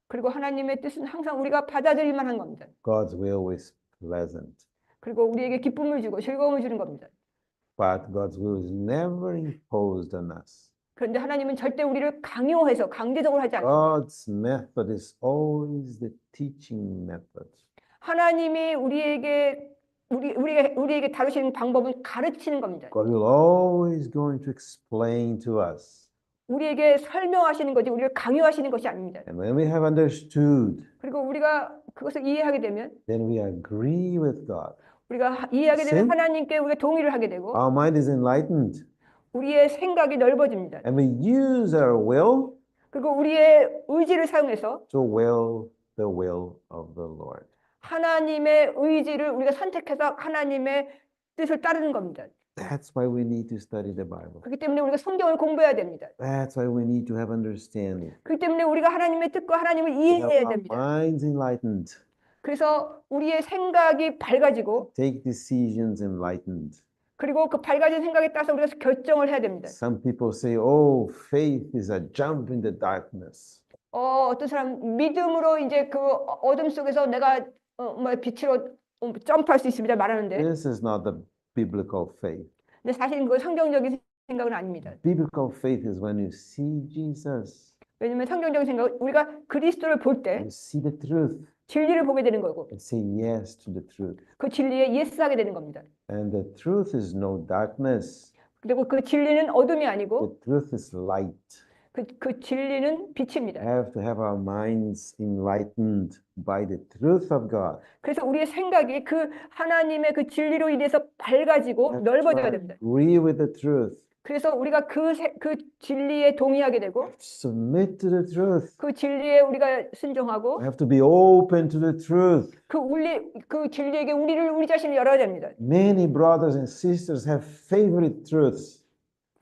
[SPEAKER 1] 그리고 하나님의 뜻은 항상 우리가 받아들일 만한 겁니다.
[SPEAKER 2] God's will is pleasant.
[SPEAKER 1] 그리고 우리에게 기쁨을 주고 즐거움을 주는 겁니다.
[SPEAKER 2] But God's will is never imposed on us.
[SPEAKER 1] 그런데 하나님은 절대 우리를 강요해서 강제적으로 하지 않습니다.
[SPEAKER 2] God's method is always the teaching method.
[SPEAKER 1] 하나님이 우리에게 다루시는 방법은 가르치는 겁니다.
[SPEAKER 2] God will always going to explain to us.
[SPEAKER 1] 우리에게 설명하시는 거지 우리를 강요하시는 것이 아닙니다.
[SPEAKER 2] And when we have understood,
[SPEAKER 1] 그리고 우리가 그것을 이해하게 되면
[SPEAKER 2] then we agree with God.
[SPEAKER 1] 우리가 이해하게 되면
[SPEAKER 2] Sin?
[SPEAKER 1] 하나님께 우리가 동의를 하게 되고
[SPEAKER 2] Our mind is enlightened.
[SPEAKER 1] 우리의 생각이 넓어집니다.
[SPEAKER 2] And we use our will
[SPEAKER 1] 그리고 우리의 의지를 사용해서
[SPEAKER 2] to will the will of the Lord.
[SPEAKER 1] 하나님의 의지를 우리가 선택해서 하나님의 뜻을 따르는 겁니다.
[SPEAKER 2] That's why we need to study the Bible.
[SPEAKER 1] 그렇기 때문에 우리가 성경을 공부해야 됩니다.
[SPEAKER 2] That's why we need to have understanding.
[SPEAKER 1] 그렇기 때문에 우리가 하나님의 뜻과 하나님을
[SPEAKER 2] Have
[SPEAKER 1] 이해해야
[SPEAKER 2] our
[SPEAKER 1] 됩니다.
[SPEAKER 2] minds enlightened.
[SPEAKER 1] 그래서 우리의 생각이 밝아지고
[SPEAKER 2] Take decisions enlightened.
[SPEAKER 1] 그리고 그 밝아진 생각에 따라서 우리가 결정을 해야 됩니다.
[SPEAKER 2] Some people say, oh, faith is a jump in the darkness.
[SPEAKER 1] 어떤 사람 믿음으로 이제 그 어둠 속에서 내가 빛으로 점프할 수 있습니다 말하는데
[SPEAKER 2] This is not the biblical faith.
[SPEAKER 1] 근데 사실은 그건 성경적인 생각은 아닙니다.
[SPEAKER 2] Biblical faith is when you see Jesus,
[SPEAKER 1] 왜냐하면 성경적인 생각은 우리가 그리스도를 볼 때
[SPEAKER 2] you see the truth,
[SPEAKER 1] 진리를 보게 되는 거고
[SPEAKER 2] and say yes to the truth.
[SPEAKER 1] 그 진리에 예스하게 되는 겁니다.
[SPEAKER 2] And the truth is no darkness.
[SPEAKER 1] 그리고 그 진리는 어둠이 아니고
[SPEAKER 2] The truth is light.
[SPEAKER 1] 그 진리는 빛입니다.
[SPEAKER 2] We have to have our minds enlightened by the truth of God.
[SPEAKER 1] 그래서 우리의 생각이 그 하나님의 그 진리로 인해서 밝아지고
[SPEAKER 2] We have to
[SPEAKER 1] 넓어져야 됩니다.
[SPEAKER 2] agree with the truth.
[SPEAKER 1] 그래서 우리가 그 진리에 동의하게 되고
[SPEAKER 2] Submit to the truth.
[SPEAKER 1] 그 진리에 우리가 순종하고
[SPEAKER 2] We have to be open to the truth.
[SPEAKER 1] 그 진리에게 우리 자신을 열어야 됩니다.
[SPEAKER 2] Many brothers and sisters have favorite truths.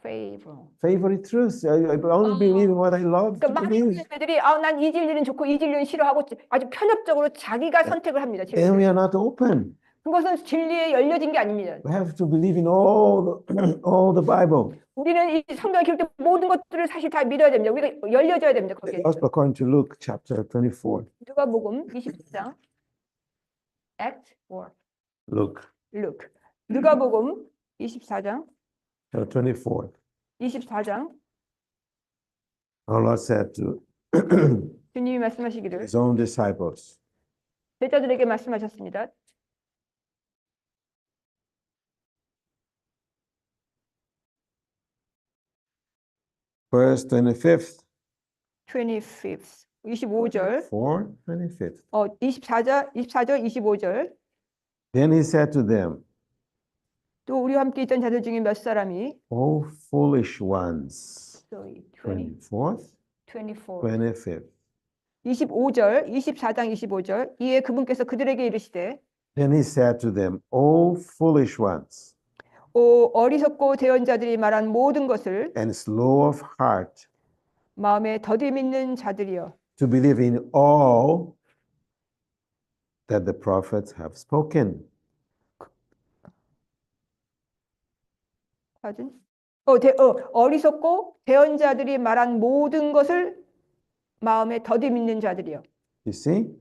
[SPEAKER 1] favor.
[SPEAKER 2] Favorite truths. I only believe in what I love to
[SPEAKER 1] 그러니까 많은
[SPEAKER 2] believe.
[SPEAKER 1] 사람들이 난 이 진리는 좋고 이 진리는 싫어하고 아주 편협적으로 자기가 선택을 합니다.
[SPEAKER 2] And we are not open.
[SPEAKER 1] 그것은 진리에 열려진 게 아닙니다.
[SPEAKER 2] We have to believe in all the Bible.
[SPEAKER 1] 우리는 이 성경을 기록된 모든 것들을 사실 다 믿어야 됩니다. 우리가 열려져야 됩니다. 거기에.
[SPEAKER 2] Also according to Luke chapter 24.
[SPEAKER 1] 누가복음 24장. Act or
[SPEAKER 2] Luke
[SPEAKER 1] Luke. 누가복음 24장.
[SPEAKER 2] chapter 24.
[SPEAKER 1] 24장.
[SPEAKER 2] Our Lord said to
[SPEAKER 1] 주님이 말씀하시기를
[SPEAKER 2] his own disciples,
[SPEAKER 1] 제자들에게 말씀하셨습니다.
[SPEAKER 2] verse 25th,
[SPEAKER 1] 25th. 25절.
[SPEAKER 2] 25th.
[SPEAKER 1] 24절 25절.
[SPEAKER 2] Then he said to them,
[SPEAKER 1] 또 우리와 함께 있던 자들 중에 몇 사람이
[SPEAKER 2] O foolish ones.
[SPEAKER 1] 20,
[SPEAKER 2] 24th,
[SPEAKER 1] 24.
[SPEAKER 2] 25th.
[SPEAKER 1] 25절, 24장 25절. 이에 그분께서 그들에게 이르시되
[SPEAKER 2] Then he said to them, O foolish ones,
[SPEAKER 1] 오 어리석고 대언 자들이 말한 모든 것을
[SPEAKER 2] and slow of heart
[SPEAKER 1] 마음에 더디 믿는 자들이여.
[SPEAKER 2] to believe in all that the prophets have spoken.
[SPEAKER 1] 맞은? 어리석고 대언 자들이 말한 모든 것을 마음에 더디 믿는 자들이여.
[SPEAKER 2] You see,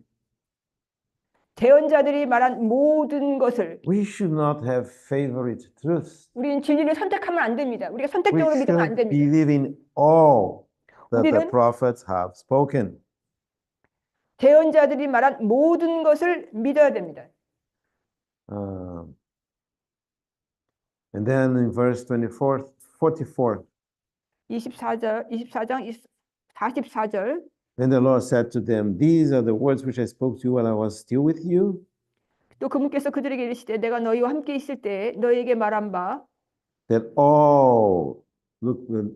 [SPEAKER 1] 대언 자들이 말한 모든 것을
[SPEAKER 2] we should not have favorite truths.
[SPEAKER 1] 우리는 진리를 선택하면 안 됩니다. 우리가
[SPEAKER 2] We
[SPEAKER 1] 선택적으로 믿으면 안
[SPEAKER 2] should
[SPEAKER 1] 됩니다.
[SPEAKER 2] believe in all that the
[SPEAKER 1] 우리는
[SPEAKER 2] prophets have spoken.
[SPEAKER 1] 대언 자들이 말한 모든 것을 믿어야 됩니다.
[SPEAKER 2] And then in verse 44,
[SPEAKER 1] 24장 44절.
[SPEAKER 2] then the Lord said to them, These are the words which I spoke to you while I was still with you.
[SPEAKER 1] 또 그분께서 그들에게 이르시되 내가 너희와 함께 있을 때 너희에게 말한 바
[SPEAKER 2] That all, look, the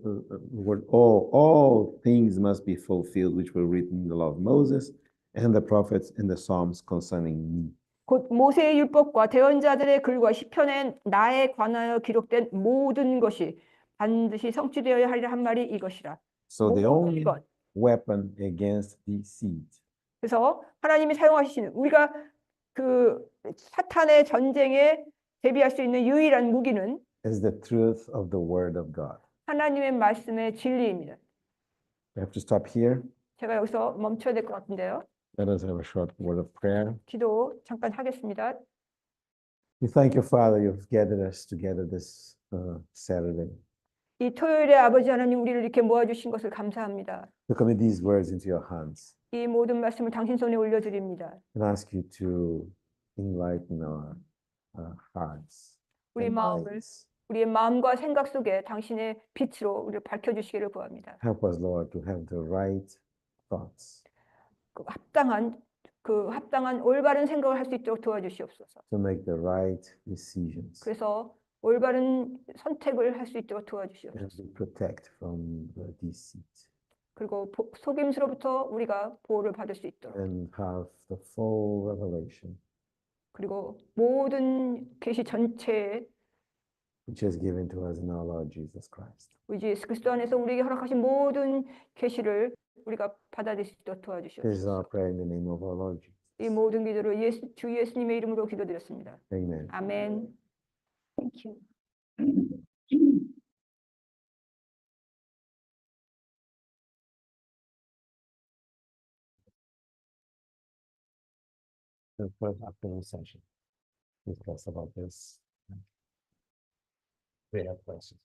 [SPEAKER 2] word all things must be fulfilled which were written in the law of Moses and the prophets and the Psalms concerning me.
[SPEAKER 1] 곧 모세의 율법과 대언자들의 글과 시편에 나에 관하여 기록된 모든 것이 반드시 성취되어야 하리라 한 말이 이것이라.
[SPEAKER 2] So the
[SPEAKER 1] 모든
[SPEAKER 2] only
[SPEAKER 1] 것.
[SPEAKER 2] weapon against deceit
[SPEAKER 1] 그래서 하나님이 사용하시는 우리가 그 사탄의 전쟁에 대비할 수 있는 유일한 무기는
[SPEAKER 2] is the truth of the word of God.
[SPEAKER 1] 하나님의 말씀의 진리입니다.
[SPEAKER 2] We have to stop here.
[SPEAKER 1] 제가 여기서 멈춰야 될 것 같은데요.
[SPEAKER 2] Let us have a short word of prayer.
[SPEAKER 1] 기도 잠깐 하겠습니다.
[SPEAKER 2] We thank you, Father, you've gathered us together this Saturday
[SPEAKER 1] 이 토요일에 아버지 하나님 우리를 이렇게 모아주신 것을 감사합니다.
[SPEAKER 2] to commit these words into your hands
[SPEAKER 1] 이 모든 말씀을 당신 손에 올려드립니다.
[SPEAKER 2] and ask you to enlighten our hearts
[SPEAKER 1] 우리
[SPEAKER 2] and
[SPEAKER 1] 마음을
[SPEAKER 2] minds.
[SPEAKER 1] 우리의 마음과 생각 속에 당신의 빛으로 우리를 밝혀주시기를 구합니다.
[SPEAKER 2] Help us, Lord, to have the right thoughts,
[SPEAKER 1] 그 합당한 올바른 생각을 할 수 있도록 도와주시옵소서.
[SPEAKER 2] to make the right decisions,
[SPEAKER 1] 그래서 올바른 선택을 할 수 있도록
[SPEAKER 2] and
[SPEAKER 1] 도와주시옵소서.
[SPEAKER 2] to protect from the deceit
[SPEAKER 1] 그리고 속임수로부터 우리가 보호를 받을 수 있도록.
[SPEAKER 2] and have the full revelation
[SPEAKER 1] 그리고 모든 계시 전체에
[SPEAKER 2] which is given to us in our Lord Jesus Christ.
[SPEAKER 1] 우리 주 예수 그리스도 안에서 우리에게 허락하신 모든 계시를 우리가 받아들일 수 있도록
[SPEAKER 2] This is
[SPEAKER 1] 도와주시옵소서.
[SPEAKER 2] our prayer in the name of our Lord Jesus.
[SPEAKER 1] 이 모든 기도를 주 예수님의 이름으로 기도드렸습니다.
[SPEAKER 2] Amen.
[SPEAKER 1] 아멘. Thank you.
[SPEAKER 2] The first afternoon session discuss about this. We have questions.